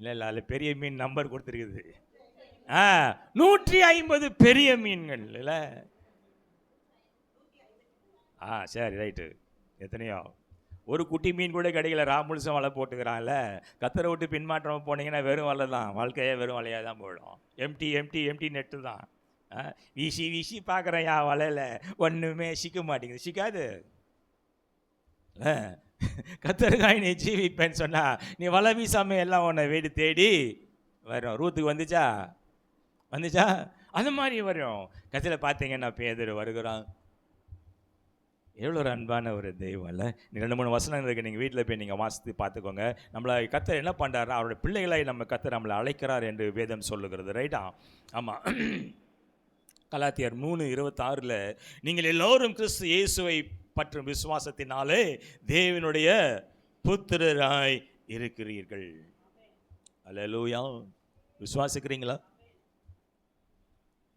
S1: இல்லை அதில் பெரிய மீன் நம்பர் கொடுத்துருக்குது. 150 பெரிய மீன்கள் இல்லை. சரி ரைட்டு. எத்தனையோ ஒரு குட்டி மீன் கூட கிடைக்கல. முழுசம் வலை போட்டுக்கிறான்ல. கத்தரை விட்டு பின்மாற்றம் போனீங்கன்னா வெறும் வலை தான், வாழ்க்கையே வெறும் வலையாக தான் போயிடும். எம்டி நெட்டு தான். வீசி பார்க்குறேன் வலையில் ஒன்றுமே சிக்க மாட்டேங்குது. சிக்காது. கத்தருக்காய் நீ ஜீவிப்பேன்னு சொன்னா நீ வலை வீசாம எல்லாம் உன்னை வீடு தேடி வரும். ரூத்துக்கு வந்துச்சா? அந்த மாதிரி வரும். கதையில் பார்த்தீங்கன்னா பேதுரு வருகிறான். எவ்வளோ ஒரு அன்பான ஒரு தெய்வம் இல்லை? 2-3 வசனங்கள் இருக்குது, நீங்கள் வீட்டில் போய் நீங்கள் வாசித்து பார்த்துக்கோங்க. நம்மளை கத்தர் என்ன பண்ணுறாருன்னா அவருடைய பிள்ளைகளை கத்தர் நம்மளை அழைக்கிறார் என்று வேதம் சொல்லுகிறது. ரைட்டா? ஆமாம். கலாத்தியர் 3:26 நீங்கள் எல்லோரும் கிறிஸ்து இயேசுவை பற்றும் விசுவாசத்தினாலே தேவனுடைய புத்திரராய் இருக்கிறீர்கள். அல்லேலூயா. விசுவாசிக்கிறீங்களா?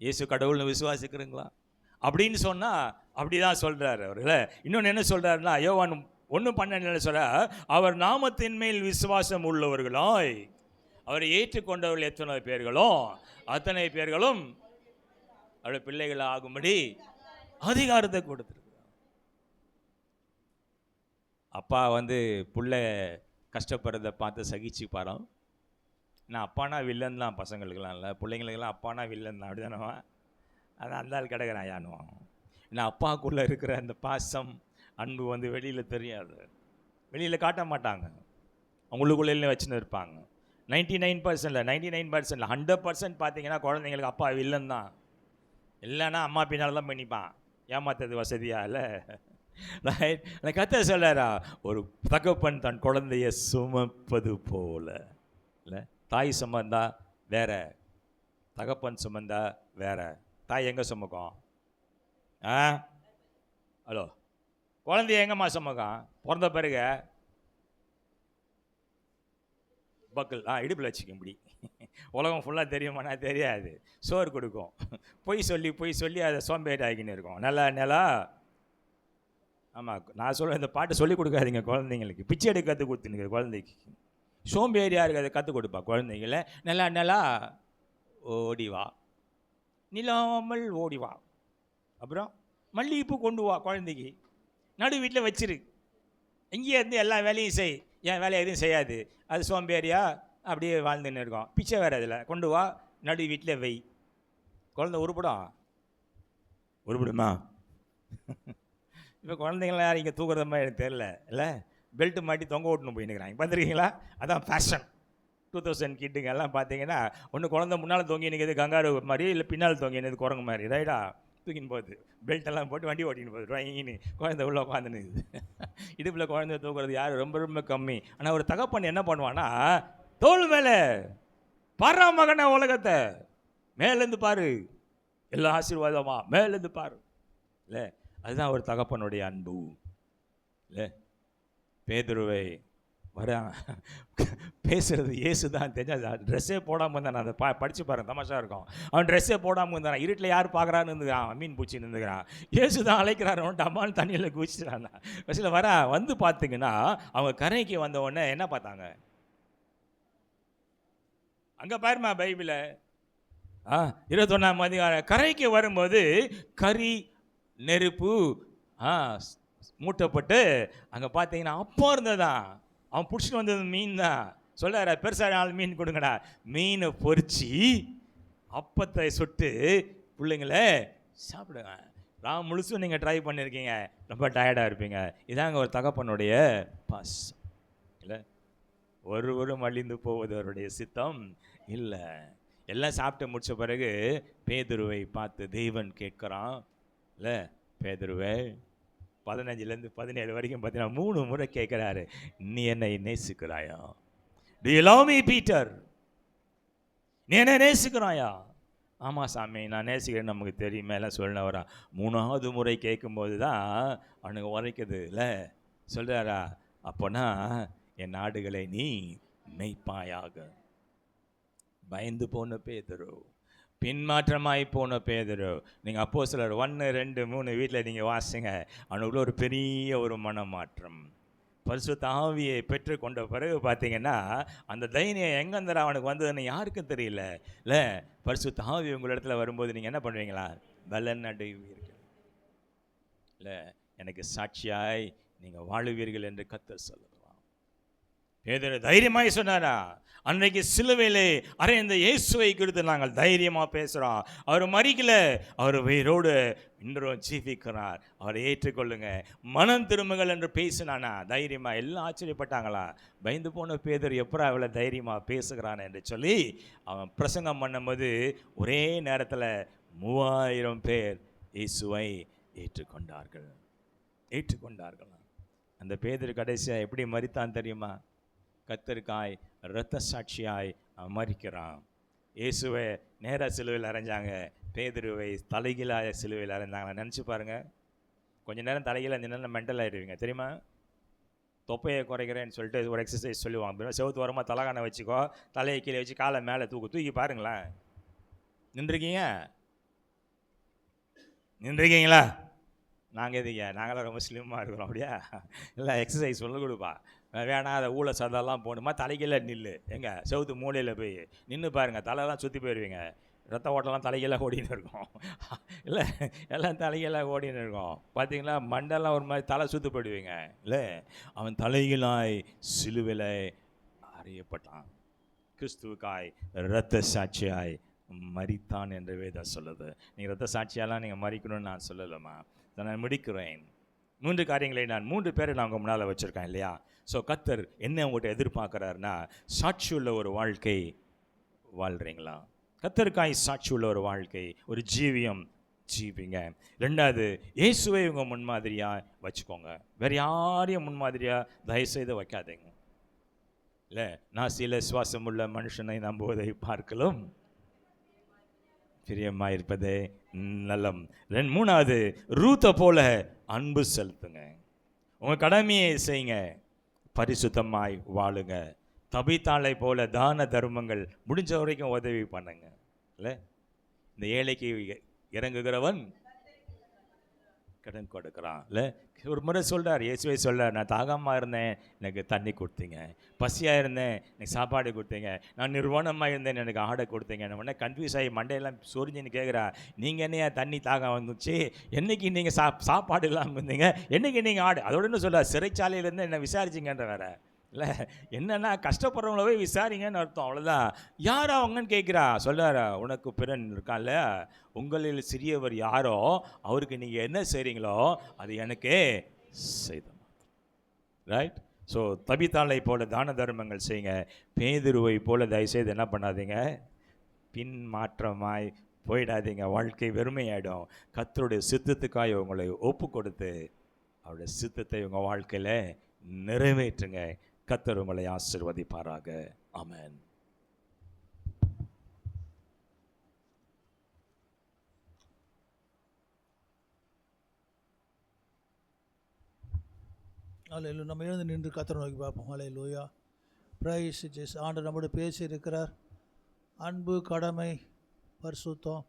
S1: இயேசு கடவுள்னு விசுவாசிக்கிறீங்களா? அப்படின்னு சொன்னால் அப்படி தான் சொல்கிறார் அவர்கள. இன்னொன்று என்ன சொல்கிறாருன்னா, யோவான் 1:12 சொல்ற, அவர் நாமத்தின் மேல் விசுவாசம் உள்ளவர்களாய் அவரை ஏற்றுக்கொண்டவர்கள் எத்தனை பேர்களோ அத்தனை பேர்களும் அவருடைய பிள்ளைகள் ஆகும்படி அதிகாரத்தை கொடுத்துருக்கிறார். அப்பா புள்ள கஷ்டப்படுறதை பார்த்து சகிச்சு பாரோம். நான் அப்பானா வில்லன் தான் பசங்களுக்கெல்லாம் இல்லை, பிள்ளைங்களுக்கெல்லாம் அப்பானா வில்லன் தான். அப்படி தானவா? அதான் அந்த ஆள் கிடக்கிறான் யானுவான். ஏன்னா அப்பாவுக்குள்ளே இருக்கிற அந்த பாசம் அன்பு வெளியில் தெரியாது, வெளியில் காட்ட மாட்டாங்க, அவங்களுக்குள்ளே வச்சுன்னு இருப்பாங்க. 99% இல்லை, 99% 100% பார்த்தீங்கன்னா குழந்தைங்களுக்கு அப்பா வில்லன் தான். இல்லைன்னா அம்மா பின்னால் தான் பண்ணிப்பான், ஏமாத்துறது வசதியா இல்லை. ரைட்? கர்த்தர் சொல்றாரா, ஒரு தகப்பன் தன் குழந்தைய சுமப்பது போல. இல்லை, தாய் சுமந்தா வேற, தகப்பன் சுமந்தா வேற. தாய் எங்கே சுமக்கும்? ஹலோ, குழந்தைய எங்கம்மா சுமக்கும்? பிறந்த பிறகு பக்கல் இடுப்பில் வச்சுக்க இப்படி. உலகம் ஃபுல்லாக தெரியுமானா தெரியாது. சோறு கொடுக்கும், பொய் சொல்லி அதை சோம்பேறி ஆகின்னு இருக்கும். நல்லா ஆமாம், நான் சொல்கிறேன், இந்த பாட்டு சொல்லிக் கொடுக்காதீங்க குழந்தைங்களுக்கு. பிச்சை எடுக்க கற்றுக் கொடுத்துனுங்க குழந்தைக்கு. சோம்பேறியாக இருக்க அதை கற்றுக் கொடுப்பா குழந்தைங்கள. நல்லா ஓடிவா, நிலாமல் ஓடிவா, அப்புறம் மல்லிகைப்பூ கொண்டு வா குழந்தைக்கு, நடு வீட்டில் வச்சிரு, இங்கேயே இருந்து எல்லா வேலையும் செய். என் வேலையை எதுவும் செய்யாது, அது சோம்பேறியா அப்படியே வாழ்ந்துன்னு இருக்கோம். பிச்சை வேறு அதில் கொண்டு வா, நடு வீட்டில் வை. குழந்தை உருப்படுமா? இப்போ குழந்தைங்களாம் யாரும் இங்கே தூக்குறத மாதிரி எனக்கு தெரில. இல்லை, பெல்ட்டு மாட்டி தொங்க ஓட்டணும் போயின்னுக்கிறாங்க, பார்த்துருக்கீங்களா? அதான் ஃபேஷன். 2000 கிட்டுங்க எல்லாம் பார்த்தீங்கன்னா ஒன்று குழந்தை முன்னால் தொங்கி நிற்கிது கங்காரு மாதிரி, இல்லை பின்னால் தொங்கி நிற்குது குரங்கு மாதிரி. ரைடா? தூக்கின்னு போகுது, பெல்ட்டெல்லாம் போட்டு வண்டி ஓட்டின்னு போகுது, ட்ராயின்னு குழந்தை உள்ளே உட்காந்துன்னு இடுப்பில் குழந்தை தூக்குறது யார்? ரொம்ப கம்மி. ஆனால் ஒரு தகப்பன் என்ன பண்ணுவான்னா, தோல் மேலே பாரா மகன உலகத்தை மேலேருந்து பாரு, எல்லா ஆசீர்வாதமா மேலேருந்து பாரு. இல்லை, அதுதான் ஒரு தகப்பனுடைய அன்பு. இல்லை, பேதுருவை பேசுறது இயேசு தான் தெரிஞ்சா. ட்ரெஸ்ஸே போடாமல் இருந்தான். அதை படித்து பாருங்க, தமாஷா இருக்கும். அவன் ட்ரெஸ்ஸே போடாமல் இருந்தான், இருட்டில் யார் பார்க்குறான்னு இருந்துக்கிறான், மீன் பூச்சி இருந்துக்கிறான். இயேசு தான் அழைக்கிறாரு, டம்மான்னு தண்ணியில் குதிச்சிட்டான். பஸ்ஸில் பார்த்தீங்கன்னா அவங்க கரைக்கு வந்த உடனே என்ன பார்த்தாங்க? அங்கே பாருமா பைபிளை 21ஆம் அதிகாரம். கரைக்கு வரும்போது கறி நெருப்பு மூட்டப்பட்டு அங்கே பார்த்தீங்கன்னா அப்போ இருந்ததான். அவன் பிடிச்சிட்டு வந்தது மீன் தான். சொல்ல பெருசாக 4 மீன் கொடுங்கடா. மீனை பொறிச்சி அப்பத்தை சுட்டு பிள்ளைங்கள சாப்பிடுங்க. முழுசும் நீங்கள் ட்ரை பண்ணியிருக்கீங்க, ரொம்ப டயர்டாக இருப்பீங்க. இதாங்க ஒரு தகப்பனுடைய பாசம். இல்லை, ஒருவரும் அழிந்து போவது அவருடைய சித்தம் இல்லை. எல்லாம் சாப்பிட்டு முடித்த பிறகு பேதுருவை பார்த்து தெய்வன் கேட்குறான். இல்லை, பேதுருவே 15லேருந்து 17 வரைக்கும் பார்த்தீங்கன்னா 3 முறை கேட்குறாரு, நீ என்னை நேசிக்கிறாயா? Do you love me, Peter? நீ என்ன நேசிக்கிறாயா? ஆமாம் சாமி நான் நேசிக்கிறேன்னு நமக்கு தெரியுமே எல்லாம் சொல்லினவரா. 3வது முறை கேட்கும்போது தான் அவனுக்கு உரைக்குது இல்லை சொல்கிறாரா. அப்போனா என் நாடுகளை நீ மெய்ப்பாயாக. பயந்து போன பேதுரு, பின்மாற்றமாய் போன பேதுரு. நீங்கள் அப்போஸ்தலர் 1, 2, 3 வீட்டில் நீங்கள் வாசிங்க. அவனுக்குள்ள ஒரு பெரிய ஒரு மனமாற்றம். பரிசுத்த ஆவியை பெற்றுக்கொண்ட பிறகு பார்த்தீங்கன்னா அந்த தைரியம் எங்கேருந்து அவனுக்கு வந்ததுன்னு யாருக்கும் தெரியல இல்லை. பரிசுத்த ஆவி உங்களிடத்துல வரும்போது நீங்கள் என்ன பண்ணுவீங்களா? பலன் அடைவீர்கள் இல்லை. எனக்கு சாட்சியாய் நீங்கள் வாழுவீர்கள் என்று கர்த்தர் சொல்லுவார். பேதுரு தைரியமாய் சொன்னாரா? அன்றைக்கு சிலுவையிலே அறைந்த இயேசுவை குறித்து நாங்கள் தைரியமாக பேசுகிறோம். அவர் மறிக்கல, அவர் உயிரோடு இன்றும் ஜீவிக்கிறார். அவரை ஏற்றுக்கொள்ளுங்க, மனம் திரும்புங்கள் என்று பேசினானா தைரியமாக. எல்லாம் ஆச்சரியப்பட்டாங்களா? பயந்து போன பேதுரு எப்பரா அவ்வளோ தைரியமாக பேசுகிறான் என்று சொல்லி அவன் பிரசங்கம் பண்ணும்போது ஒரே நேரத்தில் 3000 பேர் இயேசுவை ஏற்றுக்கொண்டார்கள். அந்த பேதுரு கடைசியாக எப்படி மரித்தான் தெரியுமா? கர்த்தருக்காய் இரத்த சாட்சியாய் மரிக்கிறான். இயேசுவை நேராக சிலுவையில் அரைஞ்சாங்க, பேதுருவை தலைகீழாக சிலுவையில் அரைஞ்சாங்க. நினச்சி பாருங்கள். கொஞ்சம் நேரம் தலைகீழ நின்று மென்டல் ஆகிடுவீங்க தெரியுமா? தொப்பையை குறைக்கிறேன்னு சொல்லிட்டு ஒரு எக்ஸசைஸ் சொல்லுவாங்க. செவத்து ஓரமாக தலகானை வச்சுக்கோ, தலையை கீழே வச்சு காலை மேலே தூக்கி பாருங்களேன். நின்றுருக்கீங்களா? நாங்கள் எதுங்க, நாங்களாம் ரொம்ப ஸ்லிம்மாக இருக்கிறோம் அப்படியா? இல்லை, எக்ஸசைஸ் சொல்ல கொடுப்பா. வேணாம் அதை ஊழ சதெல்லாம் போகணுமா, தலைகீழ நில்லு. எங்க செவுத்து மூலையில் போய் நின்று பாருங்கள், தலையெல்லாம் சுற்றி போயிடுவீங்க. ரத்த ஓட்டெல்லாம் தலைகீழ ஓடின்னு இருக்கும் இல்லை, எல்லாம் தலைகீழ ஓடின்னு இருக்கும். பார்த்தீங்களா, மண்டெல்லாம் ஒரு மாதிரி தலை சுற்றி போயிடுவீங்க இல்லை. அவன் தலைகீழாய் சிலுவையில் அறியப்பட்டான். கிறிஸ்துவுக்காய் இரத்த சாட்சியாய் மரித்தான் என்று வேதம் சொல்லுது. நீங்கள் இரத்த சாட்சியாலாம் நீங்கள் மரிக்கணும்னு நான் சொல்லலைம்மா. நான் முடிக்கிறேன். 3 காரியங்களை நான் 3 பேரை நான் உங்கள் முன்னால் வச்சுருக்கேன் இல்லையா? ஸோ கர்த்தர் என்ன உங்கள்கிட்ட எதிர்பார்க்குறாருன்னா, சாட்சியுள்ள ஒரு வாழ்க்கை வாழ்கிறீங்களா? கர்த்தருக்காய் சாட்சியுள்ள ஒரு வாழ்க்கை, ஒரு ஜீவியம் ஜீவிங்க. 2வது, இயேசுவை உங்கள் முன்மாதிரியாக வச்சுக்கோங்க. வேறு யாரையும் முன்மாதிரியாக தயவுசெய்து வைக்காதீங்க இல்லை. நாசியில் சுவாசம் உள்ள மனுஷனை நம்புவதை பார்க்கலாம் பிரியமாக இருப்பதே நலம். 3வது, ரூத்தை போல அன்பு செலுத்துங்க. உங்கள் கடமையை செய்யுங்க, பரிசுத்தமாய் வாழுங்க. தபித்தாளை போல தான தர்மங்கள் முடிஞ்ச வரைக்கும் உதவி பண்ணுங்க இல்லை. இந்த ஏழைக்கு இறங்குகிறவன் கடன் கொடுக்குறான் இல்லை. ஒரு முறை சொல்கிறார், இயேசுவை சொல்கிறார், நான் தாகமாக இருந்தேன் எனக்கு தண்ணி கொடுத்தீங்க, பசியாக இருந்தேன் எனக்கு சாப்பாடு கொடுத்தீங்க, நான் நிர்வாணமாக இருந்தேன் எனக்கு ஆடை கொடுத்தீங்க. நான் உடனே கன்ஃபியூஸ் ஆகி மண்டையெல்லாம் சொரிஞ்சின்னு கேட்குறா, நீங்கள் என்னையா தண்ணி தாகம் வந்துச்சு, என்றைக்கு நீங்கள் சாப்பாடு இல்லாமல் இருந்தீங்க, என்றைக்கு நீங்கள் ஆடு. அதோட என்ன சொல்கிறார், சிறைச்சாலையிலேருந்து என்ன விசாரிச்சிங்கன்ற வேற இல்லை. என்னென்னா கஷ்டப்படுறவங்கள போய் விசாரிங்கன்னு அர்த்தம், அவ்வளோதான். யார் அவங்கன்னு கேட்குறா. சொல்கிறாரா, உனக்கு பிறன் இருக்கான்ல, உங்களில் சிறியவர் யாரோ அவருக்கு நீங்கள் என்ன செய்கிறீங்களோ அது எனக்கே செய்தோம். ரைட். ஸோ தபித்தாளை போல தான தர்மங்கள் செய்யுங்க. பேதுருவை போல தயவுசெய்து என்ன பண்ணாதீங்க, பின்மாற்றமாய் போயிடாதீங்க. வாழ்க்கை வெறுமையாயிடும். கர்த்தருடைய சித்தத்துக்காக உங்களை ஒப்பு கொடுத்து அவருடைய சித்தத்தை உங்கள் வாழ்க்கையில் நிறைவேற்றுங்க. கர்த்தர் உங்களை ஆசீர்வதிப்பாராக. ஆமென்.
S2: அல்லேலூயா. நம்ம எழுந்து நின்று கர்த்தரை நோக்கி பார்ப்போம். அல்லேலூயா. Praise Jesus. ஆண்டவர் நம்மோடு பேசி இருக்கிறார். அன்பு, கடமை, பரிசுத்தம்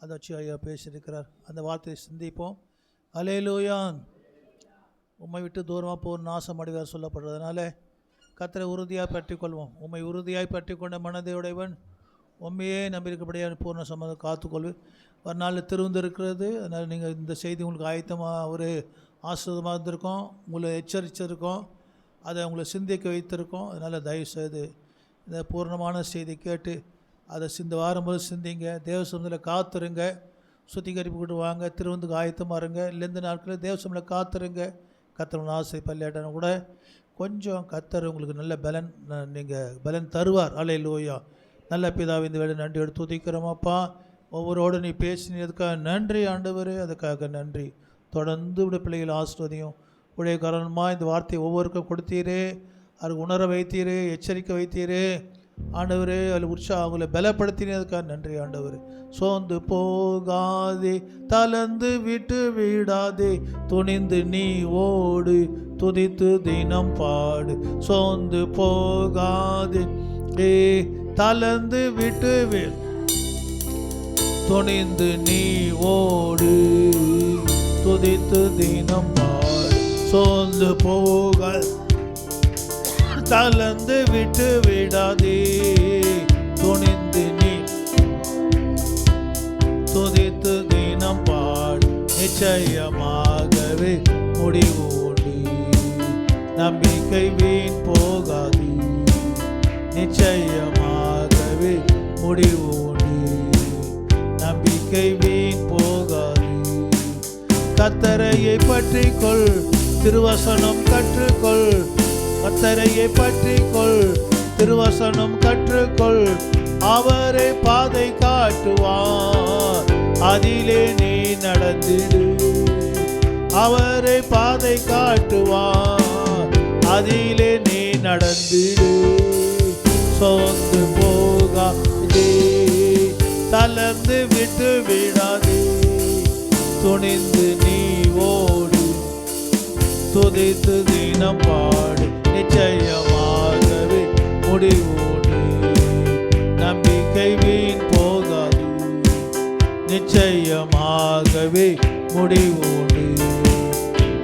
S2: அதை வச்சு ஐயா பேசியிருக்கிறார். அந்த வார்த்தையை சிந்திப்போம். அல்லேலூயா. உம்மை விட்டு தூரமாக போர் நாசம் அடைவார் சொல்லப்படுறதுனால கர்த்தரை உறுதியாக பற்றிக்கொள்வோம். உம்மை உறுதியாய் பற்றி கொண்ட மனதையுடையவன் உண்மையே நம்பியிருக்கபடியாக பூர்ண சம்மதம் காத்துக்கொள்வேன். ஒரு நாள் திருவிந்து இருக்கிறது. அதனால் நீங்கள் இந்த செய்தி உங்களுக்கு ஆயத்தமாக ஒரு ஆசிரியமாக இருந்திருக்கோம், உங்களை எச்சரிச்சிருக்கோம், அதை உங்களை சிந்திக்க வைத்திருக்கோம். அதனால் தயவுசெய்து இந்த பூர்ணமான செய்தி கேட்டு அதை வாரம் போது சிந்திங்க. தேவசமத்தில் காத்துருங்க. சுத்திகரிப்பு கொண்டு வாங்க. திருவந்துக்கு ஆயத்தமாக இருங்க. இந்த நாட்களில் தேவசமில் காத்துருங்க. கர்த்தர் ஆசை பள்ளியாட்டான கூட கொஞ்சம் கர்த்தர் உங்களுக்கு நல்ல பலன், நீங்கள் பலன் தருவார். அல்லேலூயா. நல்ல பிதாவை இந்த வேலை நன்றி எடுத்து துதிக்கிறோமாப்பா. ஒவ்வொருவோடு நீ பேசினதுக்காக நன்றி ஆண்டவரே, அதுக்காக நன்றி. தொடர்ந்து உடைய பிள்ளைகள் ஆசிர்வதியும். உடைய காரணமாக இந்த வார்த்தையை ஒவ்வொருக்கும் கொடுத்தீரே, அதுக்கு உணர வைத்தீரே, எச்சரிக்கை வைத்தீரே. ஆண்டவரே அதில் அவங்களை பலப்படுத்தினதுக்காக நன்றி ஆண்டவர். சோர்ந்து போகாதே, தளர்ந்து விட்டு விடாதே, துணிந்து நீ ஓடு, துதித்து தினம் பாடு. சோர்ந்து போகாதே, தளர்ந்து விட்டு துணிந்து நீ ஓடு, துதித்து தினம் பாடு. சோர்ந்து போக தளர்ந்து விட்டு விடாதே, துணிந்து நீ துதித்து தினம் பாடு. நிச்சயமாகவே முடிவு உண்டு, நம்பிக்கை வீண் போகாது. நிச்சயமாகவே முடிவு உண்டு, நம்பிக்கை வீண் போகாது. கர்த்தரையை பற்றிக்கொள், திருவசனம் கற்றுக்கொள். கர்த்தரையை பற்றிக்கொள், திருவசனம் கற்றுக்கொள். அவரே பாதை காட்டுவார், அதிலே நீ நடந்திடு. அவரே பாதை காட்டுவார், அதிலே நீ நடந்திடு. சோர்ந்து போகாதே, தளர்ந்து விட்டு விடாதே, துணிந்து நீ ஓடு, துதித்து தினம் பாடு. நிச்சயமாகவே முடிவு உண்டு, நம்பிக்கை வீண் போகாது. நிச்சயமாகவே முடிவு உண்டு,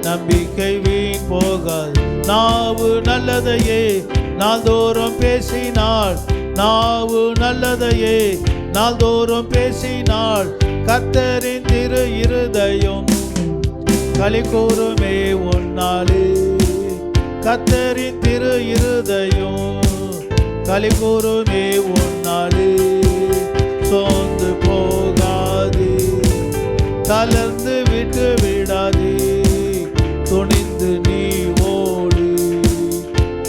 S2: நம்பிக்கை வீண் போகாது. நாவு நல்லதையே நாள்தோறும் பேசினாள், நாவு நல்லதையே நாள்தோறும் பேசினாள். கர்த்தரின் திரு இருதயம் களி கூறுமே உன்னாலே. கர்த்தரின் திரு இருதயம் களி கூறுமே உன்னாலே. சோர்ந்து போகாதே, தளர்ந்து விட்டு விடாதே, துணிந்து நீ ஓடு,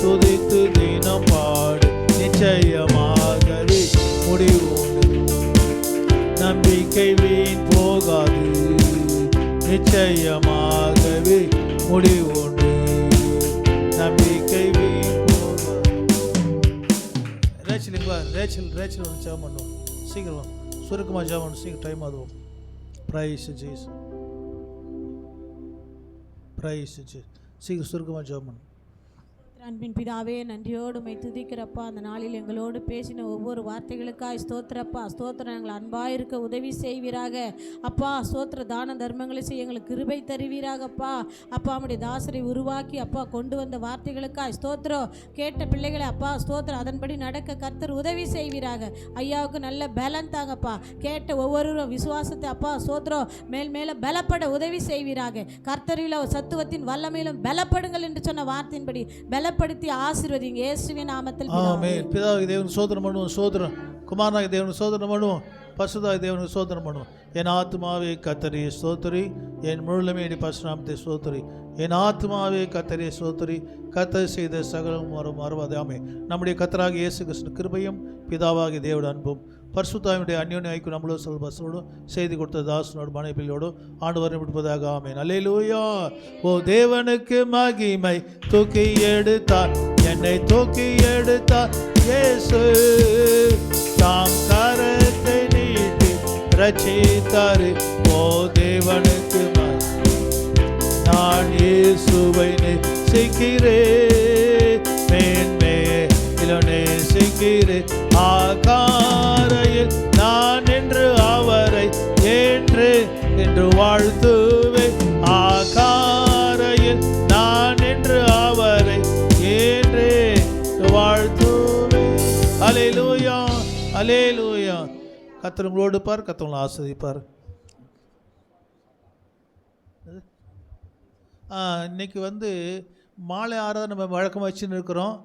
S2: துதித்து தினம் பாடு. நிச்சயமாகவே முடிவு உண்டு, நம்பிக்கை வீண் போகாது. நிச்சயமாகவே முடிவு உண்டு, நம்பிக்கை வீண் போகாது. ரேச்சல் வந்து ஜெபம் பண்ணுவோம். சீக்கிரம் சுருக்கமாக ஜெபம் பண்ணணும், சீக்கிரம் டைம் ஆகுவோம். Praise Jesus, praise Jesus. சீக்கிரம் சுருக்கமாக ஜெபம் பண்ணணும்.
S3: அன்பின் பிதாவே, நன்றியோடு உம்மை துதிக்கிறப்பா. அந்த நாளில் எங்களோடு பேசின ஒவ்வொரு வார்த்தைகளுக்காய் ஸ்தோத்திரப்பா. ஸ்தோத்திரம், எங்களை அன்பாயிருக்க உதவி செய்வீராக அப்பா. ஸ்தோத்திர, தான தர்மங்களை செய்ய எங்களுக்கு கிருபை தருவீராகப்பா. அப்பா, நம்முடைய தாசரை உருவாக்கி அப்பா கொண்டு வந்த வார்த்தைகளுக்காய் ஸ்தோத்திரம். கேட்ட பிள்ளைகளை அப்பா ஸ்தோத்திரம் அதன்படி நடக்க கர்த்தர் உதவி செய்வீராக. ஐயாவுக்கு நல்ல பலன் தாங்கப்பா. கேட்ட ஒவ்வொரு விசுவாசத்தை அப்பா ஸ்தோத்திரம் மேல் மேல பலப்பட உதவி செய்வீராக. கர்த்தரில் சத்துவத்தின் வல்லமையிலும் பலப்படுங்கள் என்று சொன்ன வார்த்தையின்படி பலப்படுத்தி ஆசீர்வதிங்க இயேசுவின் நாமத்தில்.
S2: ஆமென். பிதாவுக்கு தேவனுக்கு ஸ்தோத்திரம் பண்ணுவோம். ஸ்தோத்திரம். குமாரனாகிய தேவனுக்கு ஸ்தோத்திரம் பண்ணுவோம். பரிசுத்தாகிய தேவனுக்கு ஸ்தோத்திரம் பண்ணுவோம். என் ஆத்துமாவே கர்த்தரை ஸ்தோத்திரி, என் முழுமே பரிசுத்த நாமத்தை ஸ்தோத்திரி. என் ஆத்துமாவே கர்த்தரை ஸ்தோத்திரி, கர்த்தர் செய்த சகலம் மறவாதே. ஆமென். நம்முடைய கர்த்தராகிய இயேசு கிறிஸ்து கிருபையும் பிதாவாகிய தேவனுடைய அன்பும் பரிசுத்தாவினுடைய அந்யோன்ய ஐக்கியம் நம்மளோடு சொல்பசோடும் செய்து கொடுத்த தாசனோடு மனைவியோடு ஆண்டவரை விடுப்பதாக. ஆமென். அல்லேலூயா. ஓ தேவனுக்கு மகிமை, தூக்கி எடுத்தார், என்னை தூக்கி எடுத்தார் இயேசு. தாம் கரத்தை நீட்டி ரட்சித்தார். ஓ தேவனுக்கு நான் இயேசுவை நேசிக்கிறேன், மேன்மேலும் நேசிக்கிறேன். ஆகாரையில் நான் என்று அவரை என்று வாழ்த்துவேன். ஆகாரையில் நான் என்று அவரை என்று வாழ்த்துவேன். அல்லேலூயா, அல்லேலூயா. கர்த்தர் உங்களோடு இருப்பார், கர்த்தர் உங்களை ஆசீர்வதிப்பார். இன்னைக்கு மாலை ஆராதனை நம்ம வழக்கமாக வச்சுன்னு இருக்கிறோம்.